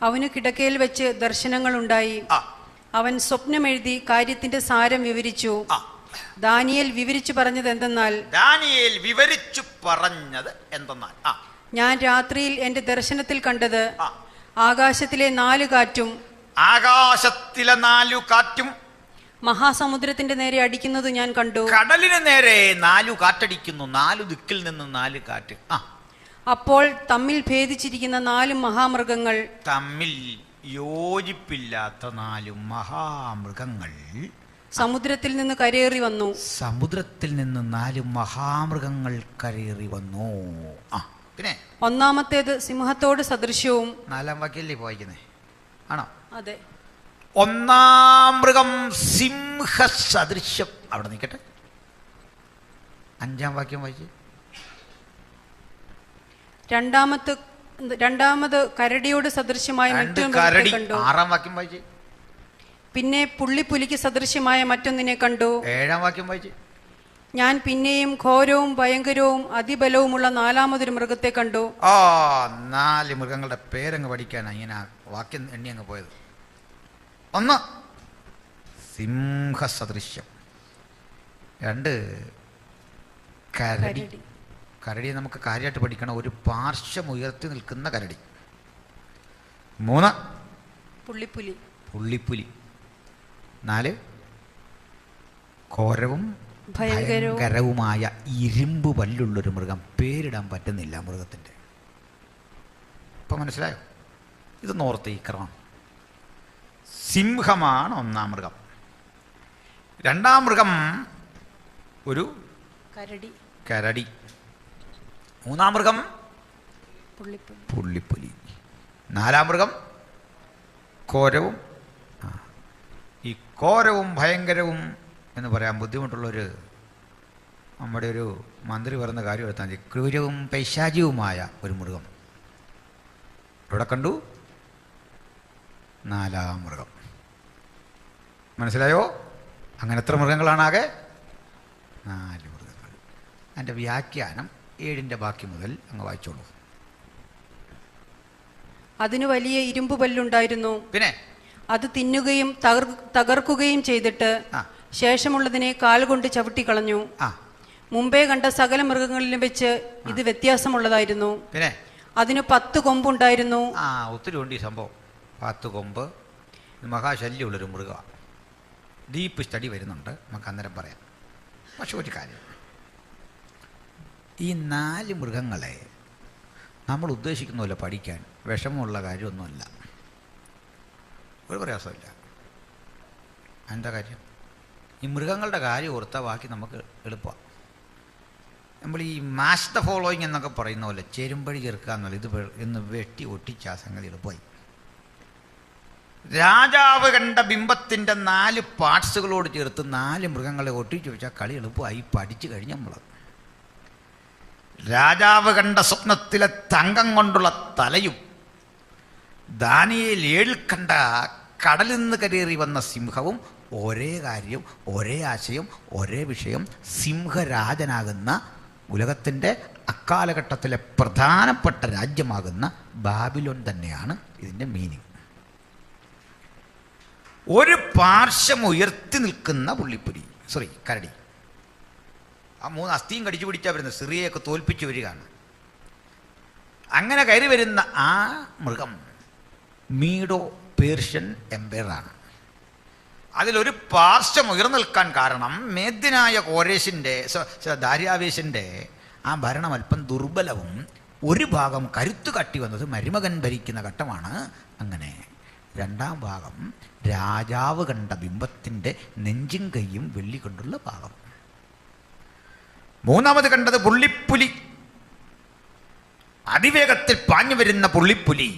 അവന് കിടക്കയിൽ വെച്ച് ദർശനങ്ങളുണ്ടായി. അവൻ സ്വപ്നമെഴുതി കാര്യത്തിന്റെ സാരം വിവരിച്ചു. ദാനിയേൽ വിവരിച്ചു പറഞ്ഞത് എന്തെന്നാൽ ഞാൻ രാത്രിയിൽ എന്റെ ദർശനത്തിൽ കണ്ടത് ആകാശത്തിലെ 4 കാറ്റും മഹാസമുദ്രത്തിന്റെ നേരെ അടിക്കുന്നത് ഞാൻ കണ്ടു. കടലിന് നേരെ 4 കാറ്റടിക്കുന്നു, 4 ദിക്കിൽ നിന്ന് 4 കാറ്റ്. അപ്പോൾ തമ്മിൽ ഭേദിച്ചിരിക്കുന്ന 4 മഹാമൃഗങ്ങൾ, തമ്മിൽ യോജിപ്പില്ലാത്ത 4 മഹാമൃഗങ്ങൾ സമുദ്രത്തിൽ നിന്ന് കരയേറി വന്നു. സമുദ്രത്തിൽ നിന്ന് 4 മഹാമൃഗങ്ങൾ കരയേറി വന്നു. പിന്നെ ഒന്നാമത്തേത് സിംഹത്തോട് സദൃശ്യവും. 4-ാം വാക്യല്ലേ വായിക്കുന്നേ? ആണോ? അതെ. 1-ാം മൃഗം സിംഹസദൃശ്യം. അവിടെ നിൽക്കട്ടെ, 5-ാം വാക്യം വായിച്ച്. രണ്ടാമത് കരടിയോട് സദൃശ്യമായ മറ്റൊരു കണ്ടു. 6-ാം വാക്യം വായിച്ച്. പിന്നെ പുള്ളിപ്പുലിക്ക് സദൃശ്യമായ മറ്റൊന്നിനെ കണ്ടു. 7-ാം വാക്യം വായിച്ച്. ഞാൻ പിന്നെയും ഘോരവും ഭയങ്കരവും അതിബലവുമുള്ള 4-മതൊരു മൃഗത്തെ കണ്ടു. 4 മൃഗങ്ങളുടെ പേരങ്ങ് പഠിക്കാനാണ് ഇങ്ങനെ വാക്യം എണ്ണി അങ്ങ് പോയത്. 1 സിംഹസദൃശ്യം, 2 കരടി. കരടിയെ നമുക്ക് കാര്യമായിട്ട് പഠിക്കണം, ഒരു പാർശ്വം ഉയർത്തി നിൽക്കുന്ന കരടി. 3 പുള്ളിപ്പുലി. 4 ഘോരവും ഭയങ്കരവുമായ ഇരുമ്പ് പല്ലുള്ളൊരു മൃഗം. പേരിടാൻ പറ്റുന്നില്ല മൃഗത്തിൻ്റെ. ഇപ്പം മനസ്സിലായോ? ഇത് നോർത്ത് ഈ ക്രമം. സിംഹമാണ് 1-ാം മൃഗം. 2-ാം മൃഗം ഒരു കരടി. 3-ാം മൃഗം പുള്ളിപ്പുലി. 4-ാം മൃഗം ഘോരവും. ഈ ഘോരവും ഭയങ്കരവും എന്ന് പറയാൻ ബുദ്ധിമുട്ടുള്ളൊരു നമ്മുടെ ഒരു മന്ത്രി പറയുന്ന കാര്യം എടുത്താൽ മതി. ക്രൂരവും പൈശാചികവുമായ ഒരു മൃഗം ഇവിടെ കണ്ടു. 4-ാം മൃഗം. മനസ്സിലായോ? അങ്ങനെ എത്ര മൃഗങ്ങളാണാകെ? 4 മൃഗങ്ങൾ. അതിൻ്റെ വ്യാഖ്യാനം 7-ന്റെ ബാക്കി മുതൽ അങ്ങ് വായിച്ചോളൂ. അതിന് വലിയ ഇരുമ്പ് പല്ലുണ്ടായിരുന്നു. പിന്നെ അത് തിന്നുകയും തകർക്കുകയും ചെയ്തിട്ട് ശേഷമുള്ളതിനെ കാലുകൊണ്ട് ചവിട്ടിക്കളഞ്ഞു. മുമ്പേ കണ്ട സകല മൃഗങ്ങളിലും വെച്ച് ഇത് വ്യത്യാസമുള്ളതായിരുന്നു. പിന്നെ അതിന് 10 കൊമ്പുണ്ടായിരുന്നു. ഒത്തിരി ഉണ്ട് ഈ സംഭവം. 10 കൊമ്പ്. മഹാശല്യമുള്ളൊരു മൃഗമാണ്. ഡീപ്പ് സ്റ്റഡി വരുന്നുണ്ട്, നമുക്ക് അന്നേരം പറയാം. പക്ഷെ ഒരു കാര്യം, ഈ 4 മൃഗങ്ങളെ നമ്മൾ ഉദ്ദേശിക്കുന്ന പോലെ പഠിക്കാൻ വിഷമമുള്ള കാര്യമൊന്നുമല്ല, ഒരു പ്രയാസമില്ല. എന്താ കാര്യം? ഈ മൃഗങ്ങളുടെ കാര്യം ഓർത്താൽ ബാക്കി നമുക്ക് എളുപ്പമാണ്. നമ്മൾ ഈ മാച്ച് ദ ഫോളോയിങ് എന്നൊക്കെ പറയുന്ന പോലെ ചേരുമ്പഴി ചേർക്കുക എന്നുള്ള ഇത് എന്ന് വെട്ടി ഒട്ടിച്ച ആ സംഗതി എളുപ്പമായി. രാജാവ് കണ്ട ബിംബത്തിൻ്റെ 4 പാർട്സുകളോട് ചേർത്ത് 4 മൃഗങ്ങളെ ഒട്ടിച്ചു വെച്ചാൽ കളി എളുപ്പമായി. പഠിച്ചു കഴിഞ്ഞ് നമ്മൾ രാജാവ് കണ്ട സ്വപ്നത്തിലെ തങ്കം കൊണ്ടുള്ള തലയും ദാനിയേൽ 7 കണ്ട കടലിൽ നിന്ന് കരേറി വന്ന സിംഹവും ഒരേ കാര്യം, ഒരേ ആശയം, ഒരേ വിഷയം. സിംഹരാജനാകുന്ന ഉലകത്തിൻ്റെ അക്കാലഘട്ടത്തിലെ പ്രധാനപ്പെട്ട രാജ്യമാകുന്ന ബാബിലോൺ തന്നെയാണ് ഇതിൻ്റെ മീനിങ്. ഒരു പാർശ്വം ഉയർത്തി നിൽക്കുന്ന പുള്ളിപ്പുലി, കരടി. ആ 3 അസ്ഥിയും കടിച്ചു പിടിച്ചാൽ വരുന്നത്, സിറിയയൊക്കെ തോൽപ്പിച്ചു വരികയാണ്. അങ്ങനെ കയറി വരുന്ന ആ മൃഗം മീഡോ പേർഷ്യൻ എംപയറാണ്. അതിലൊരു പാർശ്വം ഉയർന്നു നിൽക്കാൻ കാരണം മേദ്യനായ കോരേശിൻ്റെ ദാര്യാവേശിൻ്റെ ആ ഭരണം അല്പം ദുർബലവും ഒരു ഭാഗം കരുത്തു കാട്ടി വന്നത് മരുമകൻ ഭരിക്കുന്ന ഘട്ടമാണ്. അങ്ങനെ 2ാം ഭാഗം രാജാവ് കണ്ട ബിംബത്തിൻ്റെ നെഞ്ചും കൈയും വെള്ളി കൊണ്ടുള്ള ഭാഗം. 3ാമത് കണ്ടത് പുള്ളിപ്പുലി, അതിവേഗത്തിൽ പാഞ്ഞു വരുന്ന പുള്ളിപ്പുലി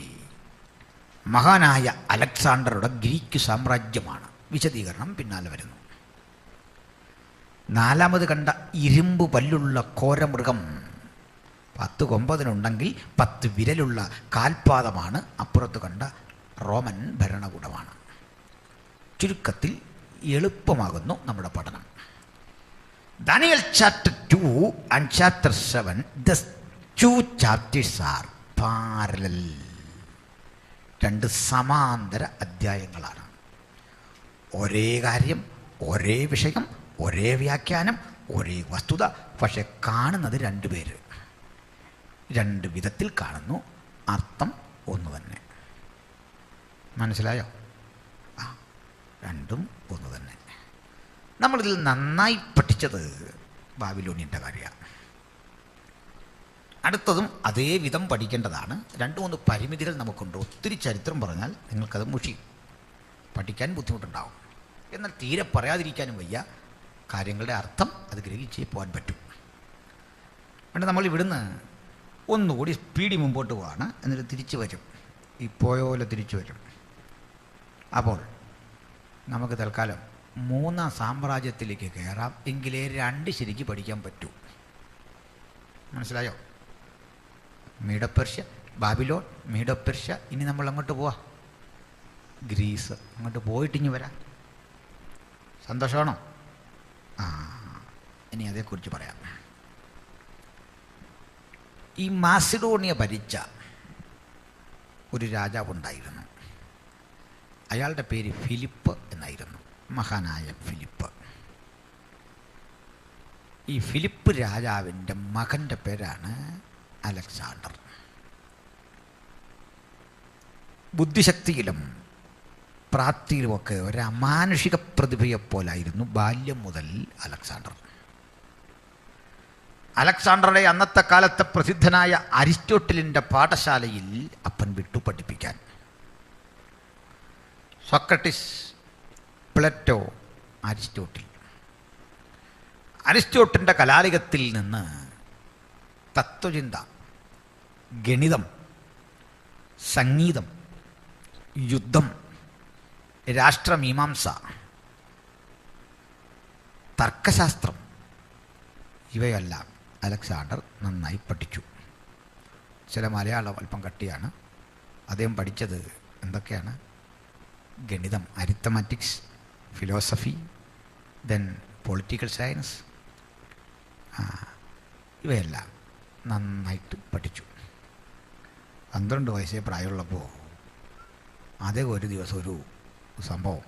മഹാനായ അലക്സാണ്ടറുടെ ഗ്രീക്ക് സാമ്രാജ്യമാണ്. വിശദീകരണം പിന്നാലെ വരുന്നു. 4ാമത് കണ്ട ഇരുമ്പ് പല്ലുള്ള ഘോരമൃഗം 10 കൊമ്പതിനുണ്ടെങ്കിൽ 10 വിരലുള്ള കാൽപാദമാണ്. അപ്പുറത്ത് കണ്ട റോമൻ ഭരണകൂടമാണ്. ചുരുക്കത്തിൽ എളുപ്പമാകുന്നു നമ്മുടെ പഠനം. Daniel chapter 2 and chapter 7, the 2 chapters are parallel. 2 സമാന്തര അധ്യായങ്ങളാണ്. ഒരേ കാര്യം, ഒരേ വിഷയം, ഒരേ വ്യാഖ്യാനം, ഒരേ വസ്തുത, പക്ഷെ കാണുന്നത് 2 പേര്. 2 വിധത്തിൽ കാണുന്നു, അർത്ഥം ഒന്ന് തന്നെ. മനസ്സിലായോ? രണ്ടും ഒന്ന് തന്നെ. നമ്മളിതിൽ നന്നായി പഠിച്ചത് ബാബിലോണിയൻ്റെ കാര്യമാണ്. അടുത്തതും അതേ വിധം പഠിക്കേണ്ടതാണ്. 2-3 പരിമിതികൾ നമുക്കുണ്ട്. ഒത്തിരി ചരിത്രം പറഞ്ഞാൽ നിങ്ങൾക്കത് മുഷിയും, പഠിക്കാൻ ബുദ്ധിമുട്ടുണ്ടാവും. എന്നാൽ തീരെ പറയാതിരിക്കാനും വയ്യ. കാര്യങ്ങളുടെ അർത്ഥം അത് ഗ്രഹിച്ചേ പോകാൻ പറ്റും. അതുകൊണ്ട് നമ്മൾ ഇവിടുന്ന് ഒന്നുകൂടി സ്പീഡി മുമ്പോട്ട് പോവാണ്. എന്നിട്ട് തിരിച്ചു വരും, ഈ പോയ പോലെ തിരിച്ചു വരും. അപ്പോൾ നമുക്ക് തൽക്കാലം 3ാം സാമ്രാജ്യത്തിലേക്ക് കയറാം. എങ്കിലേ 2 ശരിക്ക് പഠിക്കാൻ പറ്റൂ. മനസ്സിലായോ? മീഡോ പെർഷ്യ, ബാബിലോൺ, മീഡോ പെർഷ്യ. ഇനി നമ്മൾ അങ്ങോട്ട് പോവാം, ഗ്രീസ്. അങ്ങോട്ട് പോയിട്ടിങ്ങ് വരാം. സന്തോഷമാണോ? ഇനി അതേക്കുറിച്ച് പറയാം. ഈ മാസിഡോണിയ ഭരിച്ച ഒരു രാജാവുണ്ടായിരുന്നു. അയാളുടെ പേര് ഫിലിപ്പ് എന്നായിരുന്നു, മഹാനായ ഫിലിപ്പ്. ഈ ഫിലിപ്പ് രാജാവിൻ്റെ മകൻ്റെ പേരാണ് അലക്സാണ്ടർ. ബുദ്ധിശക്തിയിലും പ്രാപ്തിയിലുമൊക്കെ ഒരു അമാനുഷിക പ്രതിഭയെപ്പോലായിരുന്നു ബാല്യം മുതൽ അലക്സാണ്ടർ. അലക്സാണ്ടറുടെ അന്നത്തെ കാലത്തെ പ്രസിദ്ധനായ അരിസ്റ്റോട്ടിലിൻ്റെ പാഠശാലയിൽ അപ്പൻ വിട്ടു പഠിപ്പിക്കാൻ. Socrates, Plato, Aristotle. അരിസ്റ്റോട്ടിൻ്റെ കലാലയത്തിൽ നിന്ന് തത്വചിന്ത, ഗണിതം, സംഗീതം, യുദ്ധം, രാഷ്ട്രമീമാംസ, തർക്കശാസ്ത്രം ഇവയെല്ലാം അലക്സാണ്ടർ നന്നായി പഠിച്ചു. ചില മലയാളം അല്പം കട്ടിയാണ്. അദ്ദേഹം പഠിച്ചത് എന്തൊക്കെയാണ്? ഗണിതം, arithmetics, philosophy, then political science, ഇവയെല്ലാം നന്നായിട്ട് പഠിച്ചു. 12 വയസ്സേ പ്രായമുള്ളപ്പോൾ അദ്ദേഹം ഒരു ദിവസം ഒരു സംഭവം,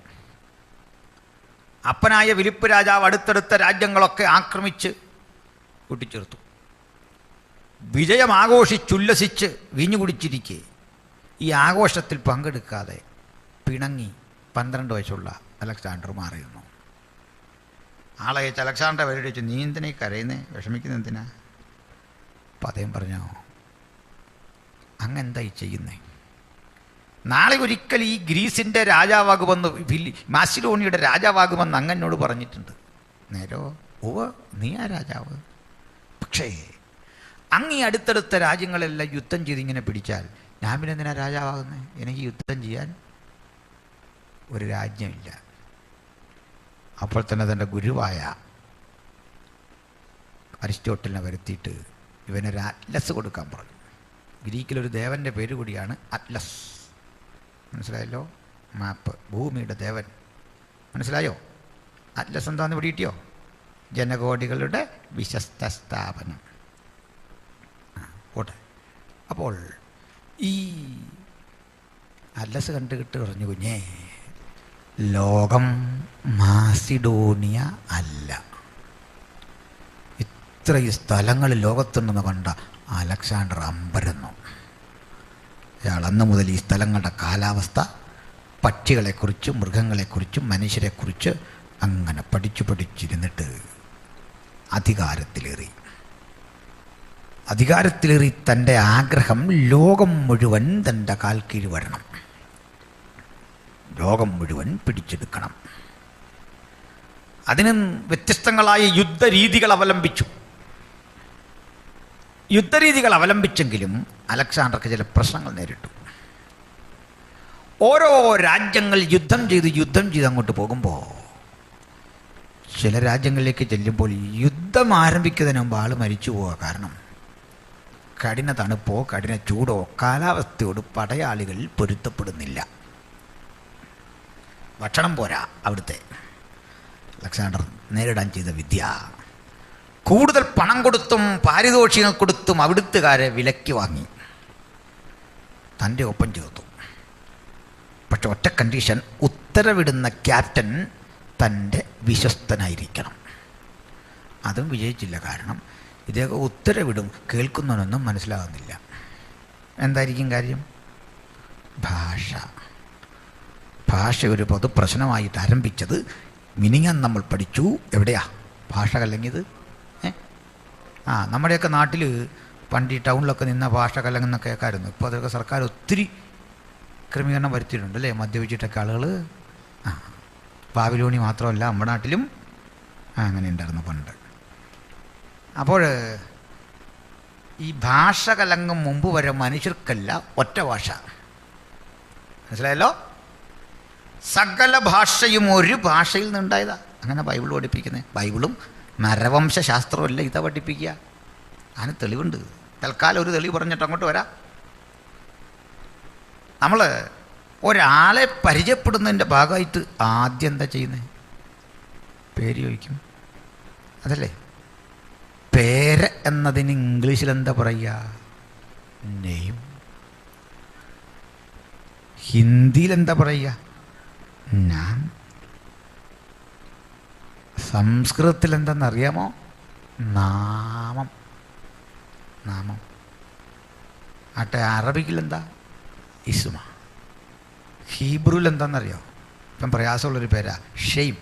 അപ്പനായ ഫിലിപ്പ് രാജാവ് അടുത്തടുത്ത രാജ്യങ്ങളൊക്കെ ആക്രമിച്ച് കൂട്ടിച്ചേർത്തു. വിജയം ആഘോഷിച്ചുല്ലസിച്ച് വീഞ്ഞു കുടിച്ചിരിക്കെ ഈ ആഘോഷത്തിൽ പങ്കെടുക്കാതെ പിണങ്ങി 12 വയസ്സുള്ള അലക്സാണ്ടർ മാറിയിരുന്നു. ആളെ അയച്ച് അലക്സാണ്ടറെ പരിചയിച്ചു, നീ എന്തിനാ കരയുന്നേ, വിഷമിക്കുന്ന എന്തിനാ? അപ്പം അദ്ദേഹം പറഞ്ഞു, അങ്ങെന്തായി ചെയ്യുന്നേ? നാളെ ഒരിക്കൽ ഈ ഗ്രീസിൻ്റെ രാജാവാകുമെന്ന്, മാസിഡോണിയുടെ രാജാവാകുമെന്ന് അങ്ങനോട് പറഞ്ഞിട്ടുണ്ട്. നേരോ? ഓ, നീ ആ രാജാവ്. പക്ഷേ അങ്ങ് ഈ അടുത്തടുത്ത രാജ്യങ്ങളെല്ലാം യുദ്ധം ചെയ്തിങ്ങനെ പിടിച്ചാൽ ഞാൻ പിന്നെ എന്തിനാ രാജാവാകുന്നത്? എനിക്ക് യുദ്ധം ചെയ്യാൻ ഒരു രാജ്യമില്ല. അപ്പോൾ തന്നെ തൻ്റെ ഗുരുവായ അരിസ്റ്റോട്ടലിനെ വരുത്തിയിട്ട് ഇവനൊരു അറ്റ്ലസ് കൊടുക്കാൻ പറഞ്ഞു. ഗ്രീക്കിലൊരു ദേവൻ്റെ പേര് കൂടിയാണ് അറ്റ്ലസ്. മനസ്സിലായല്ലോ? മാപ്പ്, ഭൂമിയുടെ ദേവൻ. മനസ്സിലായോ? അറ്റ്ലസ് എന്താണെന്ന് പിടിയിട്ടിയോ? ജനകോടികളുടെ വിശ്വസ്ത സ്ഥാപനം. പോട്ടെ. അപ്പോൾ ഈ അല്ലസ് കണ്ടുകിട്ട് പറഞ്ഞു, കുഞ്ഞേ, ലോകം മാസിഡോണിയ അല്ല. ഇത്രയും സ്ഥലങ്ങൾ ലോകത്തുണ്ടെന്ന് കണ്ട അലക്സാണ്ടർ അമ്പരന്നു. അയാൾ അന്ന് മുതൽ ഈ സ്ഥലങ്ങളുടെ കാലാവസ്ഥ, പക്ഷികളെക്കുറിച്ചും മൃഗങ്ങളെക്കുറിച്ചും മനുഷ്യരെക്കുറിച്ച് അങ്ങനെ പഠിച്ചിരുന്നിട്ട് അധികാരത്തിലേറി തൻ്റെ ആഗ്രഹം ലോകം മുഴുവൻ തൻ്റെ കാൽ കീഴ് വരണം, ലോകം മുഴുവൻ പിടിച്ചെടുക്കണം. അതിന് വ്യത്യസ്തങ്ങളായ യുദ്ധരീതികൾ അവലംബിച്ചെങ്കിലും അലക്സാണ്ടർക്ക് ചില പ്രശ്നങ്ങൾ നേരിട്ടു. ഓരോ രാജ്യങ്ങൾ യുദ്ധം ചെയ്ത് അങ്ങോട്ട് പോകുമ്പോൾ ചില രാജ്യങ്ങളിലേക്ക് ചെല്ലുമ്പോൾ യുദ്ധം ആരംഭിക്കുന്നതിന് മുമ്പ് ആൾ മരിച്ചു പോവുക. കാരണം കഠിന തണുപ്പോ കഠിന ചൂടോ കാലാവസ്ഥയോട് പടയാളികൾ പൊരുത്തപ്പെടുന്നില്ല. ഭക്ഷണം പോരാ. അവിടുത്തെ അലക്സാണ്ടർ നേരിടാൻ ചെയ്ത വിദ്യ, കൂടുതൽ പണം കൊടുത്തും പാരിതോഷികങ്ങൾ കൊടുത്തും അവിടുത്തുകാരെ വിലയ്ക്ക് വാങ്ങി തൻ്റെ ഒപ്പം ചേർത്തു. പക്ഷെ ഒറ്റ കണ്ടീഷൻ, ഉത്തരവിടുന്ന ക്യാപ്റ്റൻ തൻ്റെ വിശ്വസ്തനായിരിക്കണം. അതും വിജയിച്ചില്ല. കാരണം ഇദ്ദേഹം ഉത്തരവിടും, കേൾക്കുന്നവനൊന്നും മനസ്സിലാകുന്നില്ല. എന്തായിരിക്കും കാര്യം? ഭാഷ ഒരു പൊതുപ്രശ്നമായിട്ട് ആരംഭിച്ചത് മിനിങ്ങാൻ നമ്മൾ പഠിച്ചു. എവിടെയാ ഭാഷ കലങ്ങിയത്? നമ്മുടെയൊക്കെ നാട്ടിൽ പണ്ട് ഈ ടൗണിലൊക്കെ നിന്ന ഭാഷ കലങ്ങുന്നൊക്കെ കേൾക്കാമായിരുന്നു. ഇപ്പോൾ അതൊക്കെ സർക്കാർ ഒത്തിരി ക്രമീകരണം വരുത്തിയിട്ടുണ്ട് അല്ലേ? മദ്യപിച്ചിട്ടൊക്കെ ആളുകൾ. ബാബിലോണി മാത്രമല്ല, നമ്മുടെ നാട്ടിലും അങ്ങനെ ഉണ്ടായിരുന്നു പണ്ട്. അപ്പോൾ ഈ ഭാഷ കലങ്ങും മുമ്പ് വരെ മനുഷ്യർക്കല്ല ഒറ്റ ഭാഷ. മനസ്സിലായല്ലോ? സകല ഭാഷയും ഒരു ഭാഷയിൽ നിന്നുണ്ടായതാ. അങ്ങനെ ബൈബിൾ പഠിപ്പിക്കുന്നത്. ബൈബിളും നരവംശ ശാസ്ത്രമല്ല ഇതാ പഠിപ്പിക്കുക. അതിന് തെളിവുണ്ട്. തൽക്കാലം ഒരു തെളിവ് പറഞ്ഞിട്ട് അങ്ങോട്ട് വരാം. നമ്മൾ ഒരാളെ പരിചയപ്പെടുന്നതിൻ്റെ ഭാഗമായിട്ട് ആദ്യം എന്താ ചെയ്യുന്നത്? പേര് ചോദിക്കും, അതല്ലേ? പേര് എന്നതിന് ഇംഗ്ലീഷിൽ എന്താ പറയുക? നെയിം. ഹിന്ദിയിൽ എന്താ പറയുക? നാം. സംസ്കൃതത്തിൽ എന്താണെന്നറിയാമോ? നാമം. അറബിക്കിൽ എന്താ? ഇസ്മ. ഹീബ്രുവിൽ എന്താണെന്നറിയോ? ഇപ്പം പ്രയാസമുള്ളൊരു പേരാ shame.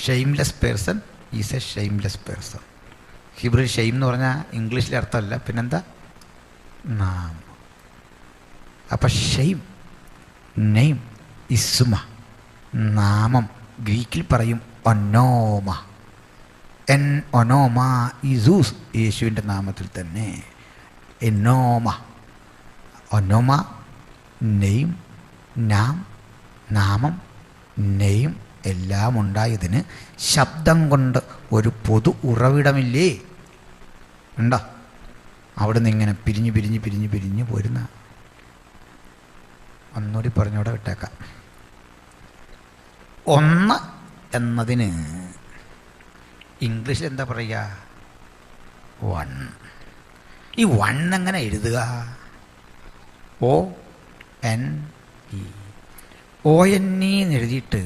Shameless person is A Shameless person. Hebrew shame എന്ന് പറഞ്ഞാൽ ഇംഗ്ലീഷിലെ അർത്ഥമല്ല, പിന്നെന്താ? നാമം. അപ്പം ഷെയിം, നെയിം, ഇസ്മ, നാമം. ഗ്രീക്കിൽ പറയും ഒനോമ. ഒനോമ ഇസൂസ്, യേശുവിൻ്റെ നാമത്തിൽ തന്നെ. എന്നോമ, ഒനോമ, നെയിം, നാമം, നെയിം എല്ലാം ഉണ്ടായതിന് ശബ്ദം കൊണ്ട് ഒരു പൊതു ഉറവിടമില്ലേ? ഉണ്ടോ? അവിടെ നിന്ന് ഇങ്ങനെ പിരിഞ്ഞ് പോരുന്ന. ഒന്നുകൂടി പറഞ്ഞോടെ വിട്ടേക്കാം. ഒന്ന് എന്നതിന് ഇംഗ്ലീഷിൽ എന്താ പറയുക? വൺ. ഈ വൺ എങ്ങനെ എഴുതുക? ONE. ONE എന്ന് എഴുതിയിട്ട്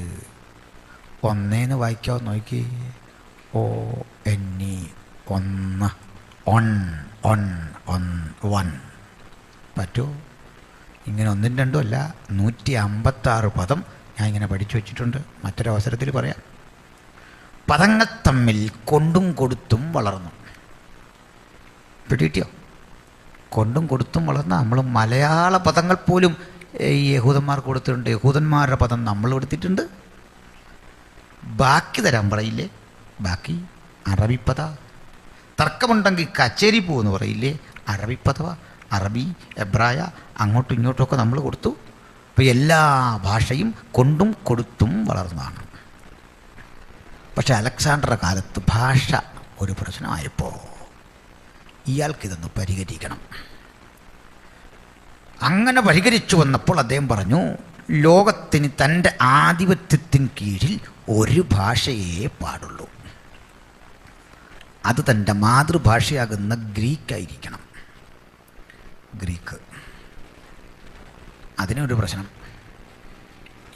ഒന്നേന്ന് വായിക്കാവോ നോക്കി? ONE, ഒന്ന്. വൺ. പറ്റുമോ? ഇങ്ങനെ ഒന്നും രണ്ടും അല്ല, 156 പദം ഞാൻ ഇങ്ങനെ പഠിച്ചു വച്ചിട്ടുണ്ട്. മറ്റൊരവസരത്തിൽ പറയാം. പദങ്ങൾ തമ്മിൽ കൊണ്ടും കൊടുത്തും വളർന്നു. പിടികിട്ടിയോ? കൊണ്ടും കൊടുത്തും വളർന്ന. നമ്മൾ മലയാള പദങ്ങൾ പോലും ഈ യഹൂദന്മാർക്ക് കൊടുത്തിട്ടുണ്ട്. യഹൂദന്മാരുടെ പദം നമ്മൾ കൊടുത്തിട്ടുണ്ട്. ബാക്കി തരാൻ പറയില്ലേ? ബാക്കി അറബിപ്പദ. തർക്കമുണ്ടെങ്കിൽ കച്ചേരി പോകുമെന്ന് പറയില്ലേ? അറബിപ്പദവ. അറബി, എബ്രായ, അങ്ങോട്ടും ഇങ്ങോട്ടുമൊക്കെ നമ്മൾ കൊടുത്തു. അപ്പോൾ എല്ലാ ഭാഷയും കൊണ്ടും കൊടുത്തും വളർന്നതാണ്. പക്ഷെ അലക്സാണ്ടറുടെ കാലത്ത് ഭാഷ ഒരു പ്രശ്നമായപ്പോൾ ഇയാൾക്കിതൊന്ന് പരിഹരിക്കണം. അങ്ങനെ പരിഹരിച്ചു വന്നപ്പോൾ അദ്ദേഹം പറഞ്ഞു, ലോകത്തിന് തൻ്റെ ആധിപത്യത്തിന് കീഴിൽ ഒരു ഭാഷയേ പാടുള്ളൂ. അത് തൻ്റെ മാതൃഭാഷയാകുന്ന ഗ്രീക്കായിരിക്കണം. ഗ്രീക്ക്. അതിനൊരു പ്രശ്നം.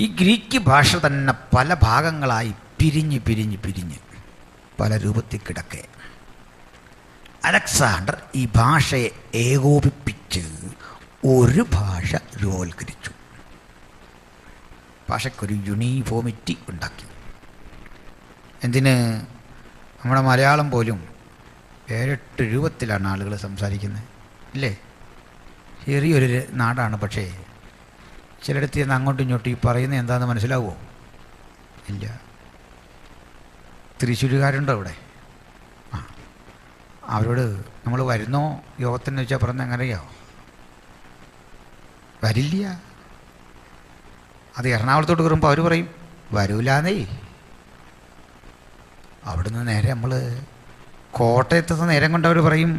ഈ ഗ്രീക്ക് ഭാഷ തന്നെ പല ഭാഗങ്ങളായി പിരിഞ്ഞ് പിരിഞ്ഞ് പിരിഞ്ഞ് പല രൂപത്തിൽ കിടക്കെ അലക്സാണ്ടർ ഈ ഭാഷയെ ഏകോപിപ്പിച്ച് ഒരു ഭാഷ രൂപവൽക്കരിച്ചു. ഭാഷയ്ക്കൊരു യൂണിഫോമിറ്റി ഉണ്ടാക്കി. എന്തിന്? നമ്മുടെ മലയാളം പോലും 7-8 രൂപത്തിലാണ് ആളുകൾ സംസാരിക്കുന്നത്, ഇല്ലേ? ചെറിയൊരു നാടാണ്, പക്ഷേ ചിലയിടത്ത് നിന്ന് അങ്ങോട്ടും ഇങ്ങോട്ടും ഈ പറയുന്നത് എന്താണെന്ന് മനസ്സിലാവുമോ? ഇല്ല. തൃശ്ശൂരുകാരുണ്ടോ അവിടെ? ആ, അവരോട് നമ്മൾ വരുന്നോ യോഗത്തിന് വെച്ചാൽ പറഞ്ഞ എങ്ങനെയോ വരില്ല. അത് എറണാകുളത്തോട്ട് കയറുമ്പോൾ അവർ പറയും വരൂലാന്നേ. അവിടുന്ന് നേരെ നമ്മൾ കോട്ടയത്തെ നേരം കൊണ്ട് അവർ പറയും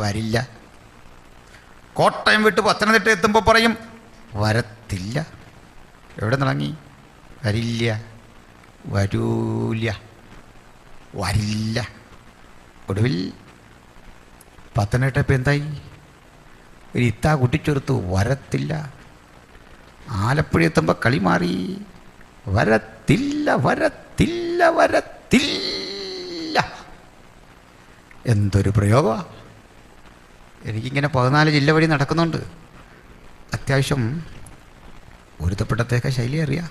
വരില്ല. കോട്ടയം വിട്ട് പത്തനംതിട്ട എത്തുമ്പോൾ പറയും വരത്തില്ല. എവിടെ തുടങ്ങി? വരില്ല, വരൂല, വരില്ല. ഒടുവിൽ പത്തനംതിട്ട ഇപ്പം എന്തായി? ഒരു ഇത്താ കുട്ടിച്ചെറുത്തു വരത്തില്ല. ആലപ്പുഴ എത്തുമ്പോൾ കളി മാറി വരത്തില്ല, വരത്തില്ല, വരത്തില്ല. എന്തൊരു പ്രയോഗമാണ്! എനിക്കിങ്ങനെ 14 ജില്ല വഴി നടക്കുന്നുണ്ട്. അത്യാവശ്യം ഒരുത്തപ്പെട്ടത്തേക്ക് ശൈലി അറിയാം.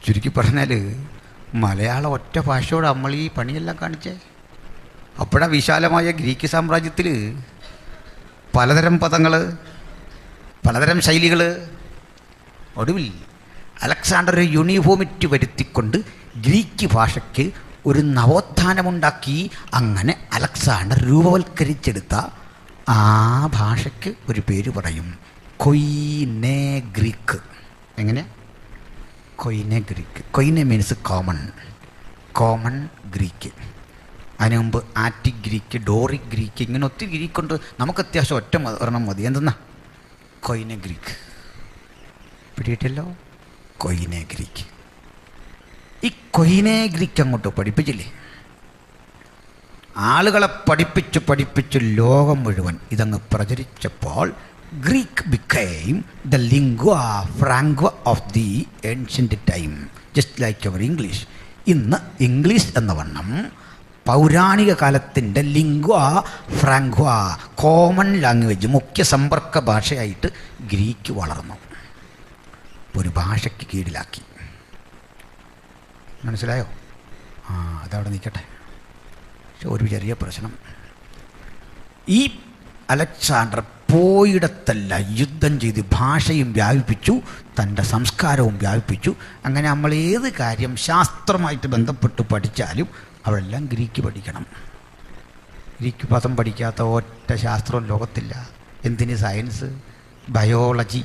ചുരുക്കി പറഞ്ഞാൽ മലയാളം ഒറ്റ ഭാഷയോട് നമ്മൾ ഈ പണിയെല്ലാം കാണിച്ചേ. അപ്പോഴാ വിശാലമായ ഗ്രീക്ക് സാമ്രാജ്യത്തിൽ പലതരം പദങ്ങൾ, പലതരം ശൈലികൾ. ഒടുവിൽ അലക്സാണ്ടർ ഒരു യൂണിഫോമിറ്റി വരുത്തിക്കൊണ്ട് ഗ്രീക്ക് ഭാഷയ്ക്ക് ഒരു നവോത്ഥാനമുണ്ടാക്കി. അങ്ങനെ അലക്സാണ്ടർ രൂപവൽക്കരിച്ചെടുത്ത ആ ഭാഷയ്ക്ക് ഒരു പേര് പറയും കൊയ്നെ ഗ്രീക്ക്. എങ്ങനെ? Koine Greek. Koine means common, common Greek. അതിന് മുമ്പ് ആറ്റിക് ഗ്രീക്ക്, ഡോറിക് ഗ്രീക്ക്, ഇങ്ങനെ ഒത്തിരി ഗ്രീക്കുണ്ട്. നമുക്ക് അത്യാവശ്യം ഒറ്റ ഒരെണ്ണം മതി. എന്തെന്നാ? കൊയ്നെ ഗ്രീക്ക്. പിടിയിട്ടല്ലോ? കൊയ്നെ ഗ്രീക്ക്. ഈ കൊയ്നെ ഗ്രീക്ക് അങ്ങോട്ട് പഠിപ്പിച്ചില്ലേ? ആളുകളെ പഠിപ്പിച്ച് ലോകം മുഴുവൻ ഇതങ്ങ് പ്രചരിച്ചപ്പോൾ Greek became the lingua franca of the ancient time, just like our English. ഇന്ന് ഇംഗ്ലീഷ് എന്ന വണ്ണം പൗരാണിക കാലത്തിൻ്റെ ലിംഗ്വ ഫ്രാങ്ക്വ, കോമൺ ലാംഗ്വേജ്, മുഖ്യ സമ്പർക്ക ഭാഷയായിട്ട് ഗ്രീക്ക് വളർന്നു. ഒരു ഭാഷയ്ക്ക് കീഴിലാക്കി. മനസ്സിലായോ? ആ, അതവിടെ നിൽക്കട്ടെ. ഒരു ചെറിയ പ്രശ്നം. ഈ അലക്സാണ്ടർ പോയിടത്തെല്ലാം യുദ്ധം ചെയ്ത് ഭാഷയും വ്യാപിപ്പിച്ചു, തൻ്റെ സംസ്കാരവും വ്യാപിപ്പിച്ചു. അങ്ങനെ നമ്മൾ ഏത് കാര്യം ശാസ്ത്രമായിട്ട് ബന്ധപ്പെട്ട് പഠിച്ചാലും അവിടെല്ലാം ഗ്രീക്ക് പഠിക്കണം. ഗ്രീക്ക് പദം പഠിക്കാത്ത ഒറ്റ ശാസ്ത്രവും ലോകത്തില്ല. എന്തിന് science? Biology.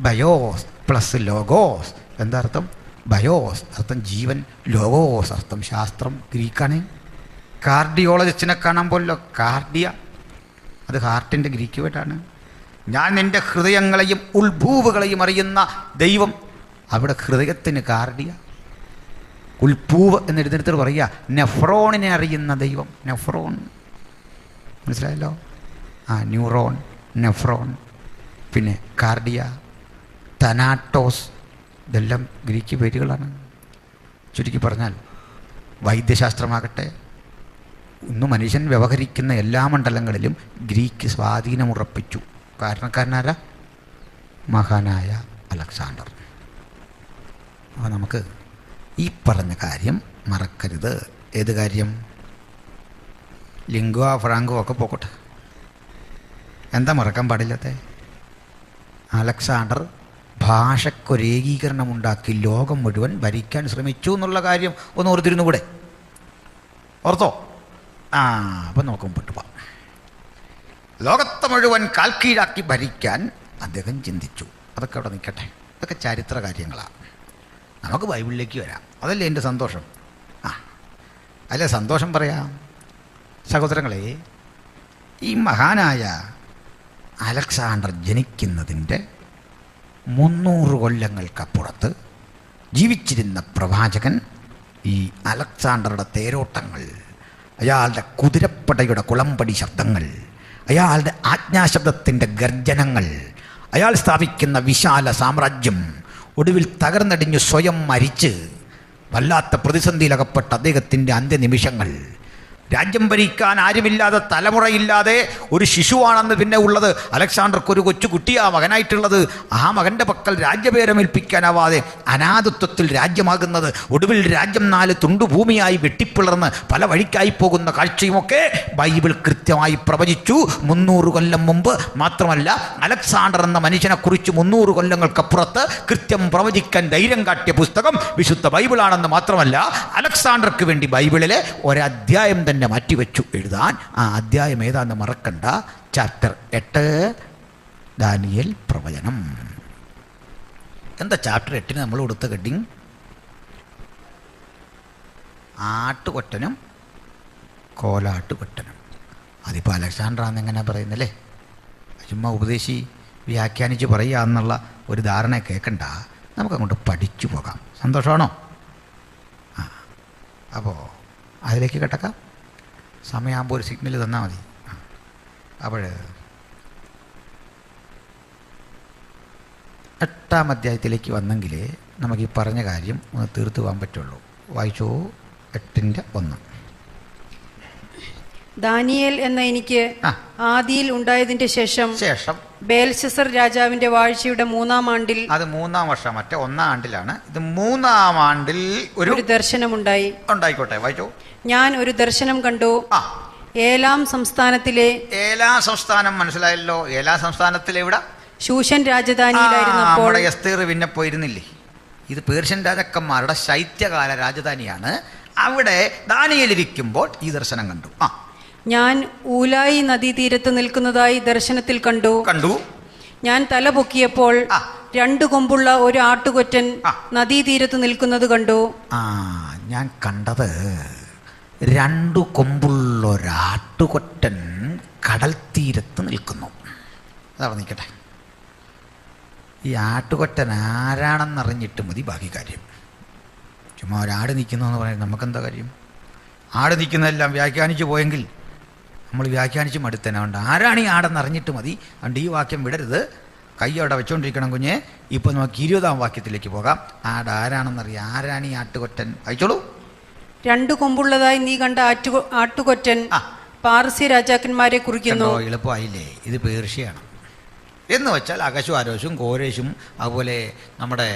BIOS plus logos. എന്താ അർത്ഥം? ബയോസ് അർത്ഥം ജീവൻ, ലോഗോസ് അർത്ഥം ശാസ്ത്രം. ഗ്രീക്കാണ്. കാർഡിയോളജിസ്റ്റിനെ കാണാൻ പോലല്ലോ, കാർഡിയ, അത് ഹാർട്ടിൻ്റെ ഗ്രീക്ക് വേർഡാണ്. ഞാൻ നിൻ്റെ ഹൃദയങ്ങളെയും ഉൾഭൂവുകളെയും അറിയുന്ന ദൈവം, അവിടെ ഹൃദയത്തിന് കാർഡിയ. ഉൾഭൂവ് എന്നെഴുതിടത്ത് പറയുക നെഫ്രോണിനെ അറിയുന്ന ദൈവം, നെഫ്രോൺ. മനസ്സിലായല്ലോ? ആ, ന്യൂറോൺ, നെഫ്രോൺ, പിന്നെ കാർഡിയ, തനാട്ടോസ്, ഇതെല്ലാം ഗ്രീക്ക് പേരുകളാണ്. ചുരുക്കി പറഞ്ഞാൽ വൈദ്യശാസ്ത്രമാകട്ടെ, ഇന്ന് മനുഷ്യൻ വ്യവഹരിക്കുന്ന എല്ലാ മണ്ഡലങ്ങളിലും ഗ്രീക്ക് സ്വാധീനമുറപ്പിച്ചു. കാരണക്കാരനാരാ? മഹാനായ അലക്സാണ്ടർ. അപ്പോൾ നമുക്ക് ഈ പറഞ്ഞ കാര്യം മറക്കരുത്. ഏത് കാര്യം? ലിംഗ്വ ഫ്രാങ്കോ ഒക്കെ പോകട്ടെ. എന്താ മറക്കാൻ പാടില്ലാത്ത? അലക്സാണ്ടർ ഭാഷയ്ക്കൊരേകീകരണമുണ്ടാക്കി ലോകം മുഴുവൻ ഭരിക്കാൻ ശ്രമിച്ചു എന്നുള്ള കാര്യം ഒന്ന് ഓർത്തിരുന്നു കൂടെ? ഓർത്തോ? ആ, അപ്പം നമുക്ക് മുമ്പോട്ട് പോവാം. ലോകത്തെ മുഴുവൻ കാൽക്കീഴാക്കി ഭരിക്കാൻ അദ്ദേഹം ചിന്തിച്ചു. അതൊക്കെ അവിടെ നിൽക്കട്ടെ. അതൊക്കെ ചരിത്ര കാര്യങ്ങളാണ്. നമുക്ക് ബൈബിളിലേക്ക് വരാം. അതല്ലേ എൻ്റെ സന്തോഷം. ആ, അല്ലേ സന്തോഷം പറയാം. സഹോദരങ്ങളെ, ഈ മഹാനായ അലക്സാണ്ടർ ജനിക്കുന്നതിൻ്റെ 300 കൊല്ലങ്ങൾക്കപ്പുറത്ത് ജീവിച്ചിരുന്ന പ്രവാചകൻ ഈ അലക്സാണ്ടറുടെ തേരോട്ടങ്ങൾ, അയാളുടെ കുതിരപ്പടയുടെ കുളമ്പടി ശബ്ദങ്ങൾ, അയാളുടെ ആജ്ഞാശബ്ദത്തിൻ്റെ ഗർജനങ്ങൾ, അയാൾ സ്ഥാപിക്കുന്ന വിശാല സാമ്രാജ്യം ഒടുവിൽ തകർന്നടിഞ്ഞ് സ്വയം മരിച്ച് വല്ലാത്ത പ്രതിസന്ധിയിലകപ്പെട്ട അദ്ദേഹത്തിൻ്റെ അന്ത്യനിമിഷങ്ങൾ, രാജ്യം ഭരിക്കാൻ ആരുമില്ലാതെ, തലമുറയില്ലാതെ ഒരു ശിശുവാണെന്ന് പിന്നെ ഉള്ളത് അലക്സാണ്ടർക്ക് ഒരു കൊച്ചു കുട്ടിയാ മകനായിട്ടുള്ളത്. ആ മകൻ്റെ പക്കൽ രാജ്യഭേരമേൽപ്പിക്കാനാവാതെ അനാഥത്വത്തിൽ രാജ്യമാകുന്നത്, ഒടുവിൽ രാജ്യം 4 തുണ്ടുഭൂമിയായി വെട്ടിപ്പിളർന്ന് പല വഴിക്കായി പോകുന്ന കാഴ്ചയുമൊക്കെ ബൈബിൾ കൃത്യമായി പ്രവചിച്ചു 300 കൊല്ലം മുമ്പ്. മാത്രമല്ല, അലക്സാണ്ടർ എന്ന മനുഷ്യനെക്കുറിച്ച് 300 കൊല്ലങ്ങൾക്കപ്പുറത്ത് കൃത്യം പ്രവചിക്കാൻ ധൈര്യം കാട്ടിയ പുസ്തകം വിശുദ്ധ ബൈബിളാണെന്ന് മാത്രമല്ല, അലക്സാണ്ടർക്ക് വേണ്ടി ബൈബിളിലെ ഒരധ്യായം തന്നെ മാറ്റിവെച്ചു എഴുതാൻ. ആ അധ്യായം ഏതാന്ന് മറക്കണ്ട. ചാപ്റ്റർ 8 ദാനിയേൽ പ്രവചനം. എന്താ ചാപ്റ്റർ 8 നമ്മൾ കൊടുത്ത ഹെഡിങ്? ആട്ടുകൊറ്റനും കോലാട്ടുകൊറ്റനും. അതിപ്പോൾ അലക്സാണ്ടറാന്ന് എങ്ങനെ പറയുന്നല്ലേ? ചുമ്മാ ഉപദേശി വ്യാഖ്യാനിച്ച് പറയുക എന്നുള്ള ഒരു ധാരണ കേൾക്കണ്ട. നമുക്കങ്ങോട്ട് പഠിച്ചു പോകാം. സന്തോഷമാണോ? അപ്പോൾ അതിലേക്ക് കിടക്കാം. സമയമാകുമ്പോൾ ഒരു സിഗ്നൽ തന്നാൽ മതി. അപ്പോൾ 8-ാം അധ്യായത്തിലേക്ക് വന്നെങ്കിൽ നമുക്ക് ഈ പറഞ്ഞ കാര്യം ഒന്ന് തീർത്തു പോകാൻ പറ്റുള്ളൂ. വായിച്ചോ. 8:1. ദാനിയേൽ എന്ന എനിക്ക് ആദിയിൽ ഉണ്ടായതിന്റെ ശേഷം ബേൽശസ്സർ രാജാവിന്റെ വാഴ്ചയുടെ 3-ാം ആണ്ടിൽ, അത് 3-ാം വർഷം, മറ്റേ 1-ാം ആണ്ടിലാണ്, ഇത് 3-ാം ആണ്ടിൽ ഒരു ദർശനമുണ്ടായി. ഉണ്ടായിക്കോട്ടെ, വായിച്ചോ. ഞാൻ ഒരു ദർശനം കണ്ടു. ഏലാം സംസ്ഥാനത്തിലെ, ഏലാം സംസ്ഥാനം മനസ്സിലായല്ലോ. ഏലാം സംസ്ഥാനത്തിലെ എവിടെ? ശൂഷൻ രാജധാനിയിലായിരുന്നപ്പോൾ എസ്തേർ പിന്നെ പോയിരുന്നില്ലേ? ഇത് പേർഷ്യൻ രാജാക്കന്മാരുടെ ശൈത്യകാല രാജധാനിയാണ്. അവിടെ ദാനിയേലിരിക്കുമ്പോൾ ഈ ദർശനം കണ്ടു. ഞാൻ ഊലായി നദീതീരത്ത് നിൽക്കുന്നതായി ദർശനത്തിൽ കണ്ടു. ഞാൻ തല പൊക്കിയപ്പോൾ 2 കൊമ്പുള്ള ഒരു ആട്ടുകൊറ്റൻ നദീതീരത്ത് നിൽക്കുന്നത് കണ്ടു. ഞാൻ കണ്ടത് 2 കൊമ്പുള്ള ഒരാട്ടുകൊറ്റൻ കടൽ തീരത്ത് നിൽക്കുന്നു. അതവിടെ നിൽക്കട്ടെ. ഈ ആട്ടുകൊറ്റൻ ആരാണെന്നറിഞ്ഞിട്ട് മതി ബാക്കി കാര്യം. ചുമ്മാ ഒരാട് നിൽക്കുന്നു എന്ന് പറയുന്നത് നമുക്കെന്താ കാര്യം? ആട് നിൽക്കുന്നതെല്ലാം വ്യാഖ്യാനിച്ച് പോയെങ്കിൽ നമ്മൾ വ്യാഖ്യാനിച്ച് മടുത്തന്നെ. ആരാണ് ഈ ആടെന്ന് അറിഞ്ഞിട്ട് മതി. അതുകൊണ്ട് ഈ വാക്യം വിടരുത്, കൈ അവിടെ വെച്ചുകൊണ്ടിരിക്കണം കുഞ്ഞെ. ഇപ്പോൾ നമുക്ക് 20-ാം വാക്യത്തിലേക്ക് പോകാം. ആട് ആരാണെന്നറിയാം. ആരാണ് ഈ ആട്ടുകൊറ്റൻ? അയച്ചോളൂ. 2 കൊമ്പുള്ളതായി നീ കണ്ട ആട്ടുകൊറ്റൻ പാർസി രാജാക്കന്മാരെ കുറിക്കുന്നു. എളുപ്പമായില്ലേ? ഇത് പേർഷ്യയാണ്. എന്ന് വെച്ചാൽ അകശ്വാരോശും കോരേശും അതുപോലെ നമ്മുടെ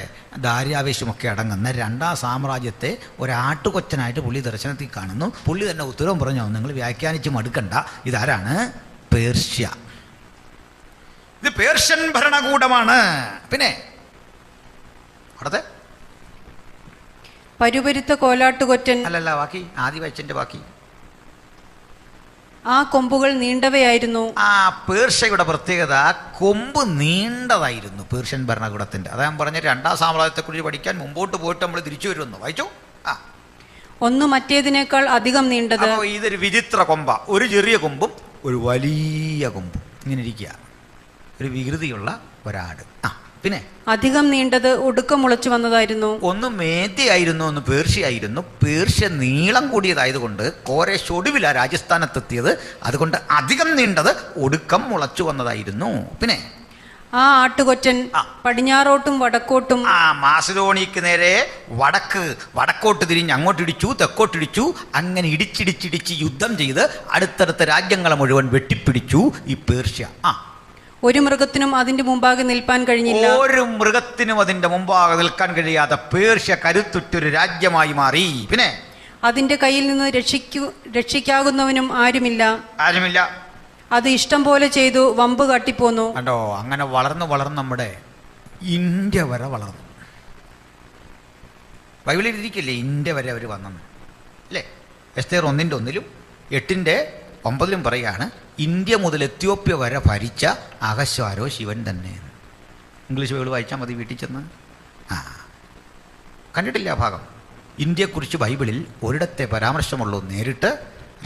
ദാര്യാവേശുമൊക്കെ അടങ്ങുന്ന 2-ാം സാമ്രാജ്യത്തെ ഒരാട്ടുകൊച്ചനായിട്ട് പുള്ളി ദർശനത്തിൽ കാണുന്നു. പുള്ളി തന്നെ ഉത്തരവും പറഞ്ഞു, നിങ്ങൾ വ്യാഖ്യാനിച്ച് മടുക്കണ്ട, ഇതാരാണ്? പേർഷ്യ. ഇത് പേർഷ്യൻ ഭരണകൂടമാണ്. പിന്നെ അടുത്ത പരുപരുത്ത കോലാട്ടുകൊറ്റൻ, അല്ലല്ല, ബാക്കി ആദ്യ വായിച്ചതിന്റെ ബാക്കി. ആ കൊമ്പുകൾ നീണ്ടവയായിരുന്നു. പേർഷ്യയുടെ പ്രത്യേകത കൊമ്പ് നീണ്ടതായിരുന്നു. പേർഷ്യൻ ഭരണകൂടത്തിന്റെ. അതാ ഞാൻ പറഞ്ഞ 2-ാം സാമ്രാജ്യത്തെക്കുറിച്ച് പഠിക്കാൻ മുമ്പോട്ട് പോയിട്ട് നമ്മൾ തിരിച്ചു വരുമെന്ന്. വായിച്ചു. ഒന്ന് മറ്റേതിനേക്കാൾ അധികം നീണ്ടത്. ഇതൊരു വിചിത്ര കൊമ്പ. ഒരു ചെറിയ കൊമ്പും ഒരു വലിയ കൊമ്പും ഇങ്ങനെ ഇരിക്കുക. ഒരു വികൃതിയുള്ള ഒരാട്. പിന്നെ അധികം നീണ്ടത് ഒടുക്കം മുളച്ചു വന്നതായിരുന്നു. ഒന്ന് മേദ്യയായിരുന്നു, ഒന്ന് പേർഷ്യയായിരുന്നു. പേർഷ്യ നീളം കൂടിയതായതുകൊണ്ട് കോരേശ് ഒടുവില രാജസ്ഥാനത്തെത്തിയത്. അതുകൊണ്ട് അധികം നീണ്ടത് ഒടുക്കം മുളച്ചു വന്നതായിരുന്നു. പിന്നെ ആ ആട്ടുകൊറ്റൻ പടിഞ്ഞാറോട്ടും വടക്കോട്ടും, മാസിഡോണിയക്ക് നേരെ വടക്കോട്ട് തിരിഞ്ഞ് അങ്ങോട്ടിടിച്ചു, തെക്കോട്ടിടിച്ചു. അങ്ങനെ ഇടിച്ചിടിച്ചിടിച്ച് യുദ്ധം ചെയ്ത് അടുത്തടുത്ത രാജ്യങ്ങളെ മുഴുവൻ വെട്ടിപ്പിടിച്ചു ഈ പേർഷ്യ. ഒരു മൃഗത്തിനും അതിന്റെ മുമ്പാകെ നിൽക്കാൻ കഴിഞ്ഞില്ല. ഒരു മൃഗത്തിനും അതിന്റെ മുമ്പാകെ നിൽക്കാൻ കഴിയാതെ പേർഷ്യ കരുത്തുറ്റൊരു രാജ്യമായി മാറി. പിന്നെ അതിന്റെ കയ്യിൽ നിന്ന് രക്ഷിക്കാകുന്നവനും ആരുമില്ല. അത് ഇഷ്ടം പോലെ ചെയ്തു വമ്പ് കാട്ടിപ്പോന്നു. കണ്ടോ? അങ്ങനെ വളർന്ന് നമ്മുടെ ഇന്ത്യ വരെ വളർന്നു. ബൈബിളിൽ ഇരിക്കില്ലേ ഇന്ത്യ വരെ അവർ വന്നെന്ന് അല്ലേ? എസ്തേർ 1:1 8:9 പറയുകയാണ്, ഇന്ത്യ മുതൽ എത്യോപ്യ വരെ ഭരിച്ച അഹശ്വാരോശ് ശിവൻ തന്നെ. ഇംഗ്ലീഷ് ബൈബിൾ വായിച്ചാൽ മതി വീട്ടിൽ ചെന്ന്. കണ്ടിട്ടില്ല ആ ഭാഗം? ഇന്ത്യയെക്കുറിച്ച് ബൈബിളിൽ ഒരിടത്തെ പരാമർശമുള്ളൂ നേരിട്ട്,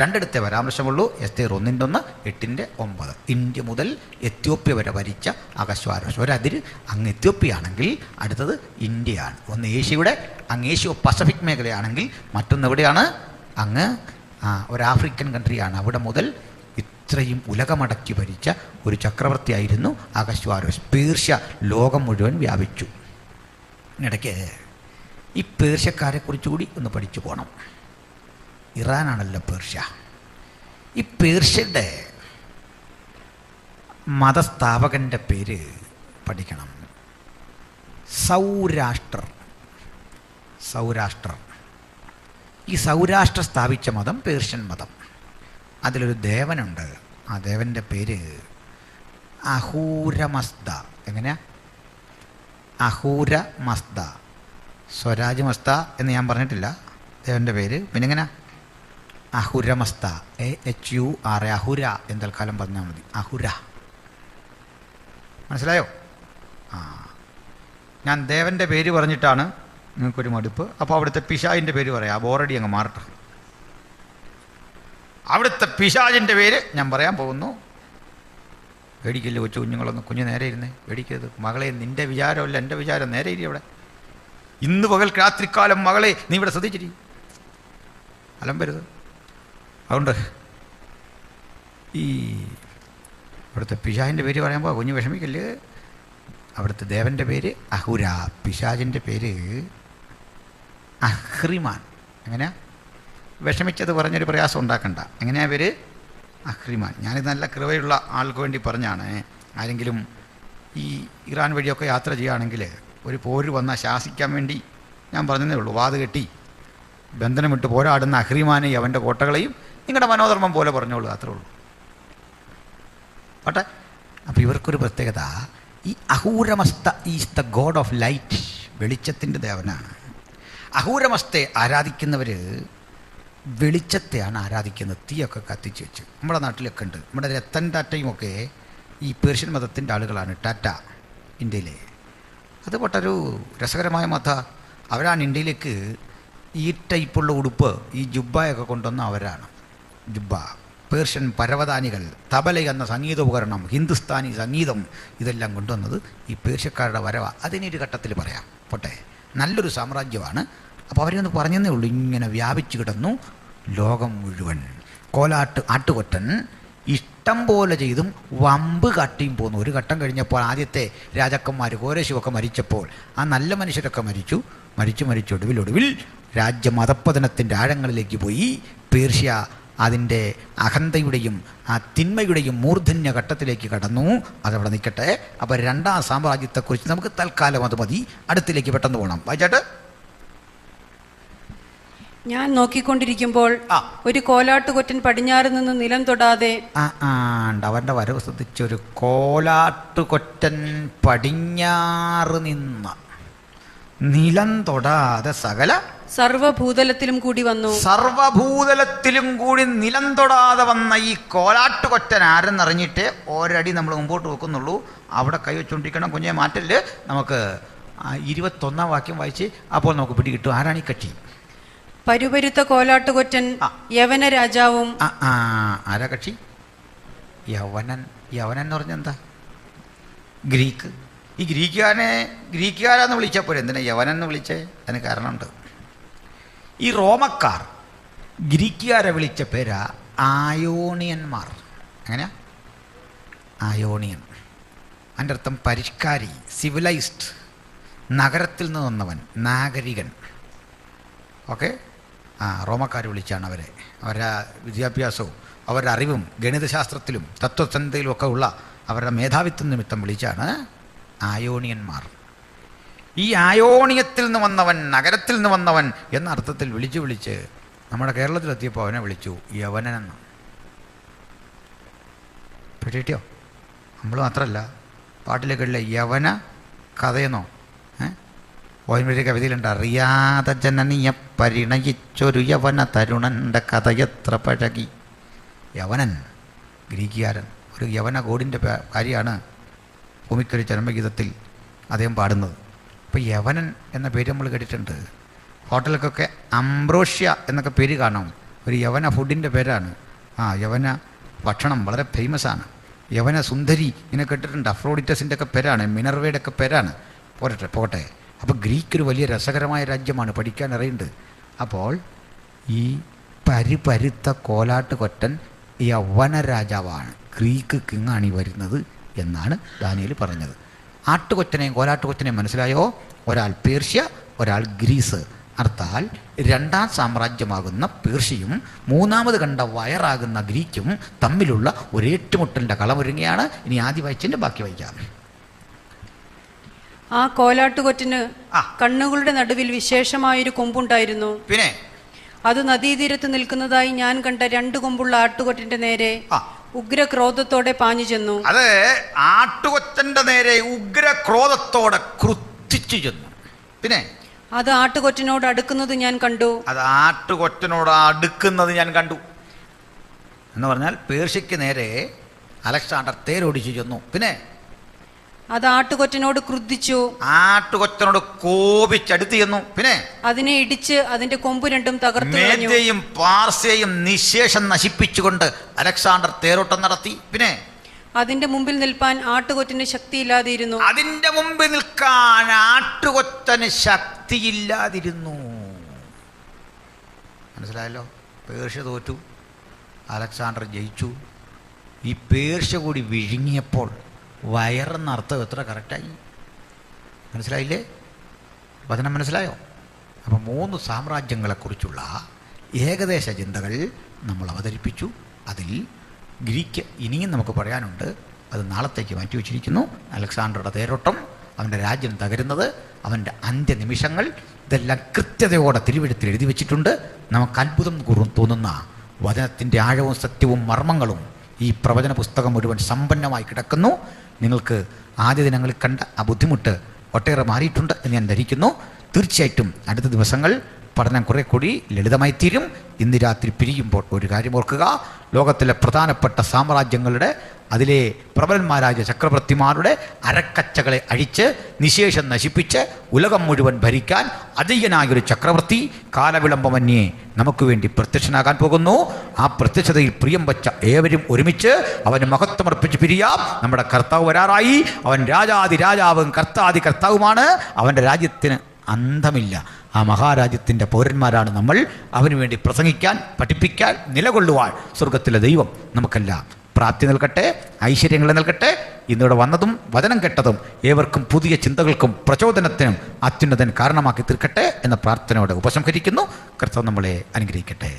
2 പരാമർശമുള്ളൂ. എസ്തേർ 1:1 8:9. ഇന്ത്യ മുതൽ എത്യോപ്യ വരെ ഭരിച്ച അഹശ്വാരോശ്. ഒരതിര് അങ്ങ് എത്യോപ്യ ആണെങ്കിൽ അടുത്തത് ഇന്ത്യയാണ്. ഒന്ന് ഏഷ്യയുടെ അങ്ങ് ഏഷ്യ പസഫിക് മേഖലയാണെങ്കിൽ മറ്റൊന്ന് എവിടെയാണ്? അങ്ങ് ഒരു ആഫ്രിക്കൻ കൺട്രിയാണ്. അവിടെ മുതൽ ഇത്രയും ഉലകമടക്കി ഭരിച്ച ഒരു ചക്രവർത്തിയായിരുന്നു അഹശ്വാരോസ്. പേർഷ്യ ലോകം മുഴുവൻ വ്യാപിച്ചു. ഇടയ്ക്ക് ഈ പേർഷ്യക്കാരെക്കുറിച്ച് കൂടി ഒന്ന് പഠിച്ചു പോകണം. ഇറാനാണല്ലോ പേർഷ്യ. ഈ പേർഷ്യയുടെ മതസ്ഥാപകൻ്റെ പേര് പഠിക്കണം. സൗരാഷ്ട്രർ. ഈ സൗരാഷ്ട്ര സ്ഥാപിച്ച മതം പേർഷ്യൻ മതം. അതിലൊരു ദേവനുണ്ട്. ആ ദേവൻ്റെ പേര് അഹൂരമസ്ത. എങ്ങനെയാ? അഹൂരമസ്ത. സ്വരാജ്യമസ്ത എന്ന് ഞാൻ പറഞ്ഞിട്ടില്ല ദേവൻ്റെ പേര്. പിന്നെ എങ്ങനെയാ? അഹുരമസ്ത. AHUR. അഹുര എന്ന് തൽക്കാലം പറഞ്ഞാൽ മതി. അഹുര. മനസ്സിലായോ? ഞാൻ ദേവൻ്റെ പേര് പറഞ്ഞിട്ടാണ് നിങ്ങൾക്കൊരു മടുപ്പ്. അപ്പോൾ അവിടുത്തെ പിശാചിൻ്റെ പേര് പറയാം. ആ ബോറടി അങ്ങ് മാറട്ടെ. അവിടുത്തെ പിശാചിൻ്റെ പേര് ഞാൻ പറയാൻ പോകുന്നു. പേടിക്കില്ല കൊച്ചു കുഞ്ഞുങ്ങളൊന്നും. കുഞ്ഞ് നേരെ ഇരുന്നേ, പേടിക്കരുത്. മകളെ, നിൻ്റെ വിചാരമല്ല എൻ്റെ വിചാരം. നേരെ ഇരി അവിടെ. ഇന്ന് പകൽ രാത്രിക്കാലം മകളെ നീ ഇവിടെ ശ്രദ്ധിച്ചിരി, അലമ്പരുത്. അതുകൊണ്ട് ഈ അവിടുത്തെ പിശാചിൻ്റെ പേര് പറയുമ്പോൾ കുഞ്ഞ് വിഷമിക്കല്ലേ. അവിടുത്തെ ദേവൻ്റെ പേര് അഹുര, പിശാചിൻ്റെ പേര് അഹ്രിമാൻ. എങ്ങനെയാ? വിഷമിച്ചത് പറഞ്ഞൊരു പ്രയാസം ഉണ്ടാക്കണ്ട. എങ്ങനെയാ പേര്? അഹ്രിമാൻ. ഞാനിത് നല്ല കൃപയുള്ള ആൾക്ക് വേണ്ടി പറഞ്ഞാണ്. ആരെങ്കിലും ഈ ഇറാൻ വഴിയൊക്കെ യാത്ര ചെയ്യുകയാണെങ്കിൽ ഒരു പോര് വന്നാൽ ശാസിക്കാൻ വേണ്ടി ഞാൻ പറഞ്ഞതേ ഉള്ളൂ. വാത് കെട്ടി ബന്ധനമിട്ട് പോരാടുന്ന അഹ്രിമാനെയും അവൻ്റെ കോട്ടകളെയും നിങ്ങളുടെ മനോധർമ്മം പോലെ പറഞ്ഞോളൂ. അത്രേ ഉള്ളൂ. പട്ടെ. അപ്പോൾ ഇവർക്കൊരു പ്രത്യേകത, ഈ Ahura Mazda is the god of light. വെളിച്ചത്തിൻ്റെ ദേവനാണ്. അഹൂരമസ്തയെ ആരാധിക്കുന്നവർ വെളിച്ചത്തെയാണ് ആരാധിക്കുന്നത്. തീയൊക്കെ കത്തിച്ച് വെച്ച്. നമ്മുടെ നാട്ടിലൊക്കെ ഉണ്ട്. നമ്മുടെ രത്തൻ ടാറ്റയുമൊക്കെ ഈ പേർഷ്യൻ മതത്തിൻ്റെ ആളുകളാണ്. ടാറ്റ ഇന്ത്യയിലെ അത് പൊട്ടൊരു രസകരമായ മത. അവരാണ് ഇന്ത്യയിലേക്ക് ഈ ടൈപ്പുള്ള ഉടുപ്പ്, ഈ ജുബ്ബയൊക്കെ കൊണ്ടുവന്ന അവരാണ്. ജുബ്ബ. പേർഷ്യൻ പരവതാനികൾ, തബല എന്ന സംഗീതോപകരണം, ഹിന്ദുസ്ഥാനി സംഗീതം, ഇതെല്ലാം കൊണ്ടുവന്നത് ഈ പേർഷ്യക്കാരുടെ വരവ. അതിനൊരു ഘട്ടത്തിൽ പറയാം. പോട്ടെ. നല്ലൊരു സാമ്രാജ്യമാണ്. അപ്പോൾ അവരൊന്ന് പറഞ്ഞതേ ഉള്ളൂ. ഇങ്ങനെ വ്യാപിച്ചു കിടന്നു ലോകം മുഴുവൻ. ആട്ടുകൊറ്റൻ ഇഷ്ടം പോലെ ചെയ്തും വമ്പ് കാട്ടിയും പോന്നു. ഒരു ഘട്ടം കഴിഞ്ഞപ്പോൾ ആദ്യത്തെ രാജാക്കന്മാർ കോരശുവൊക്കെ മരിച്ചപ്പോൾ ആ നല്ല മനുഷ്യരൊക്കെ മരിച്ചു ഒടുവിൽ രാജ്യമതപ്പതനത്തിൻ്റെ ആഴങ്ങളിലേക്ക് പോയി. പേർഷ്യ അതിൻ്റെ അഹന്തയുടെയും ആ തിന്മയുടെയും മൂർധന്യ ഘട്ടത്തിലേക്ക് കടന്നു. അതവിടെ നിൽക്കട്ടെ. അപ്പോൾ രണ്ടാം സാമ്രാജ്യത്തെക്കുറിച്ച് നമുക്ക് തൽക്കാലം അത് മതി. അടുത്തിലേക്ക് പെട്ടെന്ന് പോകണം. വായിച്ചാട്ട്. ഞാൻ നോക്കിക്കൊണ്ടിരിക്കുമ്പോൾ ഒരു കോലാട്ടുകൊറ്റൻ പടിഞ്ഞാറ് നിന്ന് നിലം തൊടാതെ. അവൻ്റെ വരവ് ശ്രദ്ധിച്ചൊരു കോലാട്ടുകൊറ്റൻ പടിഞ്ഞാറ് നിന്ന് നിലം തൊടാതെ സകല സർവഭൂതലത്തിലും കൂടി വന്നു. സർവഭൂതലത്തിലും കൂടി നിലം തൊടാതെ വന്ന ഈ കോലാട്ടുകൊറ്റൻ ആരെന്നറിഞ്ഞിട്ട് ഒരടി നമ്മൾ മുമ്പോട്ട് വെക്കുന്നുള്ളൂ. അവിടെ കൈവച്ചുകൊണ്ടിരിക്കണം. കുഞ്ഞെ മാറ്റല്. നമുക്ക് 21 വാക്യം വായിച്ച് അപ്പോൾ നമുക്ക് പിടികിട്ടും ആരാണ് ഈ കക്ഷി. പരുപരുത്ത കോലാട്ടുകൊറ്റൻ യവന രാജാവും. ആരാ കക്ഷി? യവനൻ. യവനൻ എന്ന് പറഞ്ഞാൽ എന്താ? ഗ്രീക്ക്. ഈ ഗ്രീക്കുകാരാന്ന് വിളിച്ചപ്പോൾ എന്തിനാ യവനൻ എന്ന് വിളിച്ചേ? അതിന് കാരണമുണ്ട്. ഈ റോമക്കാർ ഗ്രീക്കുകാരെ വിളിച്ച പേരാ ആയോണിയന്മാർ. എങ്ങനെയാ? ആയോണിയൻ. അതിൻ്റെ അർത്ഥം പരിഷ്കാരി, സിവിലൈസ്ഡ്, നഗരത്തിൽ നിന്ന് വന്നവൻ, നാഗരികൻ. ഓക്കെ. റോമക്കാർ വിളിച്ചാണ് അവരെ. അവരുടെ വിദ്യാഭ്യാസവും അവരുടെ അറിവും ഗണിതശാസ്ത്രത്തിലും തത്വചിന്തയിലും ഒക്കെ ഉള്ള അവരുടെ മേധാവിത്വം നിമിത്തം വിളിച്ചാണ് ആയോണിയന്മാർ. ഈ ആയോണിയത്തിൽ നിന്ന് വന്നവൻ, നഗരത്തിൽ നിന്ന് വന്നവൻ എന്ന അർത്ഥത്തിൽ വിളിച്ച് നമ്മുടെ കേരളത്തിലെത്തിയപ്പോൾ അവനെ വിളിച്ചു യവനനെന്ന്. പിടിയോ? നമ്മൾ മാത്രമല്ല, പാട്ടിലേക്കുള്ള യവന കഥയെന്നോ ഓയിൻവഴി കവിതയിലുണ്ട്. അറിയാത ജനനിയ പരിണയിച്ചൊരു യവന തരുണൻ്റെ കഥയത്ര പഴകി. യവനൻ, ഗ്രീക്കുകാരൻ, ഒരു യവന ഗോഡിൻ്റെ കാര്യമാണ് ഭൂമിക്കൊരു ചരമഗീതത്തിൽ അദ്ദേഹം പാടുന്നത്. അപ്പോൾ യവനൻ എന്ന പേര് നമ്മൾ കേട്ടിട്ടുണ്ട്. ഹോട്ടലൊക്കെ അംബ്രോഷ്യ എന്നൊക്കെ പേര് കാണാം. ഒരു യവന ഫുഡിൻ്റെ പേരാണ്. യവന ഭക്ഷണം വളരെ ഫേമസ് ആണ്. യവന സുന്ദരി ഇങ്ങനെ കേട്ടിട്ടുണ്ട്. അഫ്രോഡിറ്റസിൻ്റെ ഒക്കെ പേരാണ്, മിനർവയുടെ ഒക്കെ പേരാണ്. പോട്ടെ. അപ്പോൾ ഗ്രീക്ക് ഒരു വലിയ രസകരമായ രാജ്യമാണ്, പഠിക്കാൻ അറിയുന്നുണ്ട്. അപ്പോൾ ഈ പരിപരുത്ത കോലാട്ടുകൊറ്റൻ യൗവന രാജാവാണ്, ഗ്രീക്ക് കിങ്ങാണ് ഈ വരുന്നത് എന്നാണ് ദാനിയേൽ പറഞ്ഞത്. ആട്ടുകൊറ്റനെയും കോലാട്ടുകൊറ്റനെയും മനസ്സിലായോ? ഒരാൾ പേർഷ്യ, ഒരാൾ ഗ്രീസ്. അർത്ഥാൽ രണ്ടാം സാമ്രാജ്യമാകുന്ന പേർഷ്യയും മൂന്നാമത് കണ്ട വയറാകുന്ന ഗ്രീക്കും തമ്മിലുള്ള ഒരു ഏറ്റുമുട്ടലിൻ്റെ കളമൊരുങ്ങുകയാണ്. ഇനി ആദ്യം വായിച്ചതിൻ്റെ ബാക്കി വായിക്കാം. ആ കോലാട്ടുകൊറ്റന് കണ്ണുകളുടെ നടുവിൽ വിശേഷമായൊരു കൊമ്പുണ്ടായിരുന്നു. പിന്നെ അത് നദീതീരത്ത് നിൽക്കുന്നതായി ഞാൻ കണ്ട 2 കൊമ്പുള്ള ആട്ടുകൊറ്റന്റെ നേരെ ഉഗ്രക്രോധത്തോടെ പാഞ്ഞു ചെന്നു. അത് ആട്ടുകൊറ്റന്റെ നേരെ ഉഗ്രക്രോധത്തോടെ ക്രുദ്ധിച്ചു ചെന്നു. പിന്നെ അത് ആട്ടുകൊറ്റനോട് അടുക്കുന്നത് ഞാൻ കണ്ടു. എന്ന് പറഞ്ഞാൽ പേർഷ്യക്ക് നേരെ അലക്സാണ്ടർ തേരോടിച്ചു ചെന്നു. പിന്നെ അത് ആട്ടുകൊറ്റനോട് ക്രുദ്ധിച്ചു, ആട്ടുകൊറ്റനോട് കോപിച്ചടുത്ത് ചെന്നു. പിന്നെ അതിനെ ഇടിച്ച് അതിന്റെ കൊമ്പ് രണ്ടും തകർത്തു. മേദ്യയും പാർസ്യയും നിശേഷം നശിപ്പിച്ചുകൊണ്ട് അലക്സാണ്ടർ തേരോട്ടം നടത്തി. പിന്നെ അതിന്റെ മുമ്പിൽ നിൽപ്പാൻ ആട്ടുകൊറ്റന് ശക്തിയില്ലാതിരുന്നു. അതിന്റെ മുമ്പിൽ നിൽക്കാൻ ആട്ടുകൊറ്റന് ശക്തിയില്ലാതിരുന്നു. മനസ്സിലായല്ലോ? പേർഷ്യ തോറ്റു, അലക്സാണ്ടർ ജയിച്ചു. ഈ പേർഷ്യ കൂടി വിഴുങ്ങിയപ്പോൾ വയറെന്നർത്ഥം എത്ര കറക്റ്റായി? മനസ്സിലായില്ലേ? വചനം മനസ്സിലായോ? അപ്പം 3 സാമ്രാജ്യങ്ങളെക്കുറിച്ചുള്ള ഏകദേശ ചിന്തകൾ നമ്മൾ അവതരിപ്പിച്ചു. അതിൽ ഗ്രീക്ക് ഇനിയും നമുക്ക് പറയാനുണ്ട്, അത് നാളത്തേക്ക് മാറ്റിവെച്ചിരിക്കുന്നു. അലക്സാണ്ടറുടെ തേരോട്ടം, അവൻ്റെ രാജ്യം തകരുന്നത്, അവൻ്റെ അന്ത്യനിമിഷങ്ങൾ, ഇതെല്ലാം കൃത്യതയോടെ തിരുവെഴുത്തിൽ എഴുതി വെച്ചിട്ടുണ്ട്. നമുക്ക് അത്ഭുതം തോന്നുന്ന വചനത്തിൻ്റെ ആഴവും സത്യവും മർമ്മങ്ങളും ഈ പ്രവചന പുസ്തകം മുഴുവൻ സമ്പന്നമായി കിടക്കുന്നു. നിങ്ങൾക്ക് ആദ്യ ദിനങ്ങളിൽ കണ്ട ആ ബുദ്ധിമുട്ട് ഒട്ടേറെ മാറിയിട്ടുണ്ട് എന്ന് ഞാൻ ധരിക്കുന്നു. തീർച്ചയായിട്ടും അടുത്ത ദിവസങ്ങൾ പഠനം കുറെ കൂടി ലളിതമായി തീരും. ഇന്ന് രാത്രി പിരിയുമ്പോൾ ഒരു കാര്യം ഓർക്കുക, ലോകത്തിലെ പ്രധാനപ്പെട്ട സാമ്രാജ്യങ്ങളുടെ, അതിലെ പ്രബലന്മാരായ ചക്രവർത്തിമാരുടെ അരക്കച്ചകളെ അഴിച്ച് നിശേഷം നശിപ്പിച്ച് ഉലകം മുഴുവൻ ഭരിക്കാൻ അജയ്യനായൊരു ചക്രവർത്തി കാലവിളംബമന്യേ നമുക്ക് വേണ്ടി പ്രത്യക്ഷനാകാൻ പോകുന്നു. ആ പ്രത്യക്ഷതയിൽ പ്രിയം വച്ച ഏവരും ഒരുമിച്ച് അവന് മഹത്വമർപ്പിച്ച് പിരിയാം. നമ്മുടെ കർത്താവ് വരാറായി. അവൻ രാജാതി രാജാവും കർത്താതി കർത്താവുമാണ്. അവൻ്റെ രാജ്യത്തിന് അന്തമില്ല. ആ മഹാരാജ്യത്തിൻ്റെ പൗരന്മാരാണ് നമ്മൾ. അവന് വേണ്ടി പ്രസംഗിക്കാൻ, പഠിപ്പിക്കാൻ, നിലകൊള്ളുവാൻ സ്വർഗത്തിലെ ദൈവം നമുക്കെല്ലാം പ്രാപ്തി നൽകട്ടെ, ഐശ്വര്യങ്ങൾ നൽകട്ടെ. ഇന്നിവിടെ വന്നതും വചനം കേട്ടതും ഏവർക്കും പുതിയ ചിന്തകൾക്കും പ്രചോദനത്തിനും അത്യുന്നതൻ കാരണമാക്കി തീർക്കട്ടെ എന്ന പ്രാർത്ഥനയോടെ ഉപസംഹരിക്കുന്നു. കർത്താവ് നമ്മളെ അനുഗ്രഹിക്കട്ടെ.